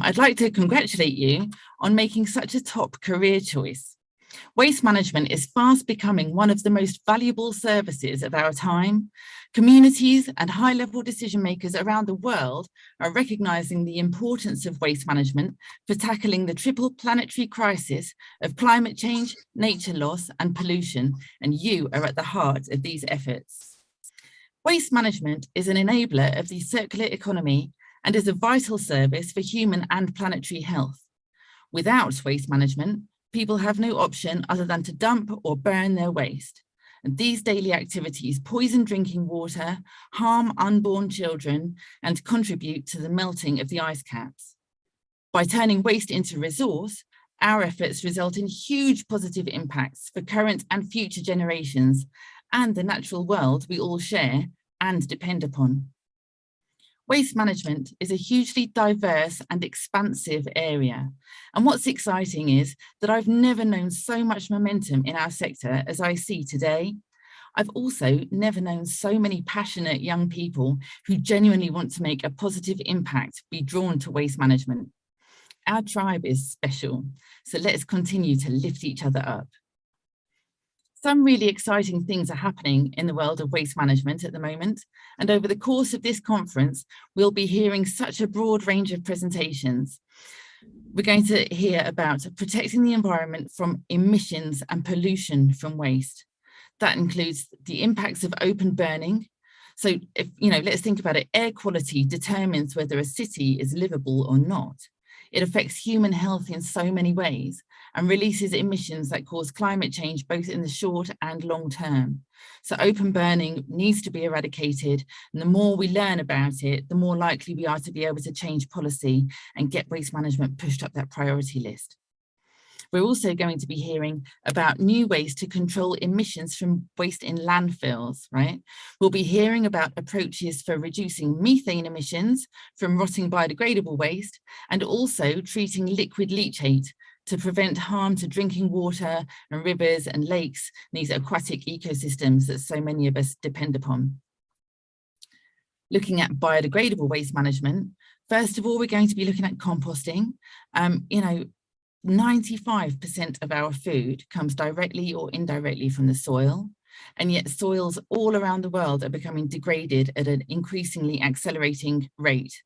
I'd like to congratulate you on making such a top career choice. Waste management is fast becoming one of the most valuable services of our time. Communities and high-level decision makers around the world are recognizing the importance of waste management for tackling the triple planetary crisis of climate change, nature loss, and pollution, and you are at the heart of these efforts. Waste management is an enabler of the circular economy and is a vital service for human and planetary health. Without waste management, people have no option other than to dump or burn their waste. And these daily activities poison drinking water, harm unborn children, and contribute to the melting of the ice caps. By turning waste into resource, our efforts result in huge positive impacts for current and future generations and the natural world we all share and depend upon. Waste management is a hugely diverse and expansive area. And what's exciting is that I've never known so much momentum in our sector as I see today. I've also never known so many passionate young people who genuinely want to make a positive impact be drawn to waste management. Our tribe is special, so let's continue to lift each other up. Some really exciting things are happening in the world of waste management at the moment, and over the course of this conference, we'll be hearing such a broad range of presentations. We're going to hear about protecting the environment from emissions and pollution from waste. That includes the impacts of open burning. So let's think about it. Air quality determines whether a city is livable or not. It affects human health in so many ways and releases emissions that cause climate change both in the short and long term. So open burning needs to be eradicated, and the more we learn about it, the more likely we are to be able to change policy and get waste management pushed up that priority list. We're also going to be hearing about new ways to control emissions from waste in landfills, right? We'll be hearing about approaches for reducing methane emissions from rotting biodegradable waste, and also treating liquid leachate to prevent harm to drinking water and rivers and lakes, these aquatic ecosystems that so many of us depend upon. Looking at biodegradable waste management, first of all, we're going to be looking at composting. 95% of our food comes directly or indirectly from the soil, and yet soils all around the world are becoming degraded at an increasingly accelerating rate.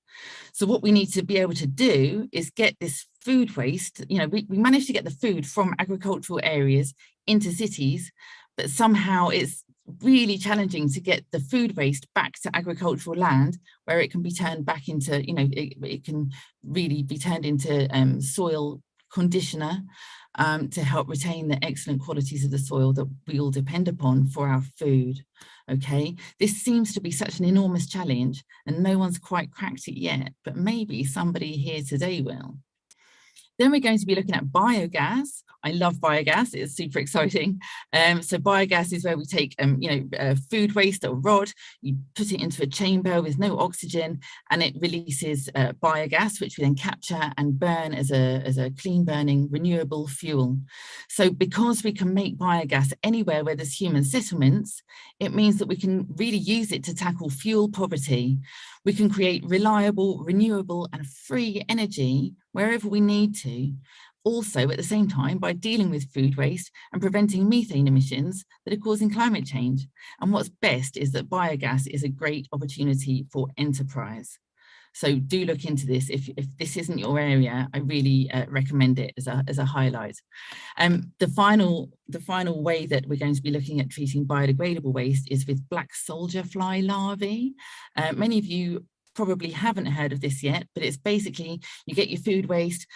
So what we need to be able to do is get this food waste, we managed to get the food from agricultural areas into cities, but somehow it's really challenging to get the food waste back to agricultural land where it can be turned back into, it can really be turned into soil conditioner to help retain the excellent qualities of the soil that we all depend upon for our food. Okay, this seems to be such an enormous challenge and no one's quite cracked it yet, but maybe somebody here today will. Then we're going to be looking at biogas. I love biogas, it's super exciting. So biogas is where we take food waste or rod, you put it into a chamber with no oxygen, and it releases biogas, which we then capture and burn as a clean burning renewable fuel. So because we can make biogas anywhere where there's human settlements, it means that we can really use it to tackle fuel poverty. We can create reliable, renewable and free energy wherever we need to. Also, at the same time, by dealing with food waste and preventing methane emissions that are causing climate change. And what's best is that biogas is a great opportunity for enterprise. So do look into this. If this isn't your area, I really recommend it as a highlight. The final way that we're going to be looking at treating biodegradable waste is with black soldier fly larvae. Many of you probably haven't heard of this yet, but it's basically you get your food waste,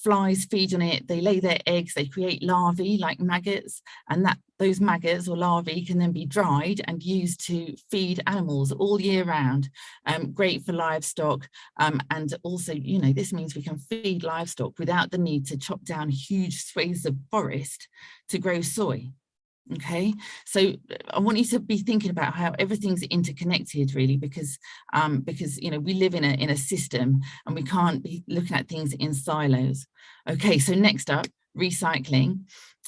flies feed on it, they lay their eggs, they create larvae like maggots, and those maggots or larvae can then be dried and used to feed animals all year round. Great for livestock, and also, this means we can feed livestock without the need to chop down huge swathes of forest to grow soy. Okay, so I want you to be thinking about how everything's interconnected, really, because we live in a system and we can't be looking at things in silos. Okay, so next up, recycling.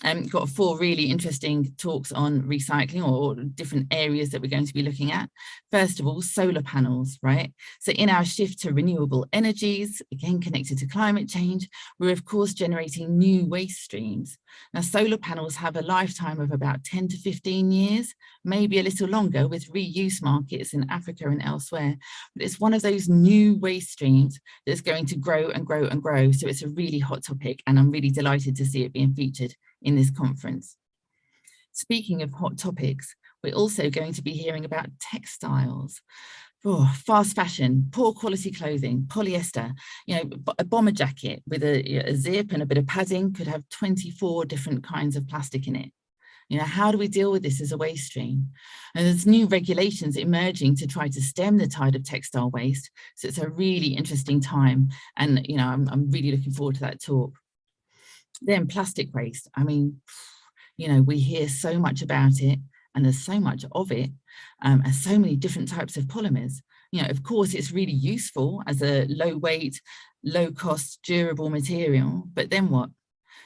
Got 4 really interesting talks on recycling or different areas that we're going to be looking at. First of all, solar panels, right? So in our shift to renewable energies, again connected to climate change, we're of course generating new waste streams. Now solar panels have a lifetime of about 10 to 15 years, maybe a little longer with reuse markets in Africa and elsewhere. But it's one of those new waste streams that's going to grow and grow and grow. So it's a really hot topic and I'm really delighted to see it being featured in this conference. Speaking of hot topics, we're also going to be hearing about textiles. Fast fashion, poor quality clothing, polyester, a bomber jacket with a zip and a bit of padding could have 24 different kinds of plastic in it. How do we deal with this as a waste stream? And there's new regulations emerging to try to stem the tide of textile waste. So it's a really interesting time. And, I'm really looking forward to that talk. Then plastic waste. I mean, we hear so much about it and there's so much of it and so many different types of polymers. Of course, it's really useful as a low weight, low cost, durable material, but then what?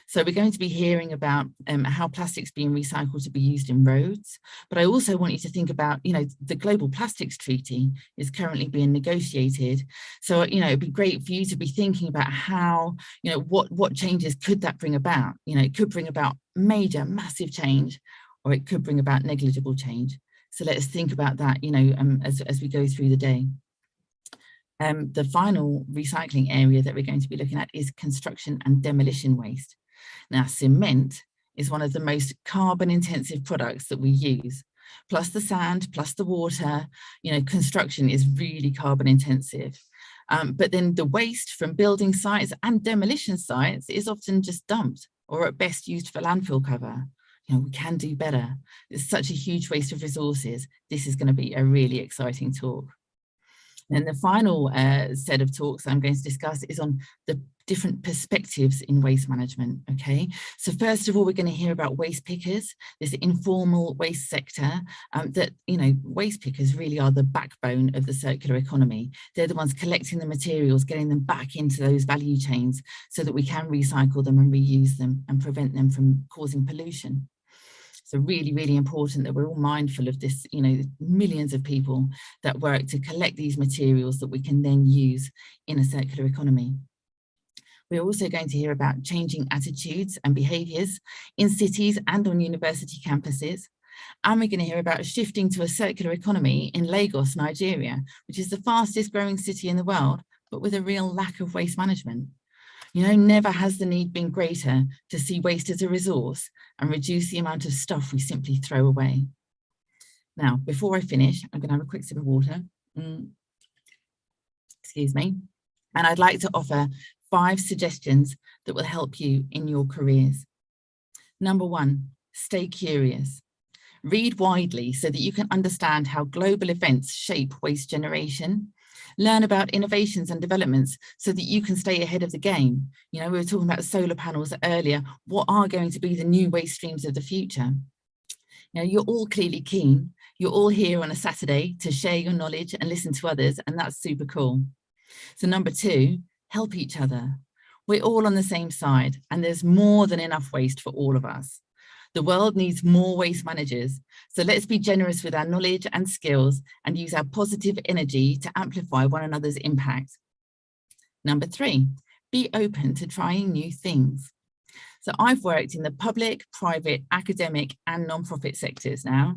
So we're going to be hearing about how plastic's being recycled to be used in roads. But I also want you to think about, the Global Plastics Treaty is currently being negotiated. So, it'd be great for you to be thinking about how, what changes could that bring about? It could bring about major, massive change, or it could bring about negligible change. So let's think about that, as we go through the day. The final recycling area that we're going to be looking at is construction and demolition waste. Now, cement is one of the most carbon intensive products that we use, plus the sand, plus the water. Construction is really carbon intensive. But then the waste from building sites and demolition sites is often just dumped or at best used for landfill cover. We can do better. It's such a huge waste of resources. This is going to be a really exciting talk. And the final set of talks I'm going to discuss is on the different perspectives in waste management, okay? So first of all, we're going to hear about waste pickers, this informal waste sector, that, waste pickers really are the backbone of the circular economy. They're the ones collecting the materials, getting them back into those value chains so that we can recycle them and reuse them and prevent them from causing pollution. So really, really important that we're all mindful of this, millions of people that work to collect these materials that we can then use in a circular economy. We're also going to hear about changing attitudes and behaviours in cities and on university campuses. And we're going to hear about shifting to a circular economy in Lagos, Nigeria, which is the fastest growing city in the world, but with a real lack of waste management. Never has the need been greater to see waste as a resource and reduce the amount of stuff we simply throw away. Now, before I finish, I'm going to have a quick sip of water. Excuse me. And I'd like to offer 5 suggestions that will help you in your careers. Number 1, stay curious. Read widely so that you can understand how global events shape waste generation. Learn about innovations and developments so that you can stay ahead of the game. We were talking about solar panels earlier. What are going to be the new waste streams of the future? You're all clearly keen. You're all here on a Saturday to share your knowledge and listen to others, and that's super cool. So number 2, help each other. We're all on the same side, and there's more than enough waste for all of us. The world needs more waste managers. So let's be generous with our knowledge and skills and use our positive energy to amplify one another's impact. Number 3, be open to trying new things. So I've worked in the public, private, academic and non-profit sectors now.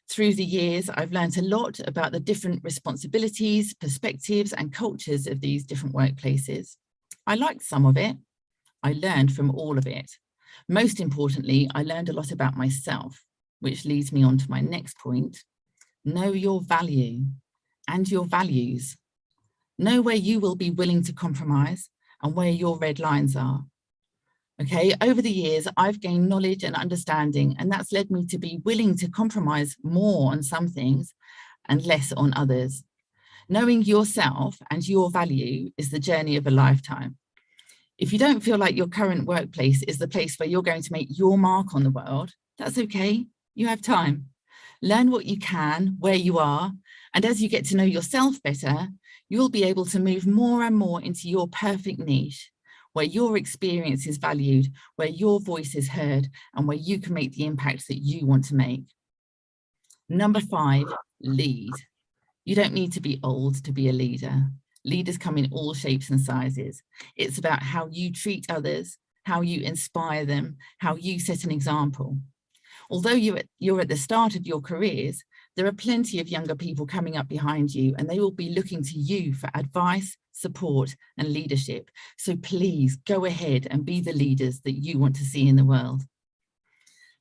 Through the years, I've learned a lot about the different responsibilities, perspectives and cultures of these different workplaces. I liked some of it. I learned from all of it. Most importantly, I learned a lot about myself, which leads me on to my next point. Know your value and your values. Know where you will be willing to compromise and where your red lines are. Okay, over the years, I've gained knowledge and understanding, and that's led me to be willing to compromise more on some things and less on others. Knowing yourself and your value is the journey of a lifetime. If you don't feel like your current workplace is the place where you're going to make your mark on the world, that's okay, you have time. Learn what you can, where you are, and as you get to know yourself better, you'll be able to move more and more into your perfect niche, where your experience is valued, where your voice is heard, and where you can make the impact that you want to make. Number 5, lead. You don't need to be old to be a leader. Leaders come in all shapes and sizes. It's about how you treat others, how you inspire them, how you set an example. Although you're at the start of your careers, there are plenty of younger people coming up behind you, and they will be looking to you for advice, support, and leadership. So please go ahead and be the leaders that you want to see in the world.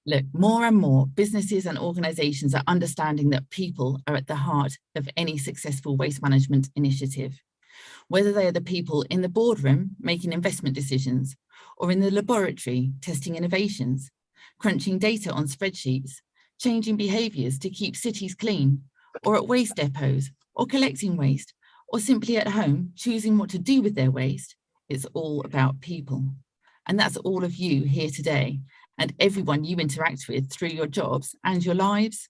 Look, more and more businesses and organizations are understanding that people are at the heart of any successful waste management initiative. Whether they are the people in the boardroom making investment decisions, or in the laboratory testing innovations, crunching data on spreadsheets, changing behaviours to keep cities clean, or at waste depots, or collecting waste, or simply at home choosing what to do with their waste, it's all about people. And that's all of you here today, and everyone you interact with through your jobs and your lives.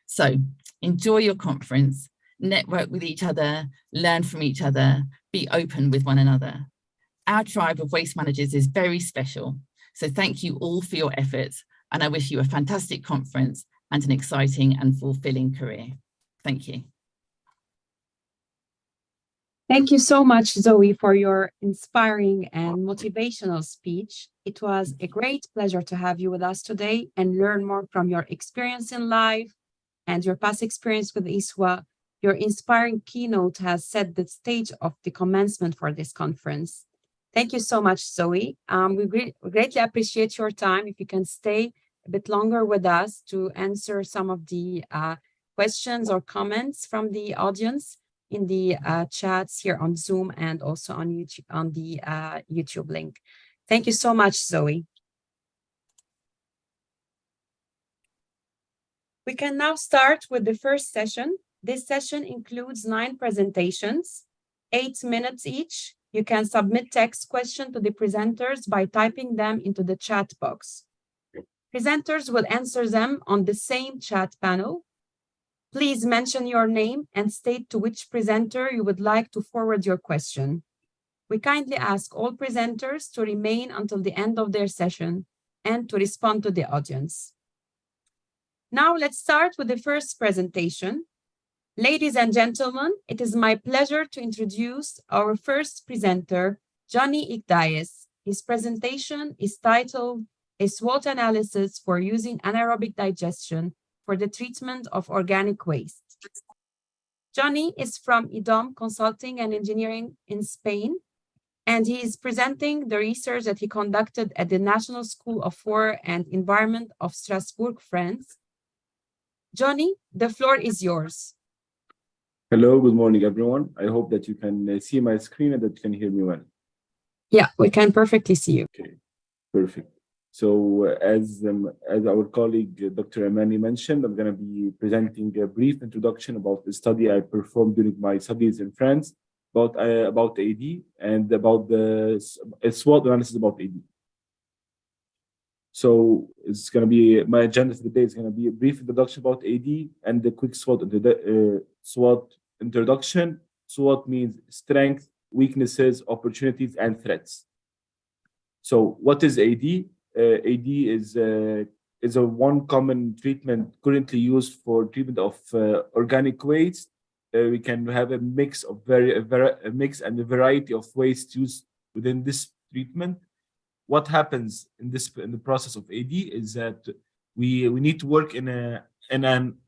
So enjoy your conference, network with each other, learn from each other, be open with one another. Our tribe of waste managers is very special. So thank you all for your efforts, and I wish you a fantastic conference and an exciting and fulfilling career. Thank you. Thank you so much, Zoe, for your inspiring and motivational speech. It was a great pleasure to have you with us today and learn more from your experience in life and your past experience with ISWA. Your inspiring keynote has set the stage of the commencement for this conference. Thank you so much, Zoe. We greatly appreciate your time. If you can stay a bit longer with us to answer some of the questions or comments from the audience in the chats here on Zoom and also on YouTube, on the YouTube link. Thank you so much, Zoe. We can now start with the first session. This session includes 9 presentations, 8 minutes each. You can submit text questions to the presenters by typing them into the chat box. Presenters will answer them on the same chat panel. Please mention your name and state to which presenter you would like to forward your question. We kindly ask all presenters to remain until the end of their session and to respond to the audience. Now let's start with the first presentation. Ladies and gentlemen, it is my pleasure to introduce our first presenter, Johnny Igdayes. His presentation is titled A SWOT Analysis for Using Anaerobic Digestion for the Treatment of Organic Waste. Johnny is from IDOM Consulting and Engineering in Spain, and he is presenting the research that he conducted at the National School of War and Environment of Strasbourg, France. Johnny, the floor is yours. Hello, good morning, everyone. I hope that you can see my screen and that you can hear me well. Yeah, we can perfectly see you. Okay, perfect. So as our colleague, Dr. Amani mentioned, I'm going to be presenting a brief introduction about the study I performed during my studies in France about AD and about the SWOT analysis about AD. So it's going to be, my agenda for the day is going to be a brief introduction about AD and the quick SWOT introduction. SWOT means strengths, weaknesses, opportunities, and threats. So what is AD? AD is a one common treatment currently used for treatment of organic waste. We can have a mix of a mix and a variety of waste used within this treatment. What happens in the process of AD is that we need to work in an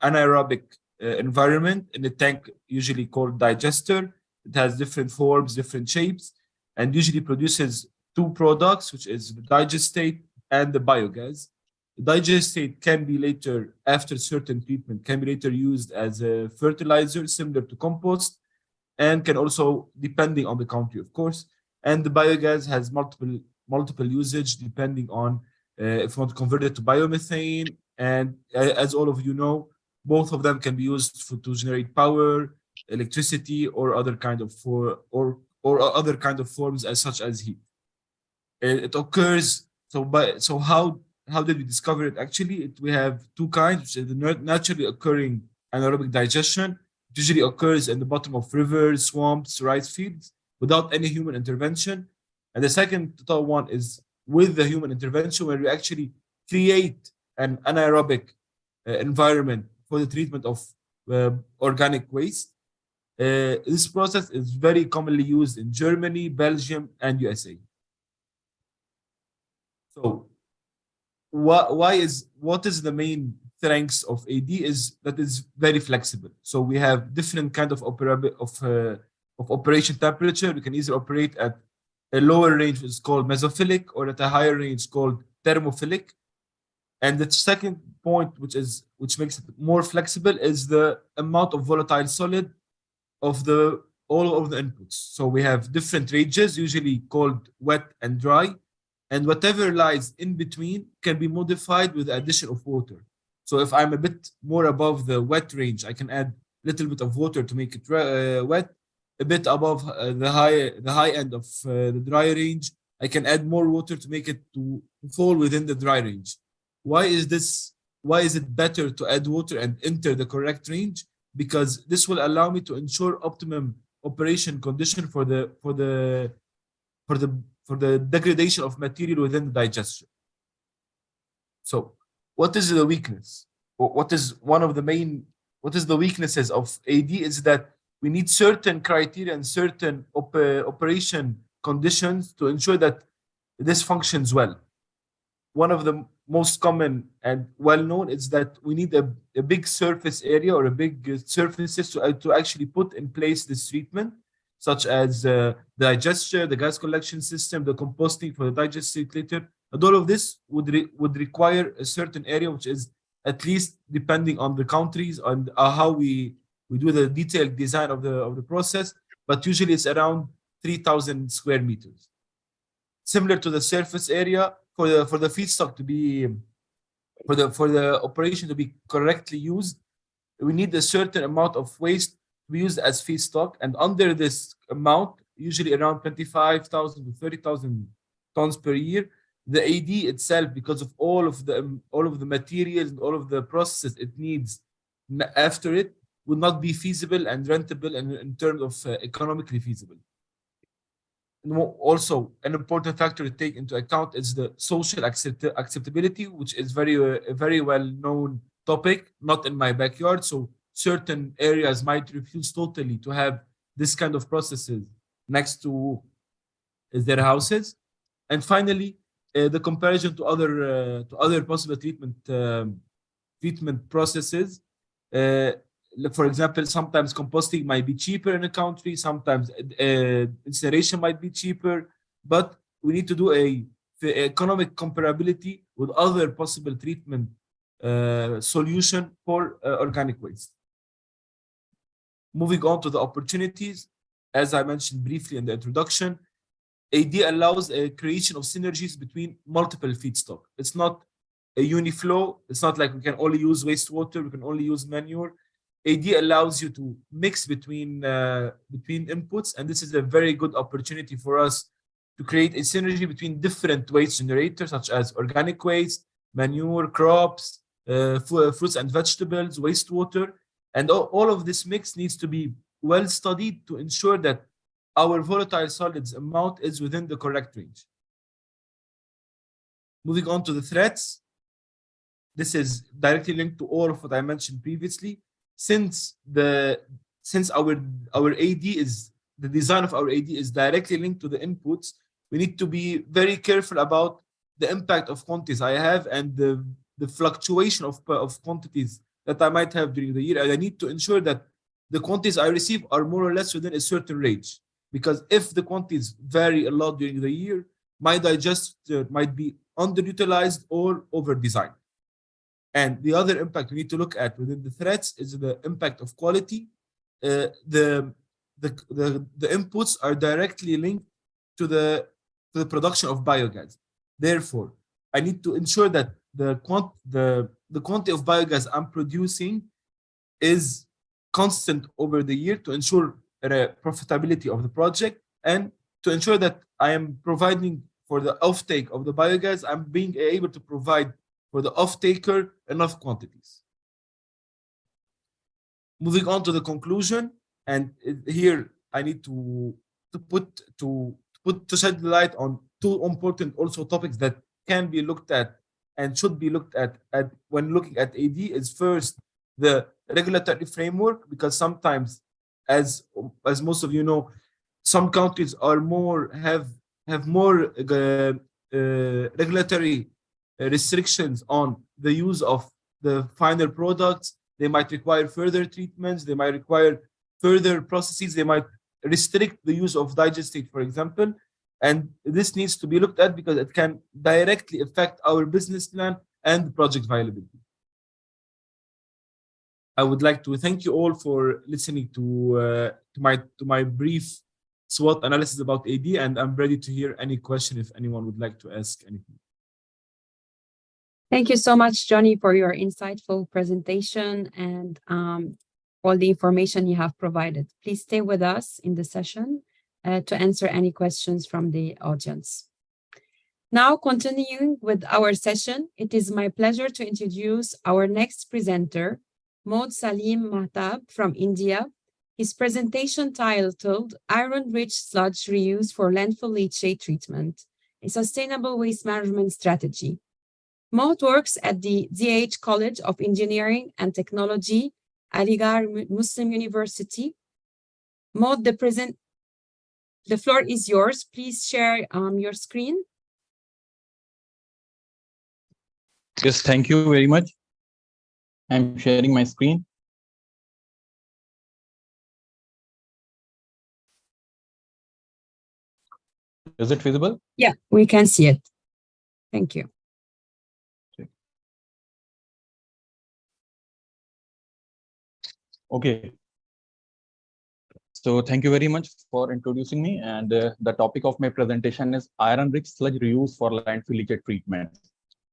anaerobic environment in a tank usually called digester. It has different forms, different shapes, and usually produces 2 products, which is the digestate and the biogas. The digestate can be later, after certain treatment, can be later used as a fertilizer similar to compost, and can also, depending on the country, of course. And the biogas has multiple usage depending on if you want to convert it to biomethane. And as all of you know, both of them can be used to generate power, electricity, or other kind of other kind of forms as such as heat. It occurs. So how did we discover it? Actually, we have 2 kinds, which is the naturally occurring anaerobic digestion. It usually occurs in the bottom of rivers, swamps, rice fields, without any human intervention. And the second one is with the human intervention, where we actually create an anaerobic environment for the treatment of organic waste. This process is very commonly used in Germany, Belgium, and USA. So what is the main strengths of AD is that it's very flexible. So we have different kind of operation temperature. We can either operate at a lower range, which is called mesophilic, or at a higher range called thermophilic. And the second point, which makes it more flexible, is the amount of volatile solid of all of the inputs. So we have different ranges, usually called wet and dry, and whatever lies in between can be modified with the addition of water. So if I'm a bit more above the wet range, I can add a little bit of water to make it wet. A bit above the high end of the dry range, I can add more water to make it to fall within the dry range. Why is this? Why is it better to add water and enter the correct range? Because this will allow me to ensure optimum operation condition for the degradation of material within the digestion. So, what is the weakness? What is the weaknesses of AD is that we need certain criteria and certain operation conditions to ensure that this functions well. One of the most common and well-known is that we need a big surface area or a big surfaces to actually put in place this treatment, such as the digester, the gas collection system, the composting for the digestate later. And all of this would require a certain area, which is at least depending on the countries and how we do the detailed design of the process, but usually it's around 3,000 square meters. Similar to the surface area, for the feedstock to be for the operation to be correctly used, we need a certain amount of waste to be used as feedstock, and under this amount, usually around 25,000 to 30,000 tons per year, the AD itself, because of all of the materials and all of the processes it needs after it, would not be feasible and rentable in terms of economically feasible. And also, an important factor to take into account is the social acceptability, which is a very well-known topic, not in my backyard. So certain areas might refuse totally to have this kind of processes next to their houses. And finally, the comparison to other possible treatment processes. For example, sometimes composting might be cheaper in a country, sometimes incineration might be cheaper, but we need to do a economic comparability with other possible treatment solution for organic waste. Moving on to the opportunities, as I mentioned briefly in the introduction, AD allows a creation of synergies between multiple feedstock. It's not a uniflow. It's not like we can only use wastewater, we can only use manure. AD allows you to mix between inputs, and this is a very good opportunity for us to create a synergy between different waste generators, such as organic waste, manure, crops, fruits and vegetables, wastewater, and all of this mix needs to be well studied to ensure that our volatile solids amount is within the correct range. Moving on to the threats, this is directly linked to all of what I mentioned previously. Since our AD is the design of our AD is directly linked to the inputs, we need to be very careful about the impact of quantities I have and the fluctuation of quantities that I might have during the year. And I need to ensure that the quantities I receive are more or less within a certain range. Because if the quantities vary a lot during the year, my digester might be underutilized or over-designed. And the other impact we need to look at within the threats is the impact of quality. The inputs are directly linked to the production of biogas. Therefore, I need to ensure that the quantity of biogas I'm producing is constant over the year to ensure the profitability of the project, and to ensure that I am providing for the offtake of the biogas, I'm being able to provide for the off-taker enough quantities. Moving on to the conclusion, and here I need to to shed light on two important also topics that can be looked at and should be looked at when looking at AD is first the regulatory framework, because sometimes, as most of you know, some countries are more have more regulatory restrictions on the use of the final products. They might require further treatments. They might require further processes. They might restrict the use of digestate, for example. And this needs to be looked at because it can directly affect our business plan and project viability. I would like to thank you all for listening to my brief SWOT analysis about AD, and I'm ready to hear any question if anyone would like to ask anything. Thank you so much, Johnny, for your insightful presentation and all the information you have provided. Please stay with us in the session to answer any questions from the audience. Now, continuing with our session, it is my pleasure to introduce our next presenter, Maud Salim Mahtab from India. His presentation titled Iron-Rich Sludge Reuse for Landfill Leachate Treatment, a Sustainable Waste Management Strategy. Maud works at the DH College of Engineering and Technology, Aligarh Muslim University. Maud, the floor is yours. Please share your screen. Yes, thank you very much. I'm sharing my screen. Is it visible? Yeah, we can see it. Thank you. Okay. So thank you very much for introducing me. And the topic of my presentation is iron-rich sludge reuse for landfill leachate treatment.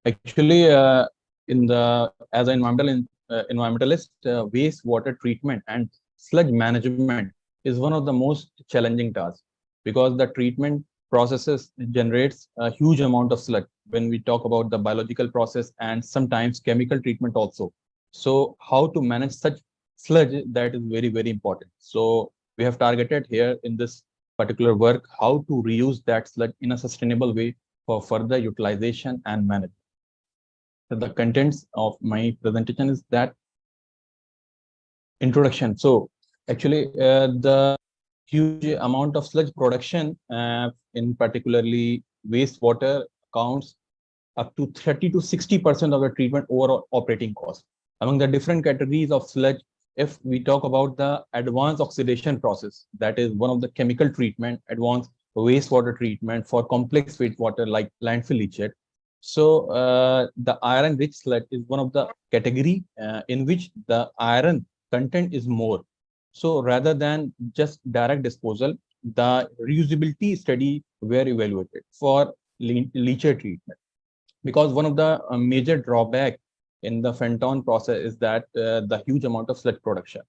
Actually, as an environmentalist, wastewater treatment and sludge management is one of the most challenging tasks because the treatment processes generates a huge amount of sludge when we talk about the biological process and sometimes chemical treatment also. So how to manage such sludge, that is very, very important. So we have targeted here in this particular work how to reuse that sludge in a sustainable way for further utilization and management. So the contents of my presentation is that introduction. So actually the huge amount of sludge production in particularly wastewater accounts up to 30 to 60% of the treatment overall operating cost. Among the different categories of sludge, if we talk about the advanced oxidation process, that is one of the chemical treatment, advanced wastewater treatment for complex wastewater like landfill leachate. So the iron-rich sludge is one of the category in which the iron content is more. So rather than just direct disposal, the reusability study were evaluated for leachate treatment. Because one of the major drawback in the Fenton process is that the huge amount of sludge production.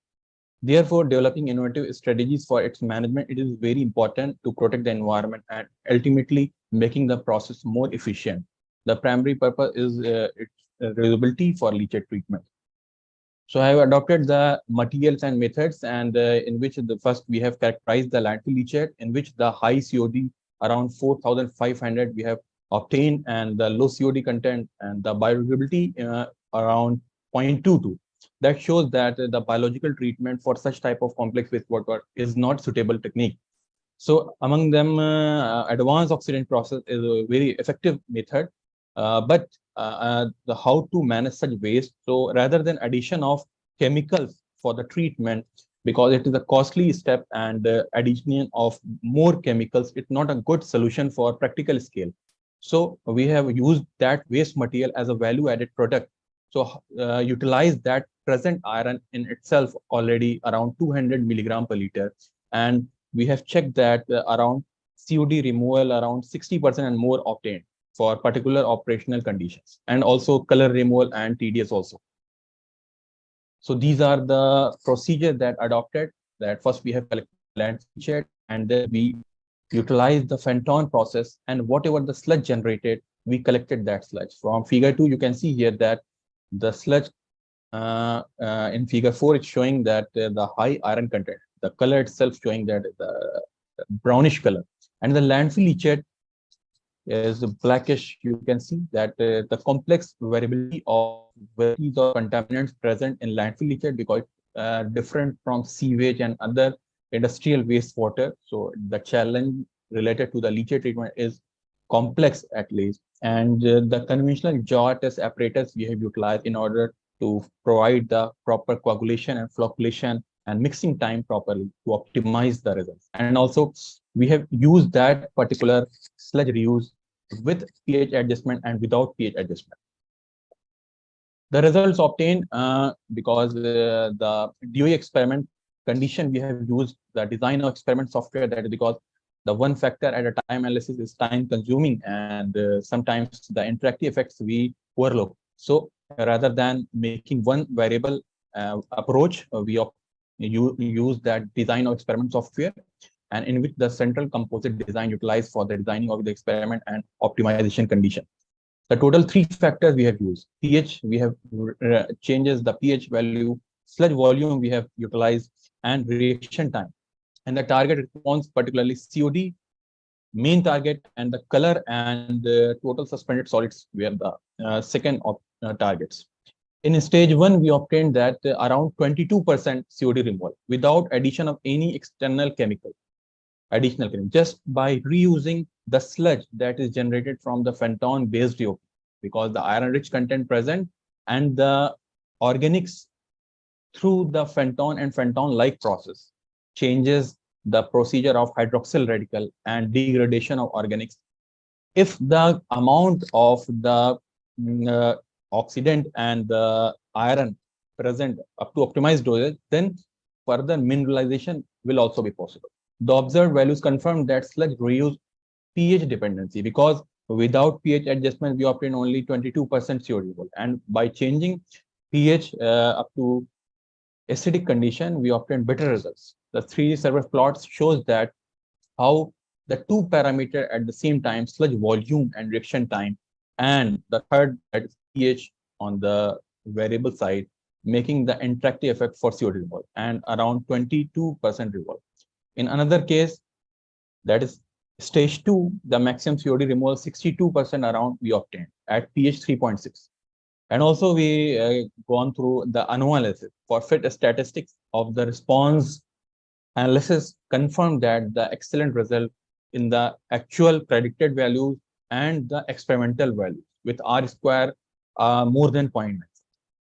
Therefore, developing innovative strategies for its management, it is very important to protect the environment and ultimately making the process more efficient. The primary purpose is its reusability for leachate treatment. So I have adopted the materials and methods, and in which the first we have characterized the landfill leachate, in which the high COD around 4,500 we have obtained, and the low COD content and the bioavailability around 0.22. That shows that the biological treatment for such type of complex wastewater is not suitable technique. So among them, advanced oxidant process is a very effective method, but the how to manage such waste. So rather than addition of chemicals for the treatment, because it is a costly step and addition of more chemicals, it's not a good solution for practical scale. So we have used that waste material as a value-added product. So utilize that present iron in itself already around 200 milligram per liter. And we have checked that around COD removal around 60% and more obtained for particular operational conditions, and also color removal and TDS also. So these are the procedure that adopted. That first we have collected land leachate, and then we utilized the Fenton process, and whatever the sludge generated, we collected that sludge. From figure 2, you can see here that the sludge in figure 4, it's showing that the high iron content, the color itself showing that the brownish color. And the landfill leachate is blackish. You can see that the complex variability of varieties of contaminants present in landfill leachate, because different from sewage and other industrial wastewater. So the challenge related to the leachate treatment is complex at least. And the conventional jaw test apparatus we have utilized in order to provide the proper coagulation and flocculation and mixing time properly to optimize the results. And also we have used that particular sludge reuse with pH adjustment and without pH adjustment. The results obtained because the DOE experiment condition, we have used the design of experiment software. That is because the one factor at a time analysis is time consuming, and sometimes the interactive effects we overlook. So rather than making one variable approach, we use that design of experiment software, and in which the central composite design utilized for the designing of the experiment and optimization condition. The total 3 factors we have used: pH, we have changes the pH value, sludge volume we have utilized, and reaction time. And the target response, particularly COD, main target, and the color and the total suspended solids were the second targets. In stage 1, we obtained that around 22% COD removal without addition of any external chemical. Just by reusing the sludge that is generated from the phenton based DOP, because the iron rich content present and the organics through the phenton and phenton like process changes the procedure of hydroxyl radical and degradation of organics. If the amount of the oxidant and the iron present up to optimized dosage, then further mineralization will also be possible. The observed values confirm that sludge reuse pH dependency, because without pH adjustment, we obtain only 22% COD, and by changing pH up to acidic condition, we obtain better results. The 3D surface plots shows that how the 2 parameters at the same time, sludge volume and reaction time, and the third, that is pH on the variable side, making the interactive effect for COD removal, and around 22% removal. In another case, that is stage 2, the maximum COD removal 62% around we obtained at pH 3.6. And also we gone through the analysis for fit statistics of the response analysis, confirmed that the excellent result in the actual predicted values and the experimental values with R square more than 0.9.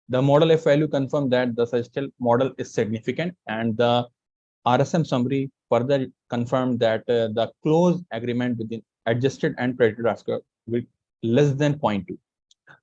The model F value confirmed that the suggested model is significant, and the RSM summary further confirmed that the close agreement between adjusted and predicted R square with less than 0.2.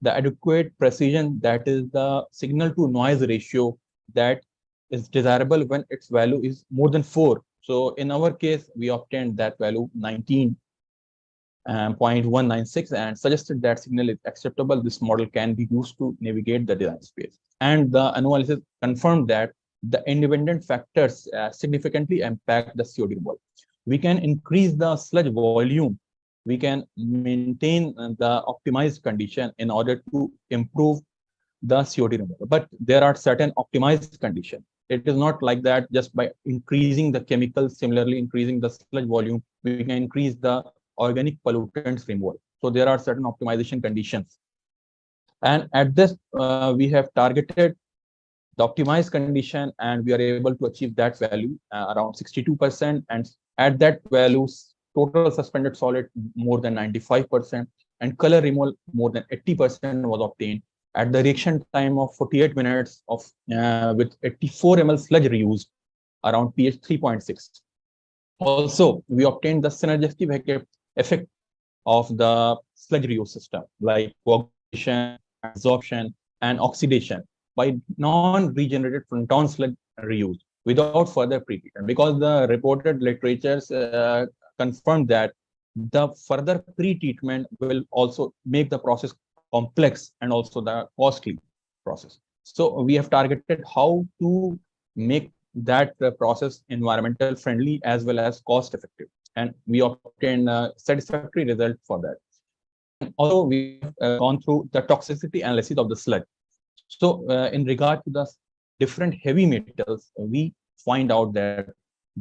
The adequate precision, that is the signal to noise ratio, that is desirable when its value is more than 4. So in our case, we obtained that value 19.196 and suggested that signal is acceptable. This model can be used to navigate the design space. And the analysis confirmed that the independent factors significantly impact the COD removal. We can increase the sludge volume. We can maintain the optimized condition in order to improve the COD removal. But there are certain optimized conditions. It is not like that just by increasing the chemicals, similarly increasing the sludge volume, we can increase the organic pollutants removal. So there are certain optimization conditions. And at this, we have targeted the optimized condition, and we are able to achieve that value around 62%. And at that value, total suspended solid more than 95%, and color removal more than 80% was obtained at the reaction time of 48 minutes of with 84 ml sludge reused around pH 3.6. Also, we obtained the synergistic effect of the sludge reuse system, like coagulation, absorption, and oxidation by non-regenerated phenton sludge reuse without further pretreatment, because the reported literatures confirmed that the further pre-treatment will also make the process complex and also the costly process. So we have targeted how to make that process environmental friendly as well as cost effective, and we obtained a satisfactory result for that. And also we have gone through the toxicity analysis of the sludge. So in regard to the different heavy metals, we find out that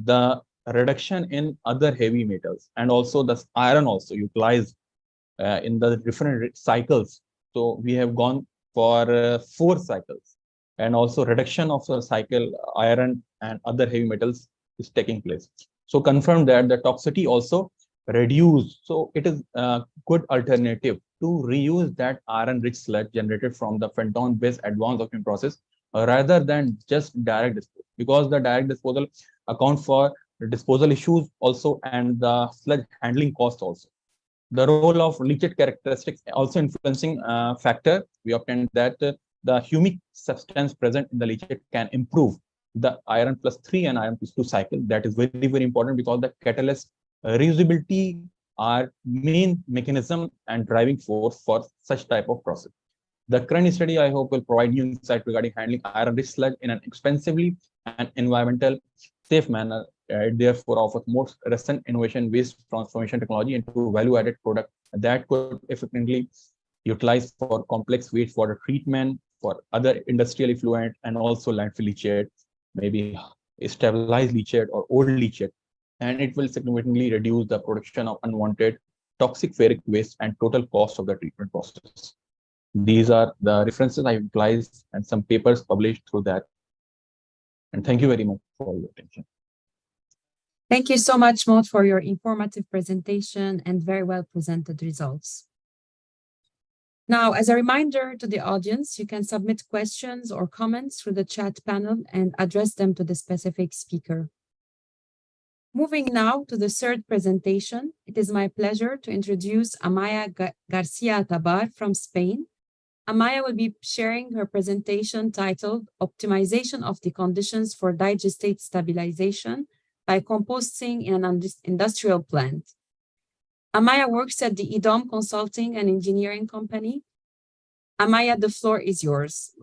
the reduction in other heavy metals, and also the iron also utilized in the different cycles. So we have gone for 4 cycles, and also reduction of the cycle iron and other heavy metals is taking place. So confirm that the toxicity also reduced. So it is a good alternative to reuse that iron rich sludge generated from the phantom based advanced oxidation process rather than just direct disposal, because the direct disposal account for the disposal issues also and the sludge handling cost also. The role of leachate characteristics also influencing factor. We obtained that the humic substance present in the leachate can improve the iron +3 and iron +2 cycle. That is very, very important, because the catalyst reusability are main mechanism and driving force for such type of process. The current study, I hope, will provide new insight regarding handling iron rich sludge in an expensively and environmental safe manner. It therefore offers most recent innovation waste transformation technology into value-added product that could effectively utilize for complex wastewater treatment, for other industrial effluent, and also landfill leachate, maybe stabilized leachate or old leachate. And it will significantly reduce the production of unwanted toxic ferric waste and total cost of the treatment process. These are the references I utilized and some papers published through that. And thank you very much for your attention. Thank you so much, Maud, for your informative presentation and very well presented results. Now, as a reminder to the audience, you can submit questions or comments through the chat panel and address them to the specific speaker. Moving now to the third presentation, it is my pleasure to introduce Amaya Garcia Tabar from Spain. Amaya will be sharing her presentation titled Optimization of the Conditions for Digestate Stabilization by Composting in an Industrial Plant. Amaya works at the IDOM Consulting and Engineering Company. Amaya, the floor is yours.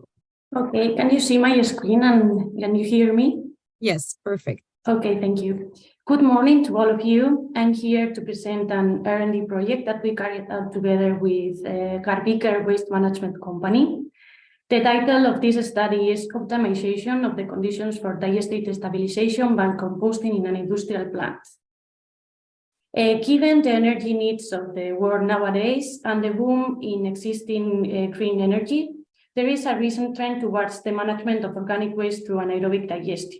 Okay, can you see my screen and can you hear me? Yes, perfect. Okay, thank you. Good morning to all of you. I'm here to present an R&D project that we carried out together with Garbiker Waste Management Company. The title of this study is Optimization of the Conditions for Digestate Stabilization by Composting in an Industrial Plant. Given the energy needs of the world nowadays and the boom in existing green energy, there is a recent trend towards the management of organic waste through anaerobic digestion.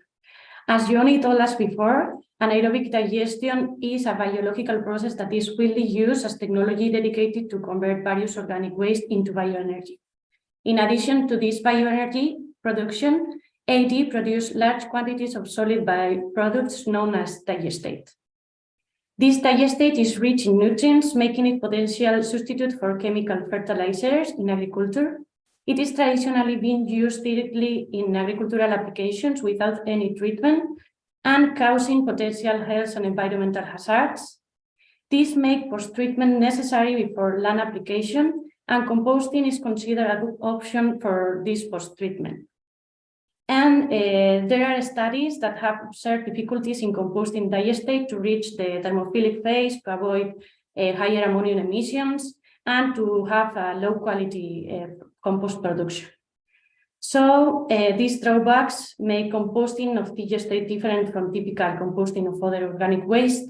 As Johnny told us before, anaerobic digestion is a biological process that is widely used as technology dedicated to convert various organic waste into bioenergy. In addition to this bioenergy production, AD produces large quantities of solid byproducts known as digestate. This digestate is rich in nutrients, making it potential substitute for chemical fertilizers in agriculture. It is traditionally being used directly in agricultural applications without any treatment and causing potential health and environmental hazards. This makes post-treatment necessary before land application, and composting is considered a good option for this post-treatment. And there are studies that have observed difficulties in composting digestate to reach the thermophilic phase, to avoid higher ammonia emissions, and to have a low quality compost production. So these drawbacks make composting of digestate different from typical composting of other organic waste.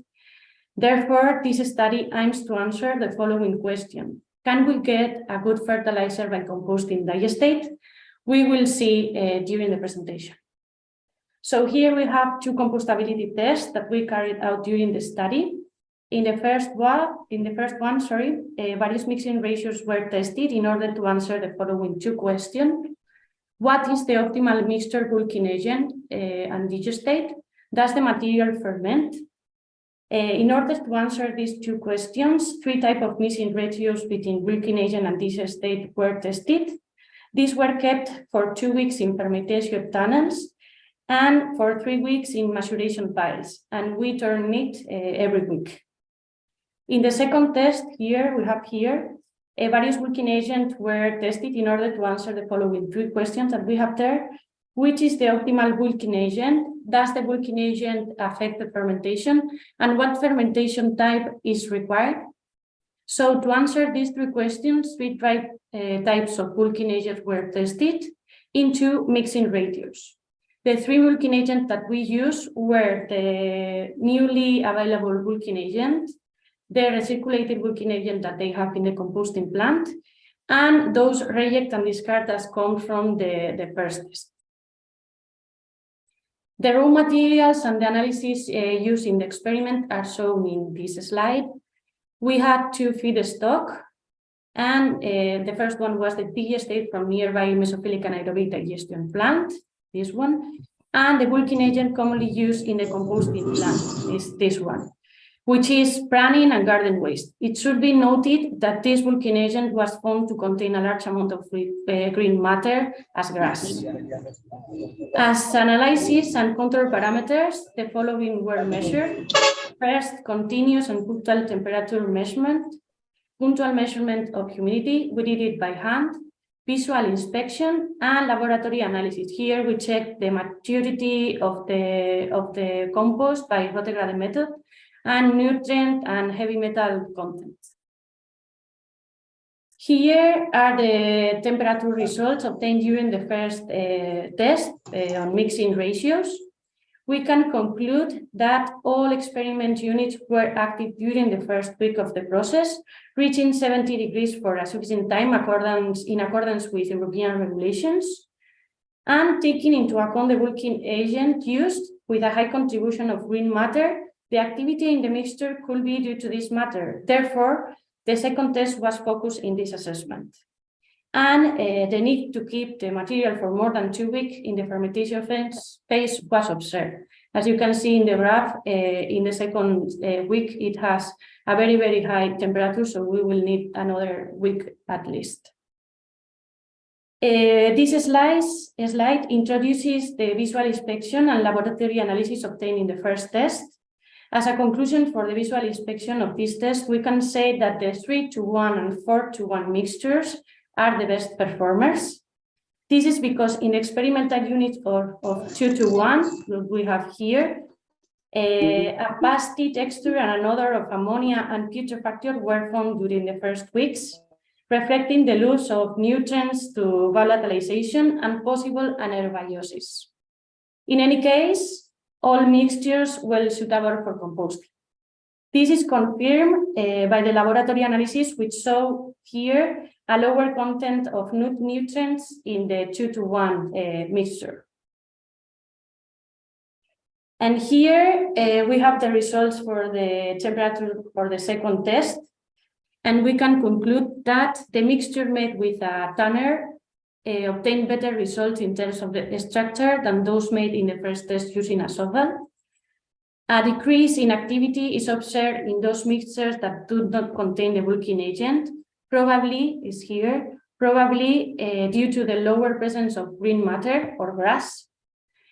Therefore, this study aims to answer the following question. Can we get a good fertilizer by composting digestate? We will see during the presentation. So here we have 2 compostability tests that we carried out during the study. In the first one, various mixing ratios were tested in order to answer the following 2 questions. What is the optimal mixture bulking agent and digestate? Does the material ferment? In order to answer these 2 questions, 3 types of mixing ratios between bulking agent and digestate were tested. These were kept for 2 weeks in fermentation tunnels and for 3 weeks in maturation piles, and we turn it every week. In the second test, various bulking agents were tested in order to answer the following 3 questions that we have there. Which is the optimal bulking agent? Does the bulking agent affect the fermentation? And what fermentation type is required? So to answer these 3 questions, 3 types of bulking agents were tested in 2 mixing ratios. The three bulking agents that we use were the newly available bulking agent, the recirculated bulking agent that they have in the composting plant, and those reject and discard as come from the first test. The raw materials and the analysis used in the experiment are shown in this slide. We had two feedstock, and the first one was the digestate from nearby mesophilic anaerobic digestion plant, this one, and the bulking agent commonly used in the composting plant is this one, which is pranine and garden waste. It should be noted that this bulking agent was found to contain a large amount of green matter as grass. As analysis and control parameters, the following were measured. First, continuous and punctual temperature measurement, punctual measurement of humidity, we did it by hand, visual inspection, and laboratory analysis. Here we check the maturity of the compost by rotagrade method, and nutrient and heavy metal content. Here are the temperature results obtained during the first test on mixing ratios. We can conclude that all experiment units were active during the first week of the process, reaching 70 degrees for a sufficient time in accordance with European regulations, and taking into account the bulking agent used with a high contribution of green matter, the activity in the mixture could be due to this matter. Therefore, the second test was focused in this assessment. And the need to keep the material for more than 2 weeks in the fermentation phase was observed. As you can see in the graph, in the second week, it has a very, very high temperature, so we will need another week at least. This slide introduces the visual inspection and laboratory analysis obtained in the first test. As a conclusion for the visual inspection of this test, we can say that the 3:1 and 4:1 mixtures are the best performers. This is because in the experimental unit of 2:1, we have here, a pasty texture and another of ammonia and putrefaction were found during the first weeks, reflecting the loss of nutrients to volatilization and possible anaerobiosis. In any case, all mixtures were suitable for composting. This is confirmed by the laboratory analysis, which show here a lower content of nutrients in the 2:1 mixture. And here we have the results for the temperature for the second test. And we can conclude that the mixture made with a tanner obtained better results in terms of the structure than those made in the first test using a shovel. A decrease in activity is observed in those mixtures that do not contain the bulking agent, probably due to the lower presence of green matter or grass.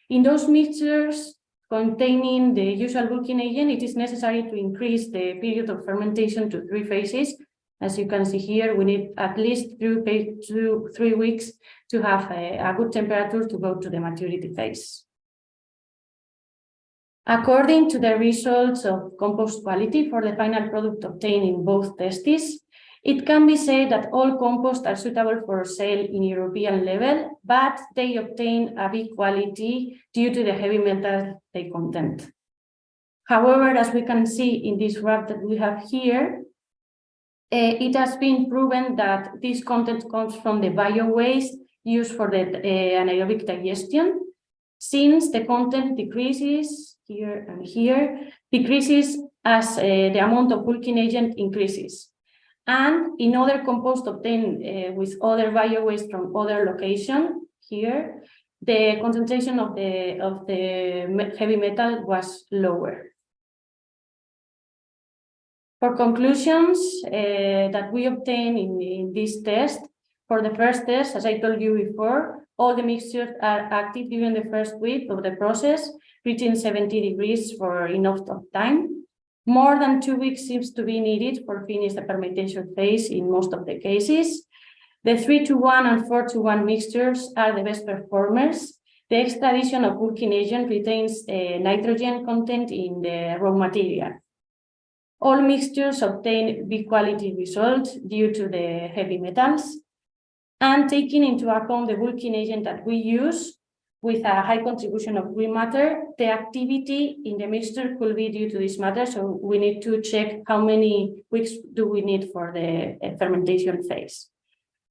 In those mixtures containing the usual bulking agent, it is necessary to increase the period of fermentation to 3 phases. As you can see here, we need at least 3 weeks to have a good temperature to go to the maturity phase. According to the results of compost quality for the final product obtained in both tests, it can be said that all composts are suitable for sale in European level, but they obtain a big quality due to the heavy metals they contain. However, as we can see in this graph that we have here, it has been proven that this content comes from the bio-waste used for the anaerobic digestion, since the content decreases here and here, decreases as the amount of bulking agent increases. And in other compost obtained with other bio-waste from other location, here, the concentration of the heavy metal was lower. For conclusions that we obtained in this test, for the first test, as I told you before, all the mixtures are active during the first week of the process, reaching 70 degrees for enough of time. More than 2 weeks seems to be needed for finish the fermentation phase in most of the cases. The 3:1 and 4:1 mixtures are the best performers. The extra addition of bulking agent retains nitrogen content in the raw material. All mixtures obtain big quality results due to the heavy metals. And taking into account the bulking agent that we use, with a high contribution of green matter, the activity in the mixture could be due to this matter. So we need to check how many weeks do we need for the fermentation phase.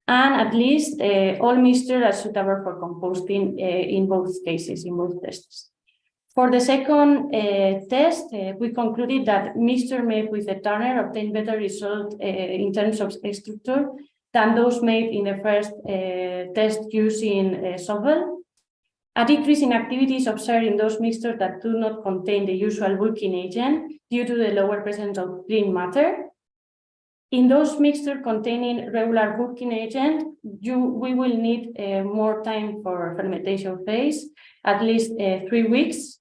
And at least all mixtures are suitable for composting in both cases, in both tests. For the second test, we concluded that mixture made with a turner obtained better result in terms of structure than those made in the first test using Sovel. A decrease in activity is observed in those mixtures that do not contain the usual bulking agent due to the lower presence of green matter. In those mixtures containing regular bulking agent, we will need more time for fermentation phase, at least 3 weeks.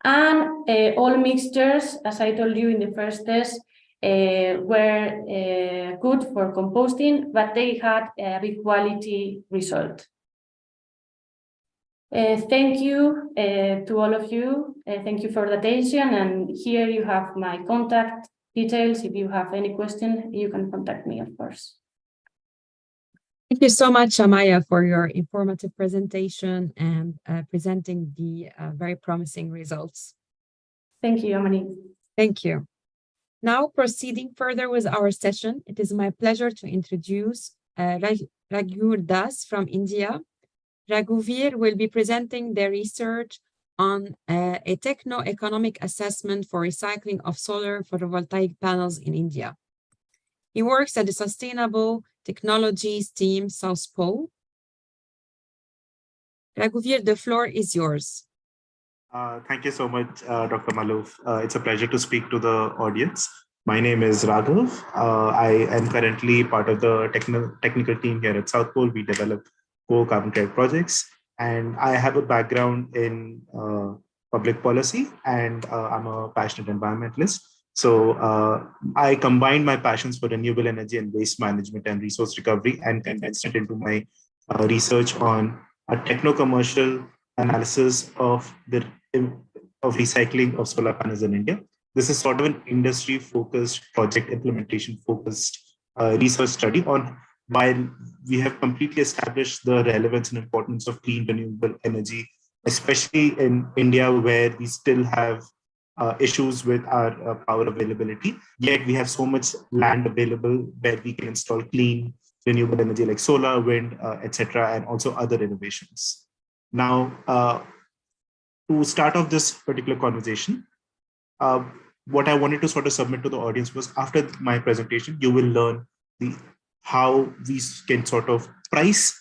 And all mixtures, as I told you in the first test, were good for composting, but they had a big quality result. Thank you to all of you. Thank you for the attention. And here you have my contact details. If you have any question, you can contact me, of course. Thank you so much, Amaya, for your informative presentation and presenting the very promising results. Thank you, Amani. Thank you. Now, proceeding further with our session, it is my pleasure to introduce Raghuveer Das from India. Raghuveer will be presenting their research on a techno-economic assessment for recycling of solar photovoltaic panels in India. He works at the Sustainable Technologies team, South Pole. Raghuveer, the floor is yours. Thank you so much, Dr. Malouf. It's a pleasure to speak to the audience. My name is Raghav. I am currently part of the technical team here at South Pole. We develop carbon credit projects, and I have a background in public policy, and I'm a passionate environmentalist. So I combined my passions for renewable energy and waste management and resource recovery and condensed it into my research on a techno-commercial analysis of recycling of solar panels in India. This is sort of an industry-focused, project implementation-focused research study on while we have completely established the relevance and importance of clean renewable energy, especially in India, where we still have issues with our power availability, yet we have so much land available where we can install clean renewable energy like solar, wind, etc., and also other innovations. Now, to start off this particular conversation, what I wanted to sort of submit to the audience was after my presentation, you will learn how we can sort of price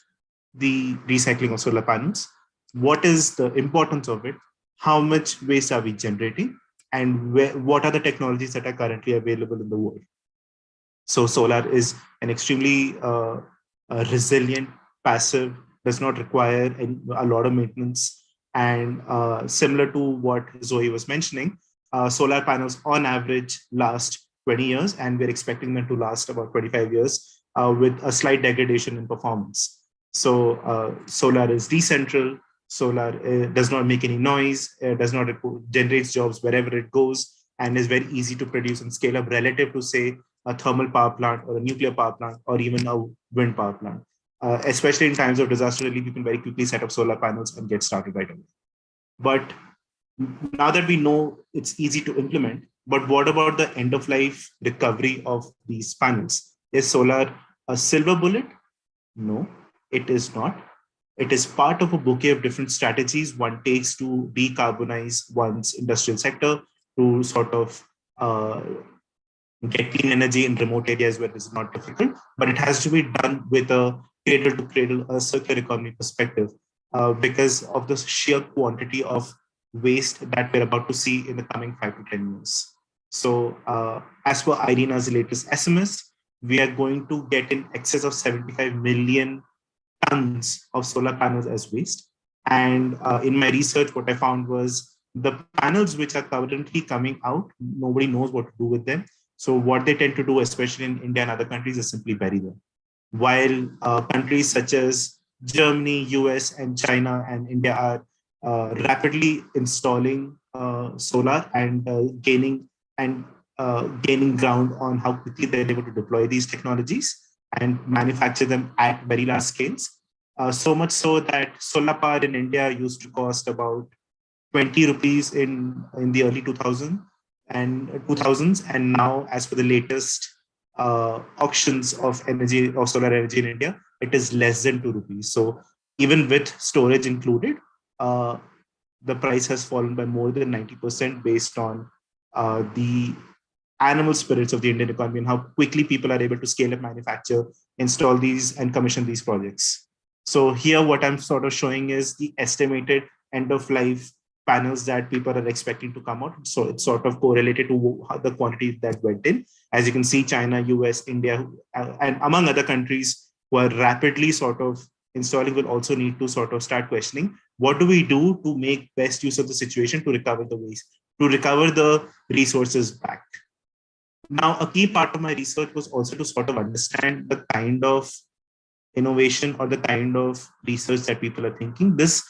the recycling of solar panels, what is the importance of it, how much waste are we generating, and what are the technologies that are currently available in the world. So solar is an extremely resilient, passive, does not require a lot of maintenance. And similar to what Zoe was mentioning, solar panels on average last 20 years, and we're expecting them to last about 25 years with a slight degradation in performance. So solar is decentral, solar does not make any noise, does not generates jobs wherever it goes, and is very easy to produce and scale up relative to, say, a thermal power plant or a nuclear power plant or even a wind power plant. Especially in times of disaster relief, you can very quickly set up solar panels and get started right away. But now that we know it's easy to implement, but what about the end of life recovery of these panels? Is solar a silver bullet? No, it is not. It is part of a bouquet of different strategies one takes to decarbonize one's industrial sector, to sort of get clean energy in remote areas where this is not difficult, but it has to be done with a cradle to cradle, a circular economy perspective, because of the sheer quantity of waste that we're about to see in the coming 5 to 10 years. So as per IRENA's latest estimates, we are going to get in excess of 75 million tons of solar panels as waste. And in my research, what I found was the panels which are currently coming out, nobody knows what to do with them. So what they tend to do, especially in India and other countries, is simply bury them. While countries such as Germany, US, and China and India are rapidly installing solar and gaining ground on how quickly they're able to deploy these technologies and manufacture them at very large scales. So much so that solar power in India used to cost about 20 rupees in the early 2000s. And now, as for the latest auctions of energy, of solar energy in India, it is less than 2 rupees. So even with storage included, the price has fallen by more than 90% based on the animal spirits of the Indian economy and how quickly people are able to scale up manufacture, install these, and commission these projects. So here, what I'm sort of showing is the estimated end of life panels that people are expecting to come out. So it's sort of correlated to the quantity that went in. As you can see, China, US, India, and among other countries who are rapidly sort of installing will also need to sort of start questioning, what do we do to make best use of the situation to recover the waste, to recover the resources back? Now, a key part of my research was also to sort of understand the kind of innovation or the kind of research that people are thinking. This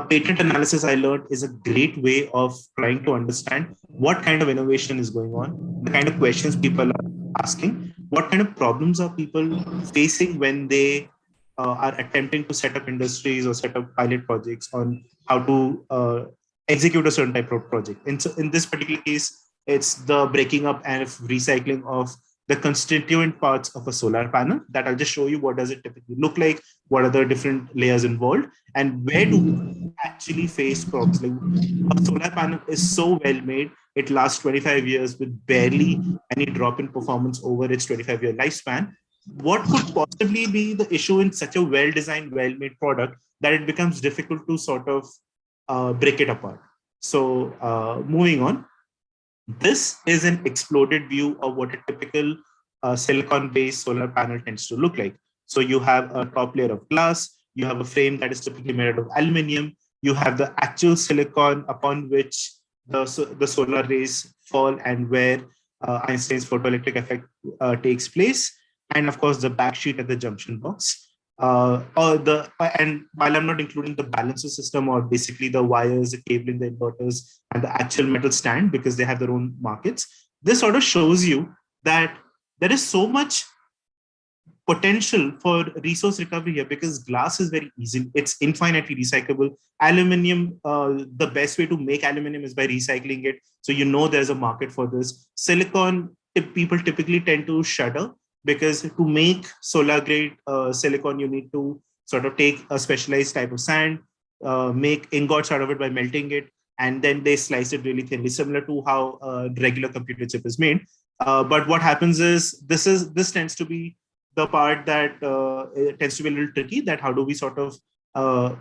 patent analysis, I learned, is a great way of trying to understand what kind of innovation is going on, the kind of questions people are asking, what kind of problems are people facing when they are attempting to set up industries or set up pilot projects on how to execute a certain type of project. In this particular case, it's the breaking up and recycling of the constituent parts of a solar panel. That I'll just show you what does it typically look like, what are the different layers involved, and where do we actually face problems. Like, a solar panel is so well made, it lasts 25 years with barely any drop in performance over its 25-year lifespan. What could possibly be the issue in such a well-designed, well-made product that it becomes difficult to sort of break it apart? So moving on, this is an exploded view of what a typical silicon-based solar panel tends to look like. So you have a top layer of glass, you have a frame that is typically made out of aluminum, you have the actual silicon upon which the solar rays fall and where Einstein's photoelectric effect takes place, and of course the backsheet at the junction box. And while I'm not including the balancer system or basically the wires, the cabling, the inverters, and the actual metal stand because they have their own markets, this sort of shows you that there is so much potential for resource recovery here because glass is very easy. It's infinitely recyclable. Aluminium, the best way to make aluminium is by recycling it. So you know there's a market for this. Silicon, people typically tend to shudder because to make solar grade silicon, you need to sort of take a specialized type of sand, make ingots out of it by melting it, and then they slice it really thinly, similar to how a regular computer chip is made. But what happens is this tends to be the part that it tends to be a little tricky, that how do we sort of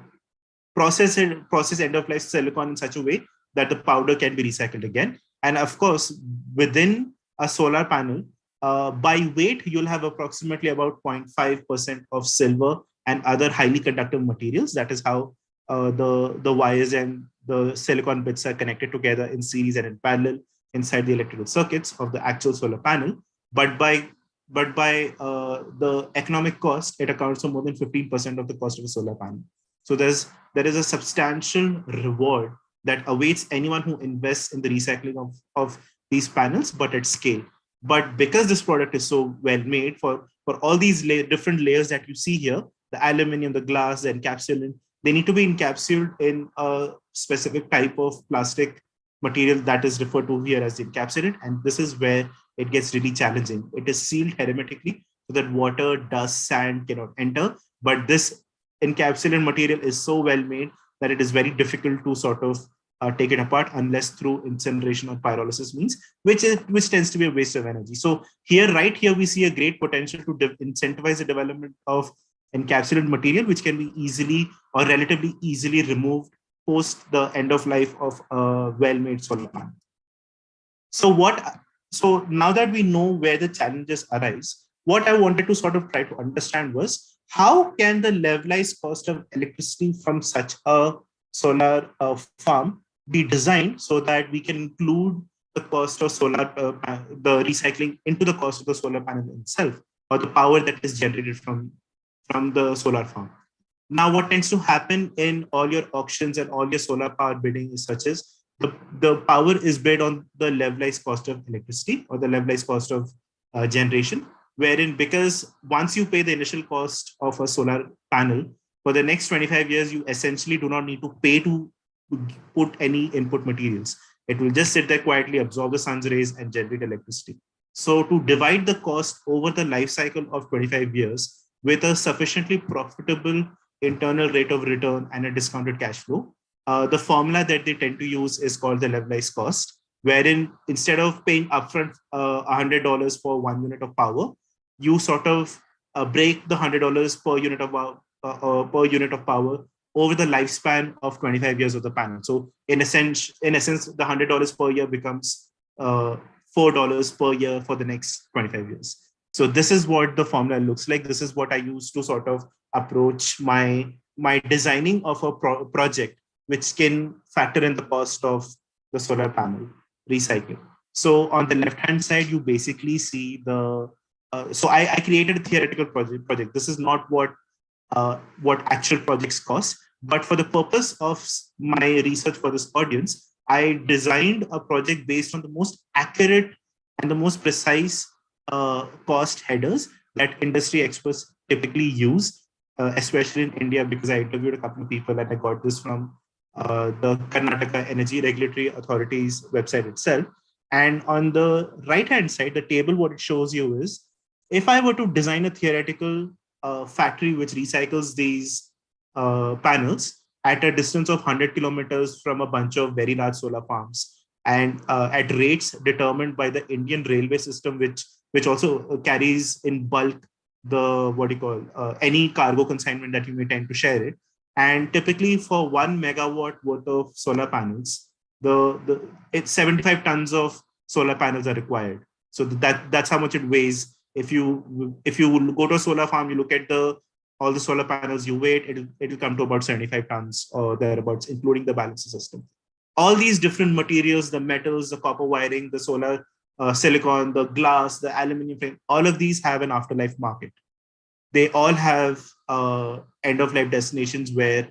process end of life silicon in such a way that the powder can be recycled again. And of course, within a solar panel, by weight, you'll have approximately about 0.5% of silver and other highly conductive materials. That is how the wires and the silicon bits are connected together in series and in parallel inside the electrical circuits of the actual solar panel. But by the economic cost, it accounts for more than 15% of the cost of a solar panel. So there is a substantial reward that awaits anyone who invests in the recycling of these panels, but at scale. But because this product is so well made for all these different layers that you see here, the aluminum, the glass, the encapsulant, they need to be encapsulated in a specific type of plastic material that is referred to here as the encapsulant. And this is where it gets really challenging. It is sealed hermetically so that water, dust, sand cannot enter. But this encapsulant material is so well made that it is very difficult to sort of take it apart unless through incineration or pyrolysis means, which tends to be a waste of energy. So right here, we see a great potential to incentivize the development of encapsulant material, which can be easily or relatively easily removed post the end of life of a well-made solar panel. So now that we know where the challenges arise, what I wanted to sort of try to understand was how can the levelized cost of electricity from such a solar farm be designed so that we can include the cost of solar, the recycling into the cost of the solar panel itself, or the power that is generated from the solar farm. Now, what tends to happen in all your auctions and all your solar power bidding is such as the power is bid on the levelized cost of electricity or the levelized cost of generation, wherein because once you pay the initial cost of a solar panel, For the next 25 years, you essentially do not need to pay to put any input materials. It will just sit there quietly, absorb the sun's rays, and generate electricity. So to divide the cost over the life cycle of 25 years with a sufficiently profitable internal rate of return and a discounted cash flow, the formula that they tend to use is called the levelized cost, wherein instead of paying upfront $100 for 1 unit of power, you sort of break the $100 per unit of power over the lifespan of 25 years of the panel. So in essence, the $100 per year becomes $4 per year for the next 25 years. So this is what the formula looks like. This is what I use to sort of approach my designing of a project, which can factor in the cost of the solar panel recycling. So on the left-hand side, you basically see the, so I created a theoretical project. This is not what actual projects cost, but for the purpose of my research for this audience, I designed a project based on the most accurate and the most precise cost headers that industry experts typically use, especially in India, because I interviewed a couple of people and I got this from the Karnataka Energy Regulatory Authority's website itself. And on the right-hand side, the table, what it shows you is, if I were to design a theoretical factory which recycles these panels at a distance of 100 kilometers from a bunch of very large solar farms, and at rates determined by the Indian railway system, which also carries in bulk the any cargo consignment that you may tend to share it. And typically for 1 megawatt worth of solar panels, it's 75 tons of solar panels are required. So that's how much it weighs. If you go to a solar farm, you look at all the solar panels, you weigh it, it'll come to about 75 tons or thereabouts, including the balancer system. All these different materials, the metals, the copper wiring, the solar silicon, the glass, the aluminum frame, all of these have an afterlife market. They all have end-of-life destinations where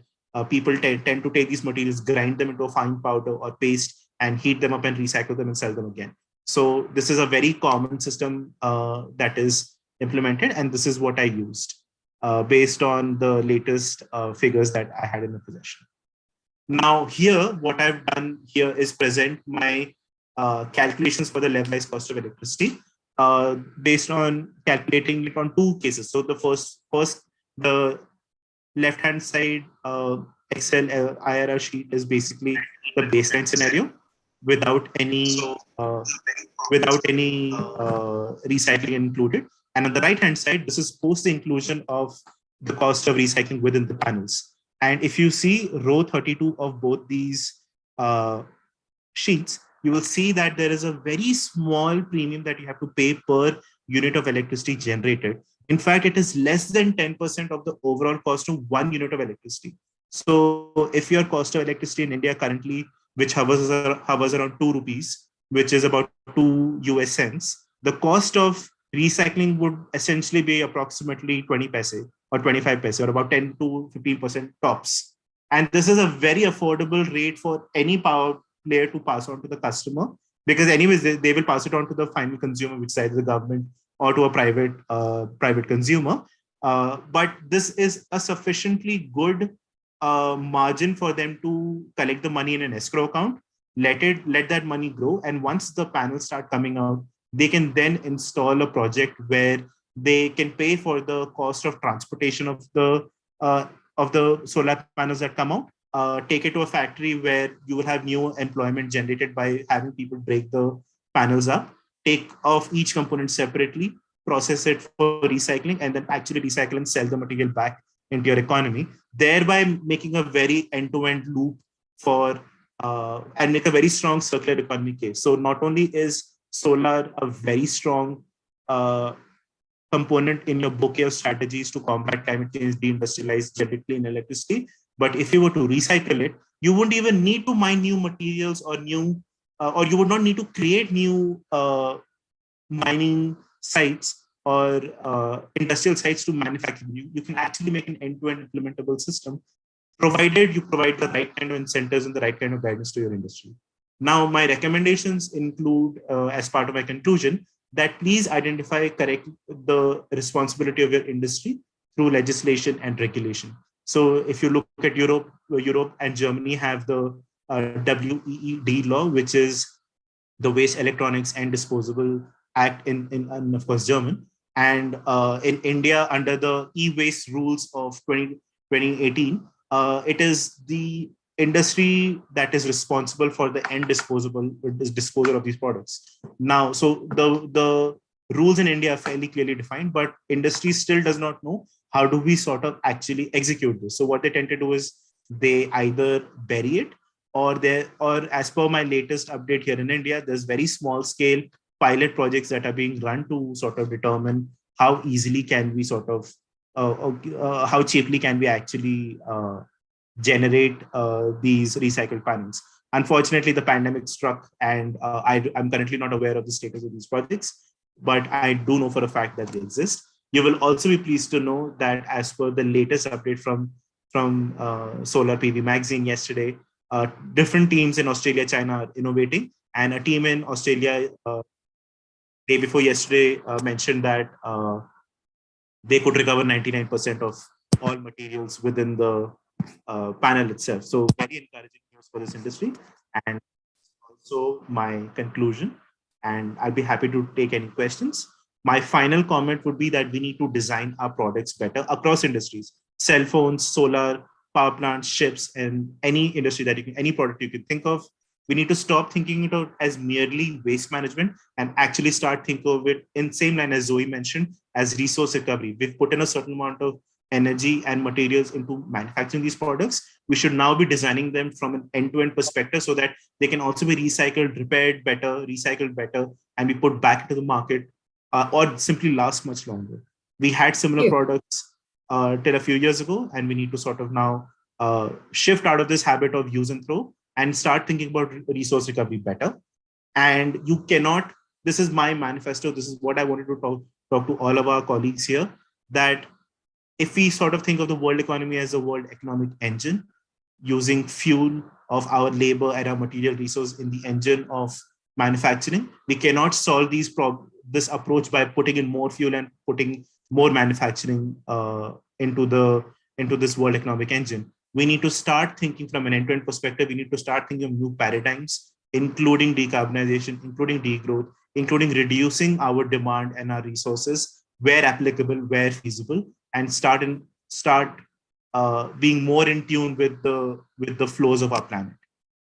people tend to take these materials, grind them into a fine powder or paste, and heat them up and recycle them and sell them again. So this is a very common system that is implemented, and this is what I used based on the latest figures that I had in my possession. Now here, what I've done here is present my calculations for the levelized cost of electricity based on calculating it on two cases. So the first the left-hand side Excel IRR sheet is basically the baseline scenario without any recycling included. And on the right-hand side, this is post the inclusion of the cost of recycling within the panels. And if you see row 32 of both these sheets, you will see that there is a very small premium that you have to pay per unit of electricity generated. In fact, it is less than 10% of the overall cost of 1 unit of electricity. So if your cost of electricity in India currently, which hovers around 2 rupees, which is about 2 US cents, the cost of recycling would essentially be approximately 20 paise or 25 paise, or about 10 to 15% tops. And this is a very affordable rate for any power player to pass on to the customer, because anyways, they will pass it on to the final consumer, which is either the government or to a private consumer. But this is a sufficiently good margin for them to collect the money in an escrow account, let that money grow. And once the panels start coming out, they can then install a project where they can pay for the cost of transportation of the solar panels that come out, take it to a factory where you will have new employment generated by having people break the panels up, take off each component separately, process it for recycling, and then actually recycle and sell the material back into your economy, thereby making a very end-to-end loop for and make a very strong circular economy case. So not only is solar a very strong component in your bouquet of strategies to combat climate change, deindustrialize, generate clean electricity, but if you were to recycle it, you wouldn't even need to mine new materials or you would not need to create new mining sites or industrial sites to manufacture. You can actually make an end-to-end implementable system, provided you provide the right kind of incentives and the right kind of guidance to your industry. Now, my recommendations include, as part of my conclusion, that please identify correctly the responsibility of your industry through legislation and regulation. So if you look at Europe and Germany have the WEED law, which is the Waste, Electronics and Disposable Act in of course, German. And in India, under the e-waste rules of 2018, it is the industry that is responsible for the end disposal of these products. Now, so the rules in India are fairly clearly defined, but industry still does not know how do we sort of actually execute this. So what they tend to do is they either bury it, or as per my latest update here in India, there's very small scale pilot projects that are being run to sort of determine how easily can we sort of, how cheaply can we actually generate these recycled panels. Unfortunately, the pandemic struck, and I'm currently not aware of the status of these projects, but I do know for a fact that they exist. You will also be pleased to know that as per the latest update from Solar PV Magazine yesterday, different teams in Australia, China are innovating, and a team in Australia day before yesterday mentioned that they could recover 99% of all materials within the panel itself. So very encouraging news for this industry, and also my conclusion, and I'll be happy to take any questions. My final comment would be that we need to design our products better across industries, cell phones, solar, power plants, ships, and any industry that any product you can think of. We need to stop thinking it out as merely waste management and actually start thinking of it in same line as Zoe mentioned, as resource recovery. We've put in a certain amount of energy and materials into manufacturing these products. We should now be designing them from an end-to-end perspective so that they can also be recycled, repaired better, recycled better, and be put back into the market or simply last much longer. We had similar products till a few years ago, and we need to sort of now shift out of this habit of use and throw and start thinking about resource recovery better. And you cannot, this is my manifesto, this is what I wanted to talk to all of our colleagues here, that if we sort of think of the world economy as a world economic engine, using fuel of our labor and our material resource in the engine of manufacturing, we cannot solve this approach by putting in more fuel and putting more manufacturing into this world economic engine. We need to start thinking from an end-to-end perspective. We need to start thinking of new paradigms, including decarbonization, including degrowth, including reducing our demand and our resources where applicable, where feasible, and start being more in tune with the flows of our planet.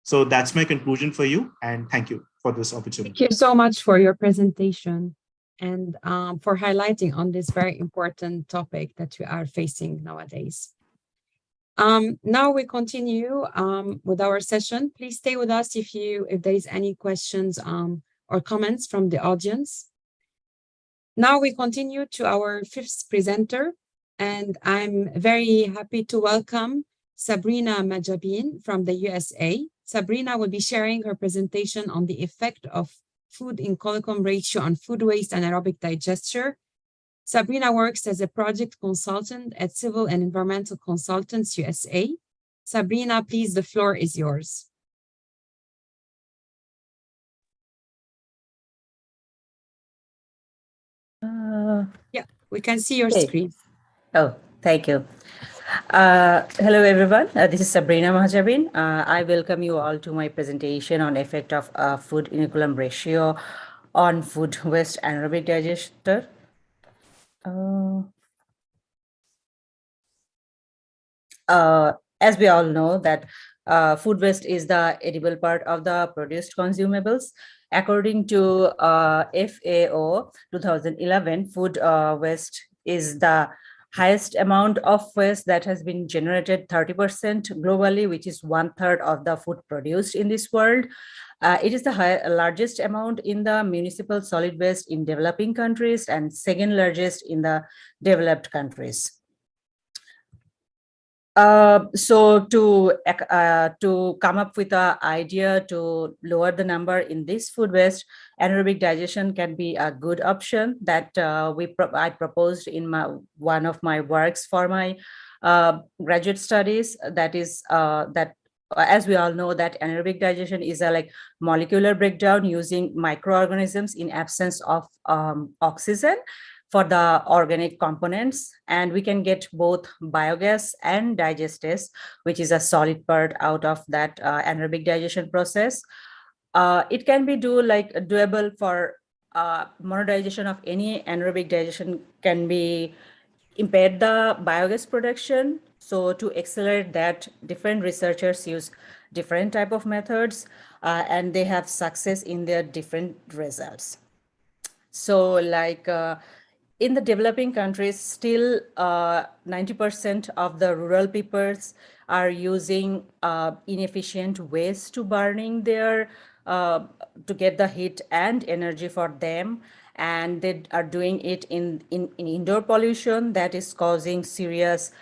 So that's my conclusion for you, and thank you for this opportunity. Thank you so much for your presentation and for highlighting on this very important topic that we are facing nowadays. Now we continue with our session. Please stay with us if there is any questions or comments from the audience. Now we continue to our fifth presenter, and I'm very happy to welcome Sabrina Majabin from the USA. Sabrina will be sharing her presentation on the effect of food in colocum ratio on food waste and aerobic digester. Sabrina works as a project consultant at Civil and Environmental Consultants USA. Sabrina, please, the floor is yours. Yeah, we can see your screen. Oh, thank you. Hello, everyone. This is Sabrina Mahjabin. I welcome you all to my presentation on effect of food inoculum ratio on food waste anaerobic digester. As we all know that food waste is the edible part of the produced consumables. According to FAO 2011, food waste is the highest amount of waste that has been generated, 30% globally, which is 1/3 of the food produced in this world. It is the largest amount in the municipal solid waste in developing countries and second largest in the developed countries. So to come up with an idea to lower the number in this food waste, anaerobic digestion can be a good option that I proposed in one of my works for my graduate studies. That is that, as we all know, that anaerobic digestion is a molecular breakdown using microorganisms in absence of oxygen. for the organic components, and we can get both biogas and digestase, which is a solid part out of that anaerobic digestion process. It can be doable for monodigestion of any anaerobic digestion can be impaired the biogas production. So to accelerate that, different researchers use different type of methods and they have success in their different results. So in the developing countries, still 90% of the rural peoples are using inefficient ways to burning their, to get the heat and energy for them. And they are doing it in indoor pollution that is causing serious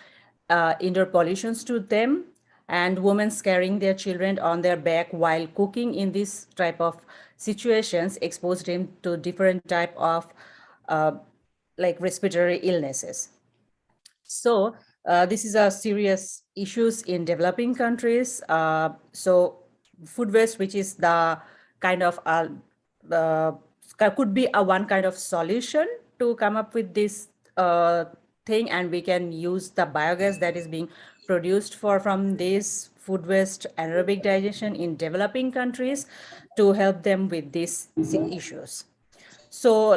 indoor pollutions to them. And women carrying their children on their back while cooking in this type of situations expose them to different type of respiratory illnesses. So this is a serious issues in developing countries. So food waste, which is the kind of could be a one kind of solution to come up with this thing, and we can use the biogas that is being produced from this food waste anaerobic digestion in developing countries to help them with these issues. So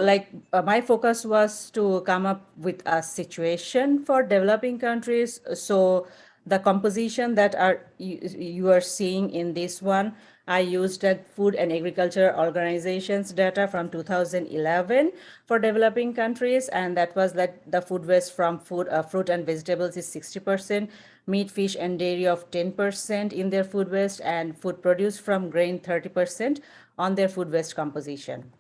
my focus was to come up with a situation for developing countries. So the composition that you are seeing in this one, I used that Food and Agriculture Organization's data from 2011 for developing countries, and that was that the food waste from fruit and vegetables is 60%, meat, fish, and dairy of 10% in their food waste, and food produced from grain 30% on their food waste composition.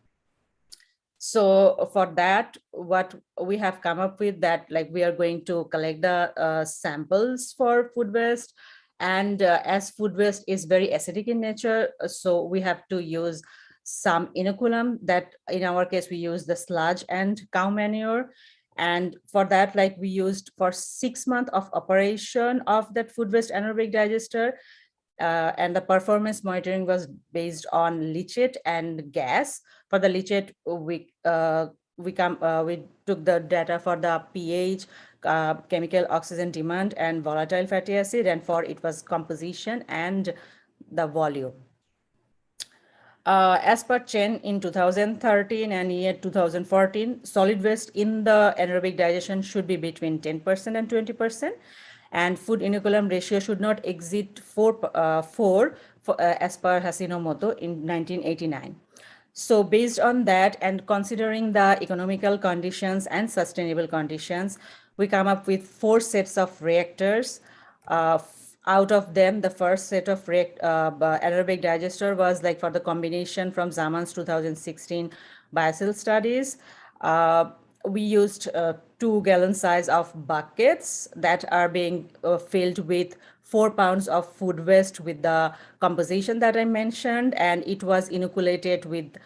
So for that, what we have come up with that, we are going to collect the samples for food waste. And as food waste is very acidic in nature, so we have to use some inoculum that in our case, we use the sludge and cow manure. And for that, we used for 6 months of operation of that food waste anaerobic digester. And the performance monitoring was based on leachate and gas. For the leachate, we took the data for the pH, chemical oxygen demand, and volatile fatty acid, and for it was composition and the volume. As per Chen in 2013 and year 2014, solid waste in the anaerobic digestion should be between 10% and 20%. And food inoculum ratio should not exceed 4 as per Hashimoto in 1989. So based on that and considering the economical conditions and sustainable conditions, we come up with 4 sets of reactors. Out of them, the first set of anaerobic digester was for the combination from Zaman's 2016 biocell studies. We used 2 gallon size of buckets that are being filled with 4 pounds of food waste with the composition that I mentioned, and it was inoculated with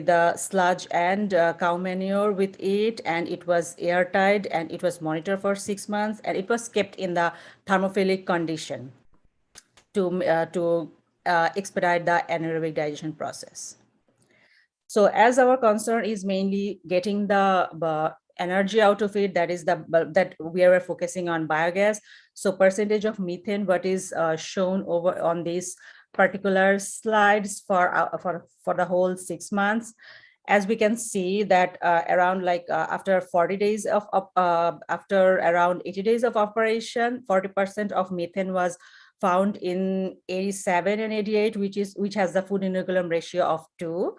the sludge and cow manure with it, and it was airtight, and it was monitored for 6 months, and it was kept in the thermophilic condition to expedite the anaerobic digestion process. So as our concern is mainly getting the energy out of it, that is that we are focusing on biogas. So percentage of methane, what is shown over on these particular slides for the whole 6 months. As we can see that around after 40 days of after around 80 days of operation, 40% of methane was found in 87 and 88, which has the food inoculum ratio of 2.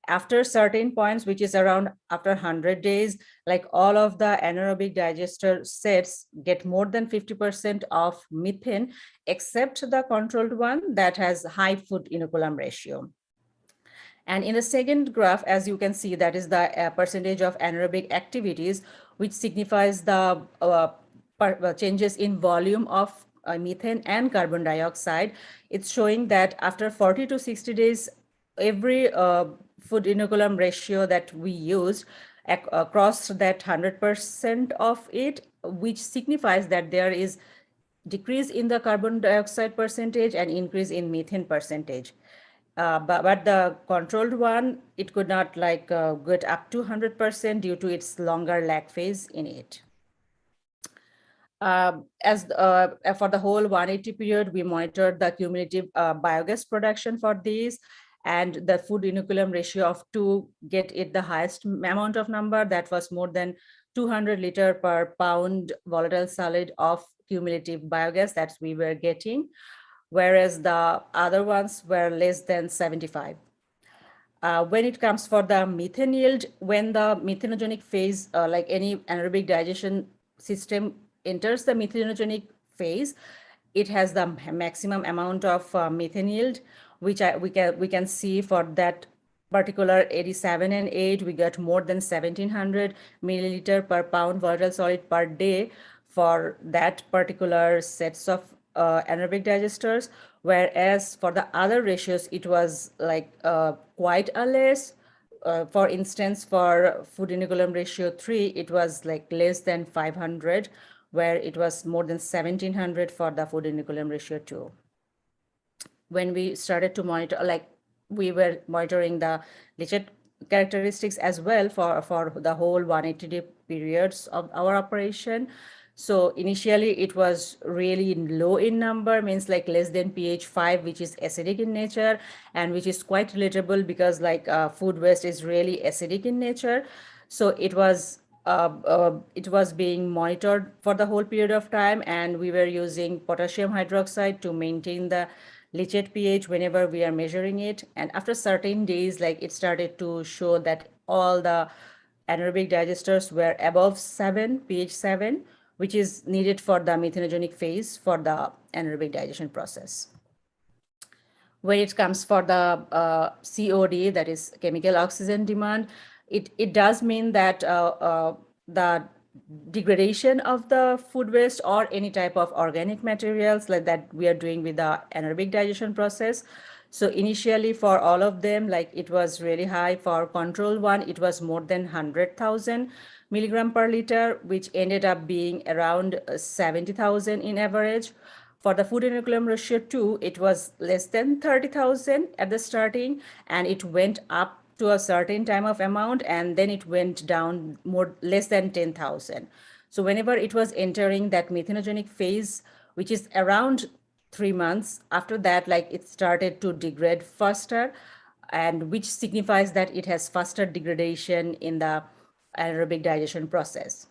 After certain points, which is around after 100 days, all of the anaerobic digester sets get more than 50% of methane, except the controlled one that has high food inoculum ratio. And in the second graph, as you can see, that is the percentage of anaerobic activities, which signifies the changes in volume of methane and carbon dioxide. It's showing that after 40 to 60 days, every food inoculum ratio that we used across that 100% of it, which signifies that there is decrease in the carbon dioxide percentage and increase in methane percentage. But the controlled one, it could not like get up to 100% due to its longer lag phase in it. For the whole 180 period, we monitored the cumulative biogas production for these, and the food inoculum ratio of 2 get it the highest amount of number, that was more than 200 liter per pound volatile solid of cumulative biogas that we were getting, whereas the other ones were less than 75. When it comes for the methane yield, when the methanogenic phase, like any anaerobic digestion system enters the methanogenic phase, it has the maximum amount of methane yield, which we can see for that particular 87 and 8, we got more than 1700 milliliter per pound volatile solid per day for that particular sets of anaerobic digesters, whereas for the other ratios, it was like quite a less. For instance, for food inoculum ratio 3, it was like less than 500, where it was more than 1700 for the food inoculum ratio 2. When we started to monitor, like we were monitoring the leachate characteristics as well for the whole 180-day periods of our operation. So initially it was really low in number, means like less than pH 5, which is acidic in nature, and which is quite relatable because like food waste is really acidic in nature. So it was being monitored for the whole period of time, and we were using potassium hydroxide to maintain the leachate pH whenever we are measuring it. And after certain days, like it started to show that all the anaerobic digesters were above 7, pH 7, which is needed for the methanogenic phase for the anaerobic digestion process. When it comes for the COD, that is chemical oxygen demand, it does mean that the degradation of the food waste or any type of organic materials like that we are doing with the anaerobic digestion process. So initially for all of them, like it was really high. For control one, it was more than 100,000 milligram per liter, which ended up being around 70,000 in average. For the food inoculum ratio 2, it was less than 30,000 at the starting, and it went up to a certain time of amount, and then it went down less than 10,000. So whenever it was entering that methanogenic phase, which is around 3 months, after that, like it started to degrade faster, and which signifies that it has faster degradation in the anaerobic digestion process.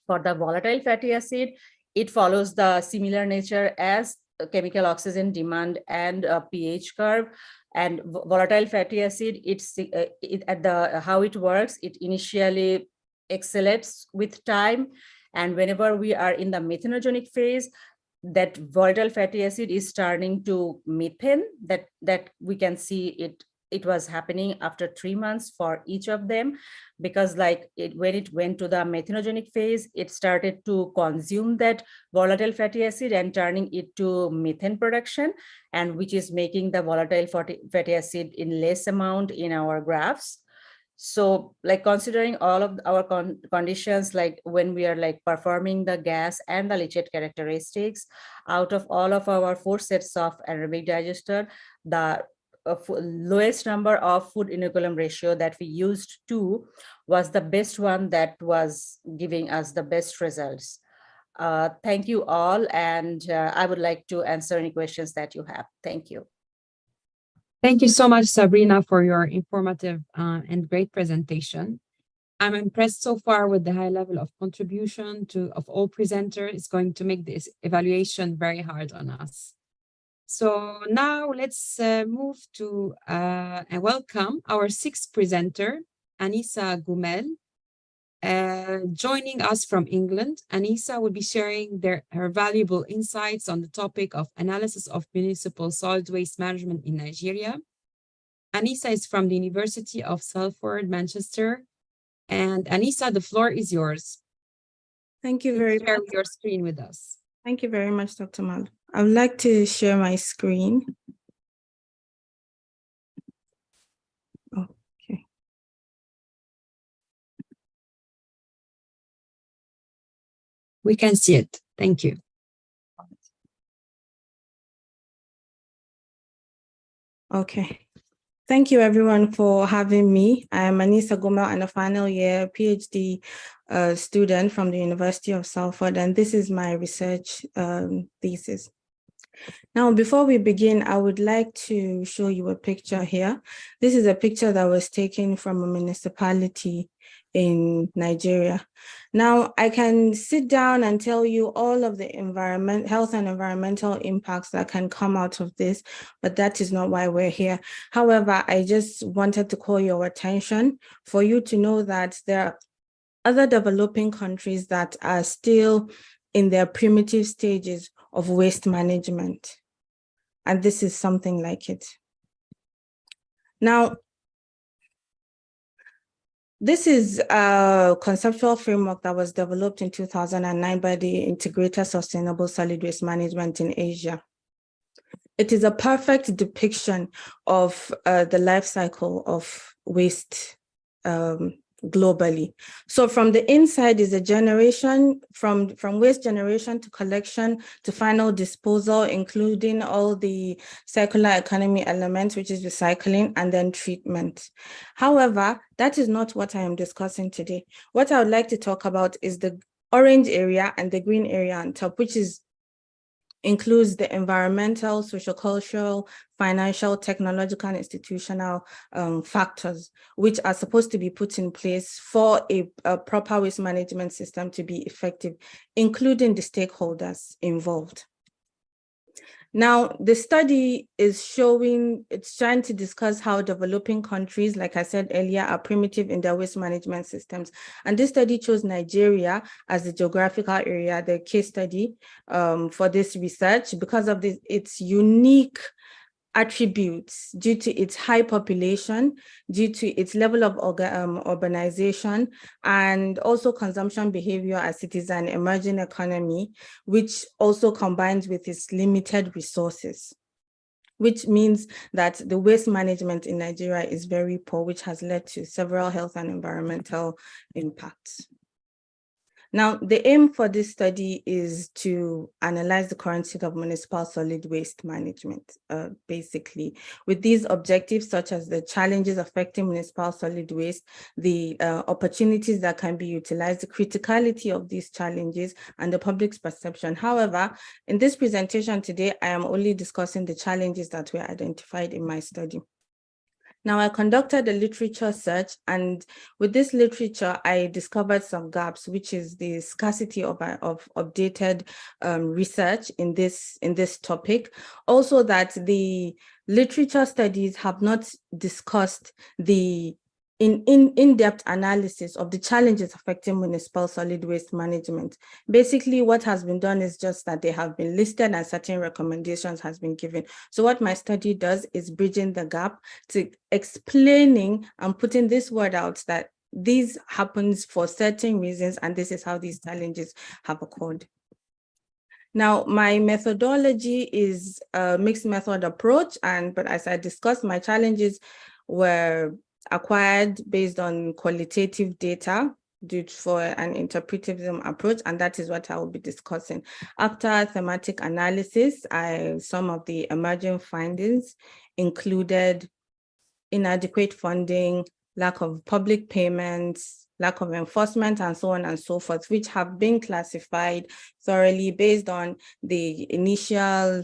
For the volatile fatty acid, it follows the similar nature as chemical oxygen demand and pH curve. And volatile fatty acid, how it works, it initially accelerates with time, and whenever we are in the methanogenic phase, that volatile fatty acid is turning to methane. That we can see it was happening after 3 months for each of them, because like when it went to the methanogenic phase, it started to consume that volatile fatty acid and turning it to methane production, and which is making the volatile fatty acid in less amount in our graphs. So like considering all of our conditions, like when we are like performing the gas and the leachate characteristics, out of all of our 4 sets of anaerobic digester, the lowest number of food inoculum ratio that we used to was the best one that was giving us the best results. Thank you all, and I would like to answer any questions that you have. Thank you. Thank you so much, Sabrina, for your informative and great presentation. I'm impressed so far with the high level of contribution of all presenters. It's going to make this evaluation very hard on us. So now let's move to and welcome our 6th presenter, Anissa Gumel, joining us from England. Anissa will be sharing her valuable insights on the topic of analysis of municipal solid waste management in Nigeria. Anissa is from the University of Salford, Manchester. And Anissa, the floor is yours. Thank you very much. Share your screen with us. Thank you very much, Dr. Mal. I would like to share my screen. Okay. We can see it. Thank you. Okay. Thank you everyone for having me. I am Anissa Gomel and a final year PhD student from the University of Salford, and this is my research thesis. Now, before we begin, I would like to show you a picture here. This is a picture that was taken from a municipality in Nigeria. Now, I can sit down and tell you all of the health and environmental impacts that can come out of this, but that is not why we're here. However, I just wanted to call your attention for you to know that there are other developing countries that are still in their primitive stages of waste management. And this is something like it. Now, this is a conceptual framework that was developed in 2009 by the Integrated Sustainable Solid Waste Management in Asia. It is a perfect depiction of the life cycle of waste globally. So from the inside is a generation, from waste generation to collection to final disposal, including all the circular economy elements, which is recycling, and then treatment. However, that is not what I am discussing today. What I would like to talk about is the orange area and the green area on top, which includes the environmental, sociocultural, financial, technological, and institutional factors, which are supposed to be put in place for a proper waste management system to be effective, including the stakeholders involved. Now, the study is it's trying to discuss how developing countries, like I said earlier, are primitive in their waste management systems. And this study chose Nigeria as the geographical area, the case study for this research, because of its unique attributes due to its high population, due to its level of urbanization, and also consumption behavior as it is an emerging economy, which also combines with its limited resources, which means that the waste management in Nigeria is very poor, which has led to several health and environmental impacts. Now, the aim for this study is to analyze the current state of municipal solid waste management, basically, with these objectives such as the challenges affecting municipal solid waste, the opportunities that can be utilized, the criticality of these challenges, and the public's perception. However, in this presentation today, I am only discussing the challenges that were identified in my study. Now, I conducted a literature search, and with this literature, I discovered some gaps, which is the scarcity of updated research in this topic. Also, that the literature studies have not discussed the in-depth analysis of the challenges affecting municipal solid waste management. Basically, what has been done is just that they have been listed and certain recommendations has been given. So what my study does is bridging the gap to explaining and putting this word out that this happens for certain reasons, and this is how these challenges have occurred. Now, my methodology is a mixed method approach, but as I discussed, my challenges were acquired based on qualitative data for an interpretative approach, and that is what I will be discussing. After thematic analysis, some of the emerging findings included inadequate funding, lack of public payments, lack of enforcement, and so on and so forth, which have been classified thoroughly based on the initial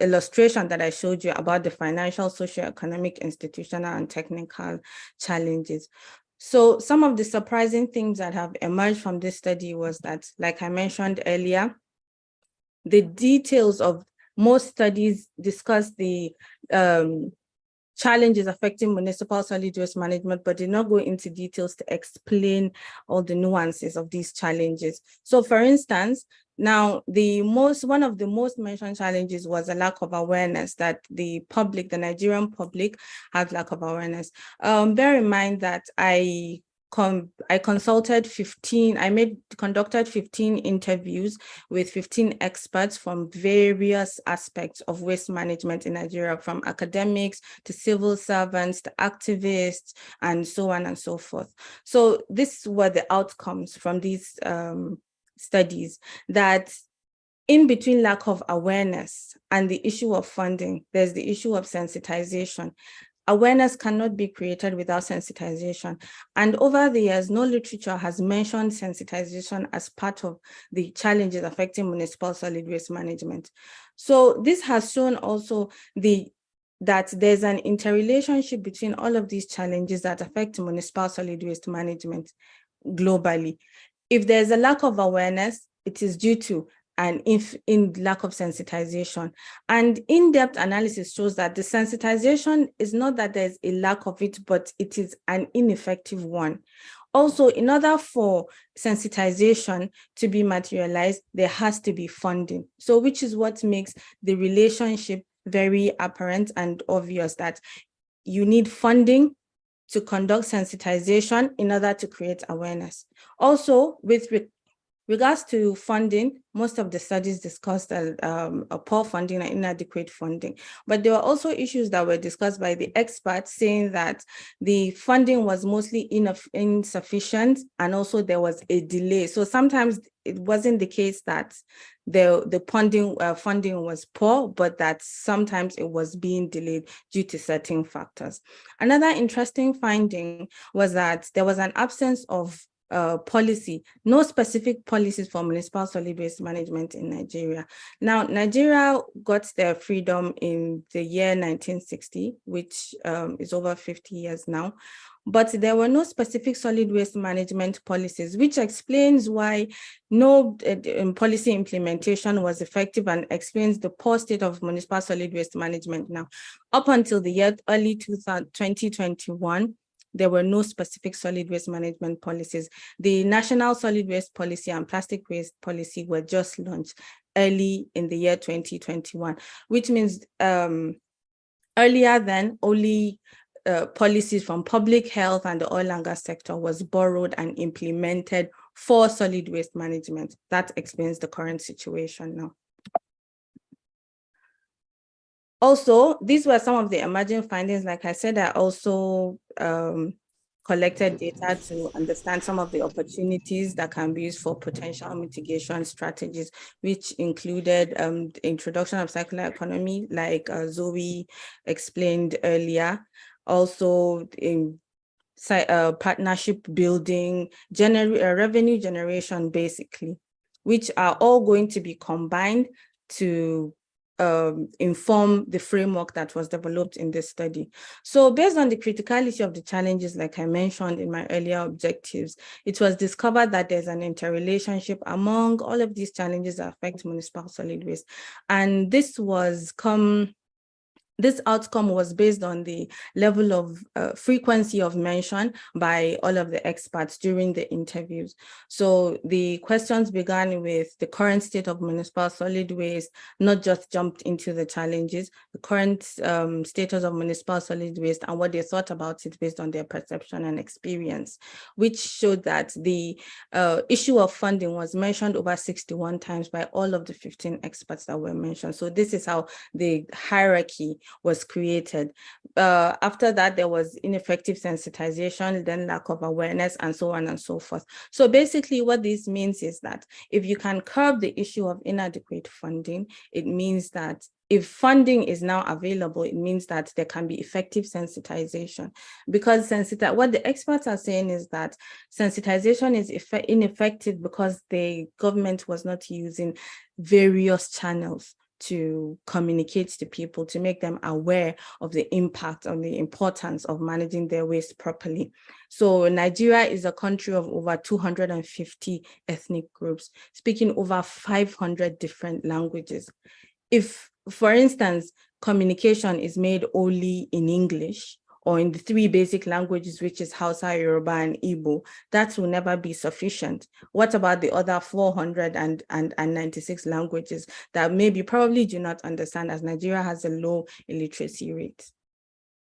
illustration that I showed you about the financial, socioeconomic, institutional, and technical challenges. So some of the surprising things that have emerged from this study was that, like I mentioned earlier, the details of most studies discuss the challenges affecting municipal solid waste management, but did not go into details to explain all the nuances of these challenges. So for instance, now, one of the most mentioned challenges was a lack of awareness that the Nigerian public has lack of awareness. Bear in mind that I conducted 15 interviews with 15 experts from various aspects of waste management in Nigeria, from academics to civil servants to activists, and so on and so forth. So these were the outcomes from these studies, that In between lack of awareness and the issue of funding, there's the issue of sensitization. Awareness cannot be created without sensitization. And over the years, no literature has mentioned sensitization as part of the challenges affecting municipal solid waste management. So this has shown also that there's an interrelationship between all of these challenges that affect municipal solid waste management globally. If there's a lack of awareness, it is due to in lack of sensitization. And in-depth analysis shows that the sensitization is not that there's a lack of it, but it is an ineffective one. Also, in order for sensitization to be materialized, there has to be funding. So which is what makes the relationship very apparent and obvious, that you need funding to conduct sensitization in order to create awareness. Also, with regards to funding, most of the studies discussed a poor funding and inadequate funding. But there were also issues that were discussed by the experts saying that the funding was mostly insufficient, and also there was a delay. So sometimes it wasn't the case that the funding was poor, but that sometimes it was being delayed due to certain factors. Another interesting finding was that there was an absence of policy, no specific policies for municipal solid waste management in Nigeria. Now, Nigeria got their freedom in the year 1960, which is over 50 years now, but there were no specific solid waste management policies, which explains why no policy implementation was effective and explains the poor state of municipal solid waste management now. Up until the year early 2021, there were no specific solid waste management policies. The National Solid Waste Policy and Plastic Waste Policy were just launched early in the year 2021, which means earlier than only policies from public health and the oil and gas sector was borrowed and implemented for solid waste management. That explains the current situation now. Also, these were some of the emerging findings. Like I said, I also collected data to understand some of the opportunities that can be used for potential mitigation strategies, which included the introduction of circular economy, like Zoe explained earlier. Also, in partnership building, revenue generation, basically, which are all going to be combined to inform the framework that was developed in this study. So based on the criticality of the challenges, like I mentioned in my earlier objectives, it was discovered that there's an interrelationship among all of these challenges that affect municipal solid waste. And this outcome was based on the level of frequency of mention by all of the experts during the interviews. So the questions began with the current state of municipal solid waste, not just jumped into the challenges, the current status of municipal solid waste and what they thought about it based on their perception and experience, which showed that the issue of funding was mentioned over 61 times by all of the 15 experts that were mentioned. So this is how the hierarchy was created. After that, there was ineffective sensitization, then lack of awareness, and so on and so forth. So basically what this means is that if you can curb the issue of inadequate funding, it means that if funding is now available, it means that there can be effective sensitization, because what the experts are saying is that sensitization is ineffective because the government was not using various channels to communicate to people, to make them aware of the impact and the importance of managing their waste properly. So Nigeria is a country of over 250 ethnic groups, speaking over 500 different languages. If, for instance, communication is made only in English, or in the three basic languages, which is Hausa, Yoruba, and Igbo, that will never be sufficient. What about the other 496 languages that maybe probably do not understand, as Nigeria has a low illiteracy rate?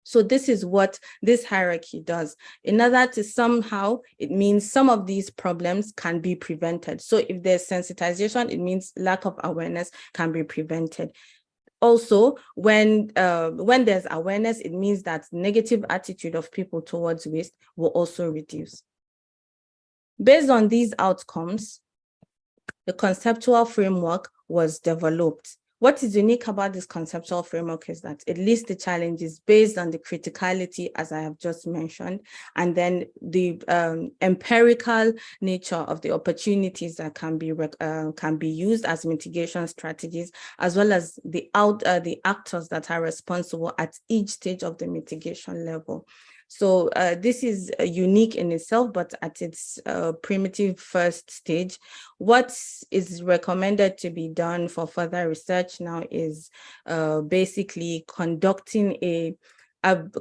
So this is what this hierarchy does. In order to somehow, it means some of these problems can be prevented. So if there's sensitization, it means lack of awareness can be prevented. Also, when there's awareness, it means that negative attitude of people towards waste will also reduce. Based on these outcomes, the conceptual framework was developed. What is unique about this conceptual framework is that it lists the challenges based on the criticality, as I have just mentioned, and then the empirical nature of the opportunities that can be used as mitigation strategies, as well as the actors that are responsible at each stage of the mitigation level. So this is unique in itself, but at its primitive first stage. What is recommended to be done for further research now is basically conducting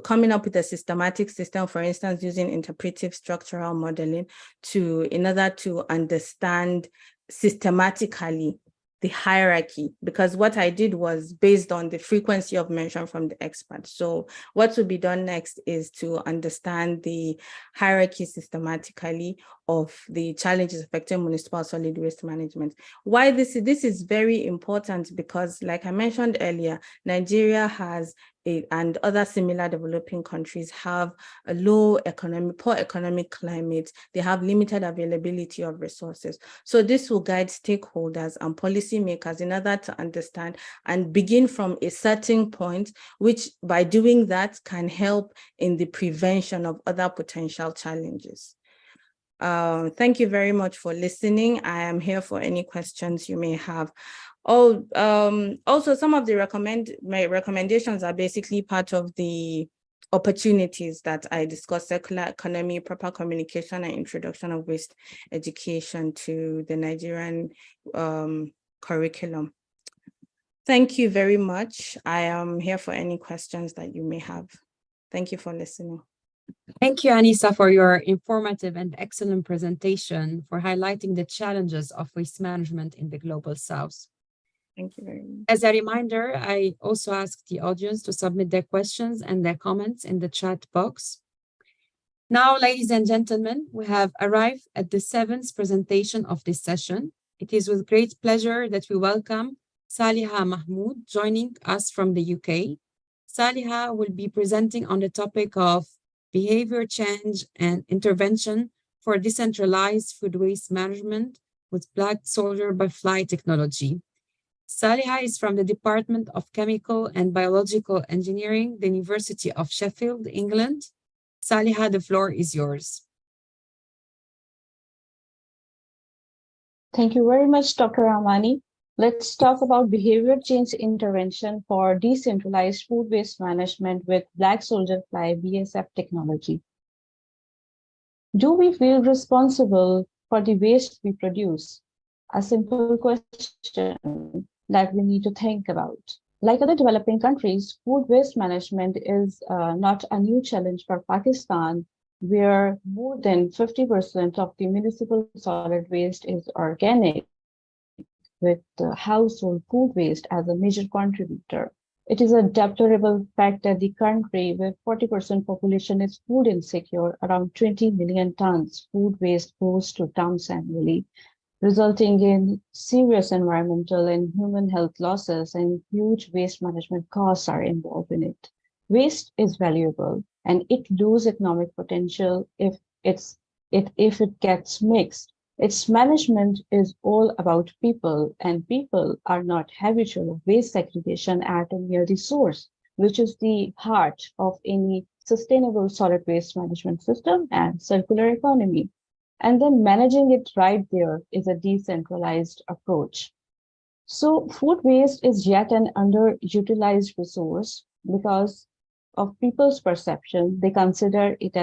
coming up with a systematic system, for instance, using interpretive structural modeling in order to understand systematically the hierarchy, because what I did was based on the frequency of mention from the expert. So what will be done next is to understand the hierarchy systematically of the challenges affecting municipal solid waste management. Why this is very important, because like I mentioned earlier, Nigeria has and other similar developing countries have a poor economic climate. They have limited availability of resources. So this will guide stakeholders and policymakers in order to understand and begin from a certain point, which by doing that can help in the prevention of other potential challenges. Thank you very much for listening. I am here for any questions you may have. Also, some of my recommendations are basically part of the opportunities that I discussed: circular economy, proper communication, and introduction of waste education to the Nigerian curriculum. Thank you very much. I am here for any questions that you may have. Thank you for listening. Thank you, Anissa, for your informative and excellent presentation, for highlighting the challenges of waste management in the Global South. Thank you very much. As a reminder, I also ask the audience to submit their questions and their comments in the chat box. Now, ladies and gentlemen, we have arrived at the 7th presentation of this session. It is with great pleasure that we welcome Saliha Mahmood joining us from the UK. Saliha will be presenting on the topic of behavior change and intervention for decentralized food waste management with black soldier butterfly technology. Saliha is from the Department of Chemical and Biological Engineering, the University of Sheffield, England. Saliha, the floor is yours. Thank you very much, Dr. Ramani. Let's talk about behavior change intervention for decentralized food waste management with black soldier fly BSF technology. Do we feel responsible for the waste we produce? A simple question that we need to think about. Like other developing countries, food waste management is not a new challenge for Pakistan, where more than 50% of the municipal solid waste is organic, with household food waste as a major contributor. It is a deplorable fact that the country with 40% population is food insecure. Around 20 million tons food waste goes to dumps annually, resulting in serious environmental and human health losses, and huge waste management costs are involved in it. Waste is valuable and it loses economic potential if it gets mixed. Its management is all about people, and people are not habitual of waste segregation at and near the source, which is the heart of any sustainable solid waste management system and circular economy. And then managing it right there is a decentralized approach. So food waste is yet an underutilized resource because of people's perception. They consider it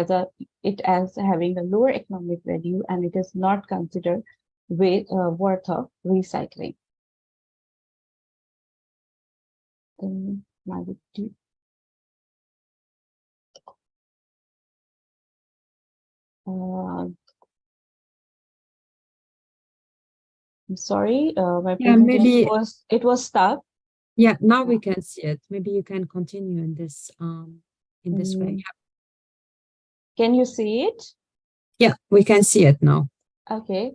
as having a lower economic value, and it is not considered worth of recycling. I'm sorry, my presentation was stuck. Yeah, now we can see it. Maybe you can continue in this way. Can you see it? Yeah, we can see it now. Okay.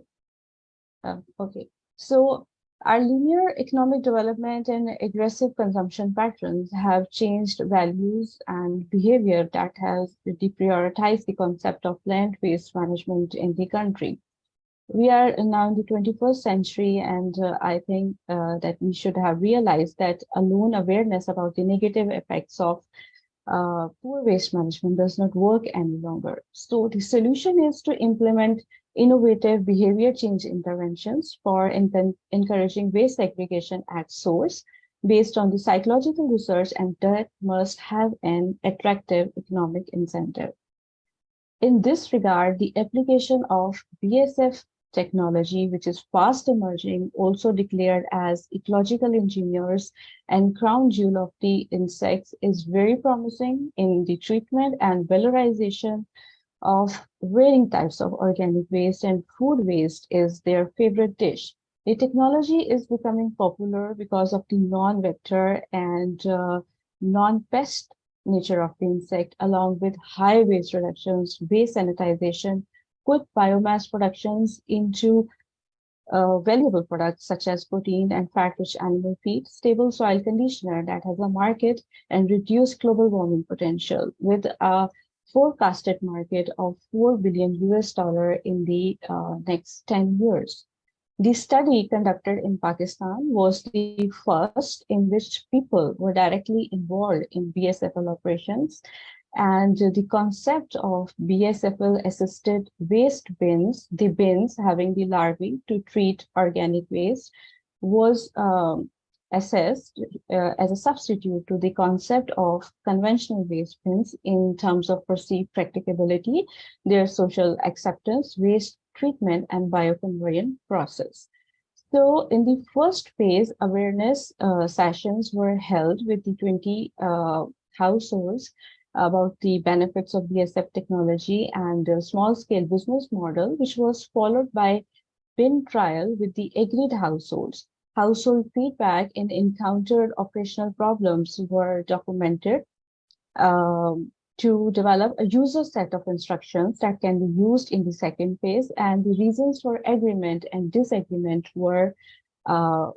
Okay. So our linear economic development and aggressive consumption patterns have changed values and behavior that has deprioritized the concept of plant waste management in the country. We are now in the 21st century, and I think that we should have realized that alone awareness about the negative effects of poor waste management does not work any longer. So the solution is to implement innovative behavior change interventions for encouraging waste segregation at source based on the psychological research, and that must have an attractive economic incentive. In this regard, the application of BSF technology, which is fast emerging, also declared as ecological engineers and crown jewel of the insects, is very promising in the treatment and valorization of varying types of organic waste, and food waste is their favorite dish. The technology is becoming popular because of the non-vector and non-pest nature of the insect, along with high waste reductions, waste sanitization, put biomass productions into valuable products such as protein and fat-rich animal feed, stable soil conditioner that has a market, and reduced global warming potential, with a forecasted market of $4 billion in the next 10 years. The study conducted in Pakistan was the first in which people were directly involved in BSFL operations, and the concept of BSFL-assisted waste bins, the bins having the larvae to treat organic waste, was assessed as a substitute to the concept of conventional waste bins in terms of perceived practicability, their social acceptance, waste treatment, and bioconversion process. So in the first phase, awareness sessions were held with the 20 households about the benefits of BSF technology and a small-scale business model, which was followed by bin trial with the agreed households. Household feedback and encountered operational problems were documented to develop a user set of instructions that can be used in the second phase, and the reasons for agreement and disagreement were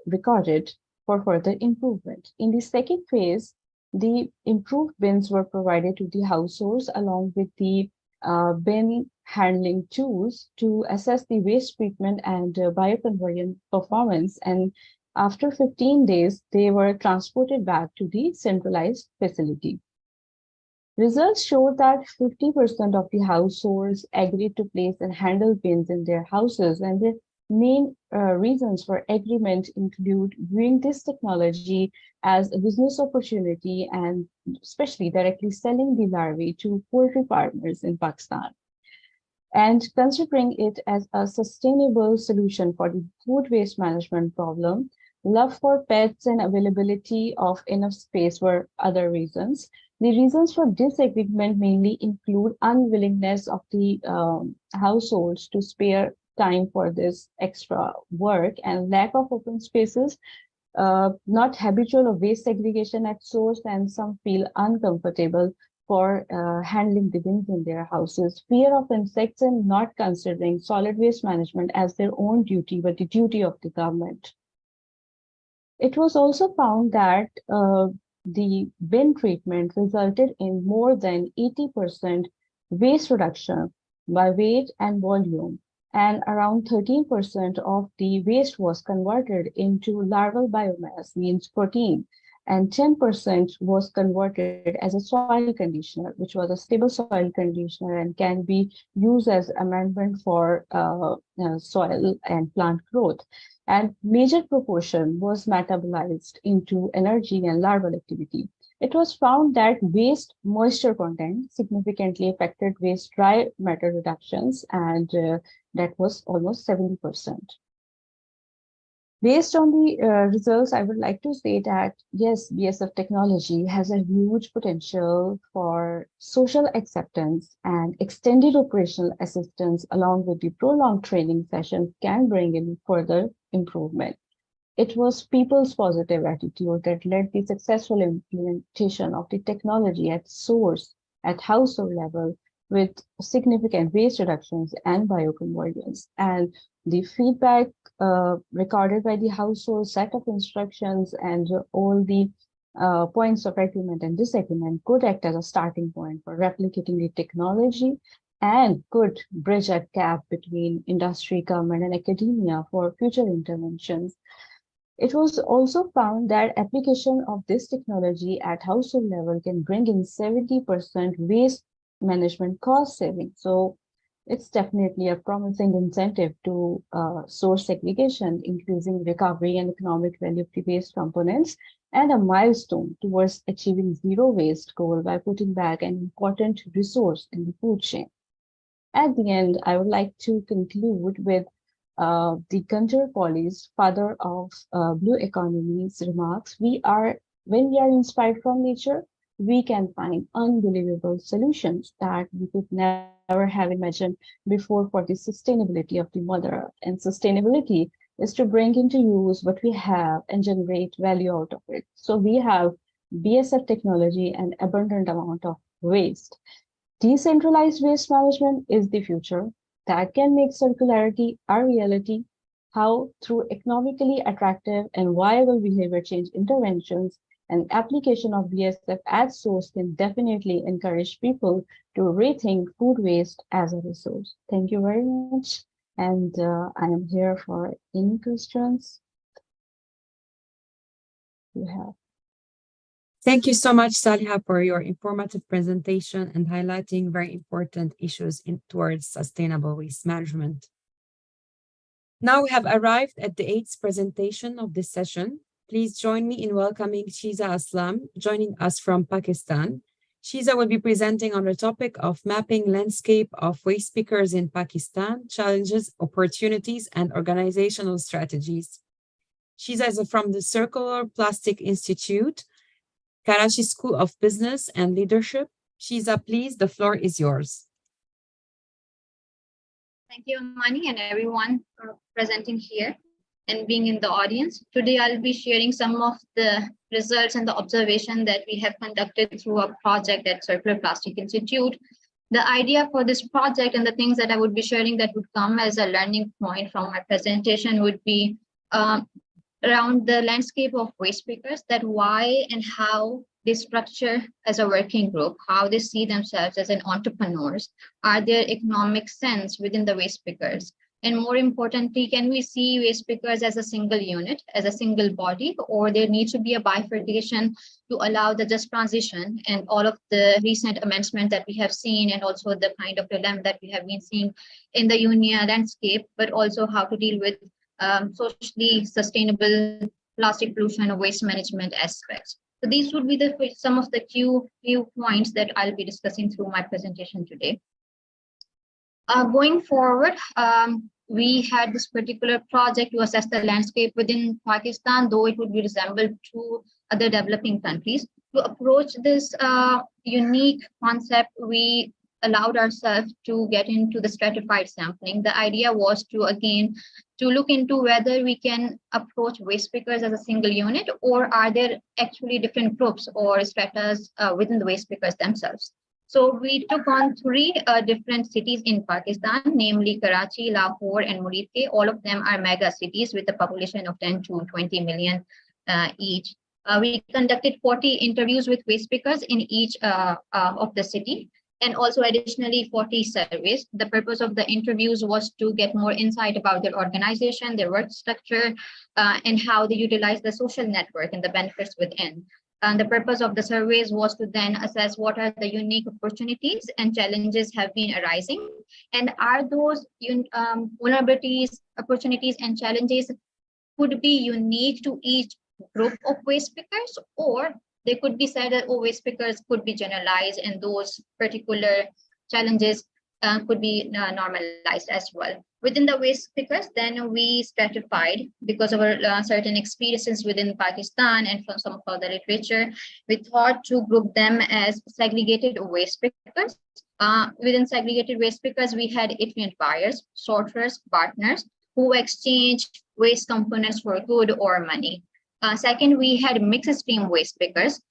recorded for further improvement. In the second phase, the improved bins were provided to the households along with the bin handling tools to assess the waste treatment and bioconversion performance. And after 15 days, they were transported back to the centralized facility. Results showed that 50% of the households agreed to place and handle bins in their houses, and the main reasons for agreement include viewing this technology as a business opportunity and especially directly selling the larvae to poultry farmers in Pakistan, and considering it as a sustainable solution for the food waste management problem. Love for pets and availability of enough space were other reasons. The reasons for disagreement mainly include unwillingness of the households to spare time for this extra work and lack of open spaces, not habitual of waste segregation at source, and some feel uncomfortable for handling the bins in their houses, fear of insects, and not considering solid waste management as their own duty, but the duty of the government. It was also found that the bin treatment resulted in more than 80% waste reduction by weight and volume, and around 13% of the waste was converted into larval biomass, means protein, and 10% was converted as a soil conditioner, which was a stable soil conditioner and can be used as amendment for soil and plant growth. And major proportion was metabolized into energy and larval activity. It was found that waste moisture content significantly affected waste dry matter reductions, and that was almost 70%. Based on the results, I would like to say that, yes, BSF technology has a huge potential for social acceptance, and extended operational assistance along with the prolonged training sessions can bring in further improvement. It was people's positive attitude that led the successful implementation of the technology at source, at household level, with significant waste reductions and bioconvergence. And the feedback recorded by the household, set of instructions, and all the points of agreement and disagreement could act as a starting point for replicating the technology and could bridge a gap between industry, government, and academia for future interventions. It was also found that application of this technology at household level can bring in 70% waste management cost saving. So it's definitely a promising incentive to source segregation, increasing recovery and economic value of the waste components, and a milestone towards achieving zero waste goal by putting back an important resource in the food chain. At the end, I would like to conclude with the Gunter Pauly's, father of blue economy's remarks. When we are inspired from nature, we can find unbelievable solutions that we could never have imagined before for the sustainability of the mother earth. And sustainability is to bring into use what we have and generate value out of it. So we have BSF technology and abundant amount of waste. Decentralized waste management is the future that can make circularity a reality. How? Through economically attractive and viable behavior change interventions, and application of BSF at source can definitely encourage people to rethink food waste as a resource. Thank you very much. And I am here for any questions you have. Thank you so much, Saliha, for your informative presentation and highlighting very important issues towards sustainable waste management. Now we have arrived at the 8th presentation of this session. Please join me in welcoming Shiza Aslam, joining us from Pakistan. Shiza will be presenting on the topic of mapping landscape of waste pickers in Pakistan, challenges, opportunities, and organizational strategies. Shiza is from the Circular Plastic Institute, Karachi School of Business and Leadership. Shiza, please, the floor is yours. Thank you, Mani, and everyone for presenting here and being in the audience. Today, I'll be sharing some of the results and the observation that we have conducted through a project at Circular Plastic Institute. The idea for this project and the things that I would be sharing that would come as a learning point from my presentation would be around the landscape of waste pickers, that why and how they structure as a working group, how they see themselves as an entrepreneurs, are there economic sense within the waste pickers? And more importantly, can we see waste pickers as a single unit, as a single body, or there needs to be a bifurcation to allow the just transition and all of the recent amendments that we have seen, and also the kind of dilemma that we have been seeing in the union landscape, but also how to deal with socially sustainable plastic pollution or waste management aspects. So these would be some of the few points that I'll be discussing through my presentation today. Going forward, we had this particular project to assess the landscape within Pakistan, though it would be resembled to other developing countries. To approach this unique concept, we allowed ourselves to get into the stratified sampling. The idea was to, again, to look into whether we can approach waste pickers as a single unit, or are there actually different groups or stratas within the waste pickers themselves. So we took on 3 different cities in Pakistan, namely Karachi, Lahore, and Muride. All of them are mega cities with a population of 10 to 20 million each. We conducted 40 interviews with waste pickers in each of the city, and also additionally 40 surveys. The purpose of the interviews was to get more insight about their organization, their work structure, and how they utilize the social network and the benefits within. And the purpose of the surveys was to then assess what are the unique opportunities and challenges have been arising, and are those vulnerabilities, opportunities, and challenges could be unique to each group of waste pickers, or they could be said that waste pickers could be generalized and those particular challenges could be normalized as well. Within the waste pickers, then we stratified because of our certain experiences within Pakistan and from some further literature. We thought to group them as segregated waste pickers. Within segregated waste pickers, we had itinerant buyers, sorters, partners who exchange waste components for good or money. Second, we had mixed stream waste pickers.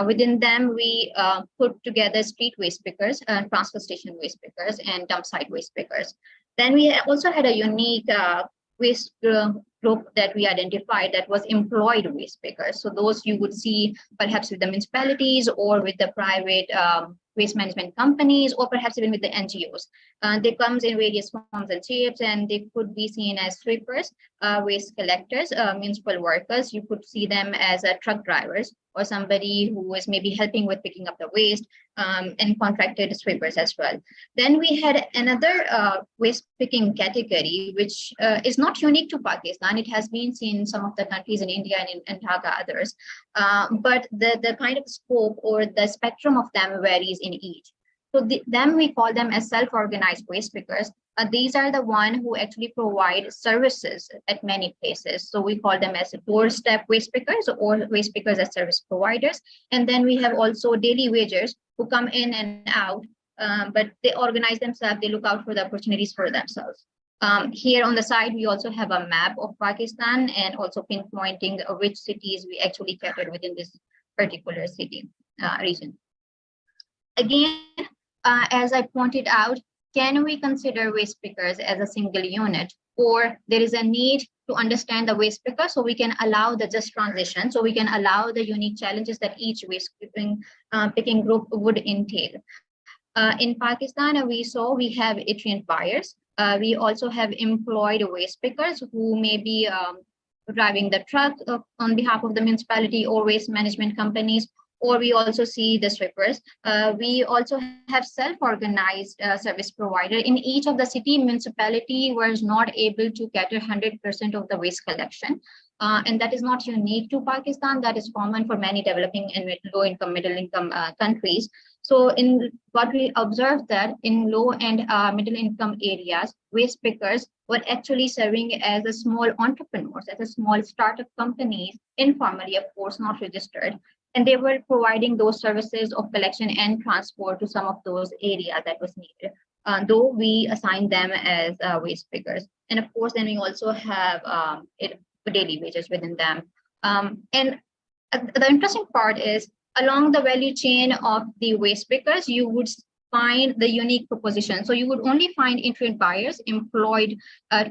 Within them, we put together street waste pickers, transfer station waste pickers, and dump site waste pickers. Then we also had a unique waste group that we identified that was employed waste pickers. So those you would see perhaps with the municipalities or with the private waste management companies, or perhaps even with the NGOs. They comes in various forms and shapes, and they could be seen as sweepers, waste collectors, municipal workers. You could see them as truck drivers or somebody who was maybe helping with picking up the waste, and contracted sweepers as well. Then we had another waste picking category, which is not unique to Pakistan. It has been seen in some of the countries in India and in Dhaka others. But the kind of scope or the spectrum of them varies in each. So them we call them as self-organized waste pickers. These are the one who actually provide services at many places. So we call them as doorstep waste pickers or waste pickers as service providers. And then we have also daily wagers who come in and out, but they organize themselves. They look out for the opportunities for themselves. Here on the side, we also have a map of Pakistan and also pinpointing which cities we actually catered within this particular city region. Again, as I pointed out, can we consider waste pickers as a single unit, or there is a need to understand the waste picker so we can allow the just transition, so we can allow the unique challenges that each waste picking group would entail. In Pakistan, we have itinerant buyers. We also have employed waste pickers who may be driving the truck on behalf of the municipality or waste management companies, or we also see the sweepers. We also have self-organized service provider. In each of the city, municipality was not able to cater 100% of the waste collection. And that is not unique to Pakistan. That is common for many developing and low-income, middle-income countries. So in what we observed that in low and middle-income areas, waste pickers were actually serving as a small entrepreneurs, as a small startup companies, informally, of course, not registered. And they were providing those services of collection and transport to some of those areas that was needed, though we assigned them as waste pickers. And of course, then we also have daily wages within them. And the interesting part is, along the value chain of the waste pickers, you would find the unique proposition. So you would only find itinerant buyers, employed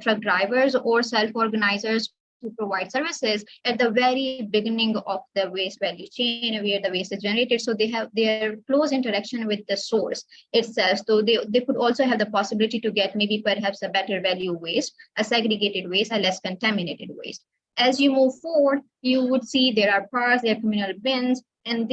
truck drivers, or self-organizers who provide services at the very beginning of the waste value chain where the waste is generated. So they have their close interaction with the source itself. So they could also have the possibility to get maybe perhaps a better value waste, a segregated waste, a less contaminated waste. As you move forward, you would see there are parks, there are communal bins, and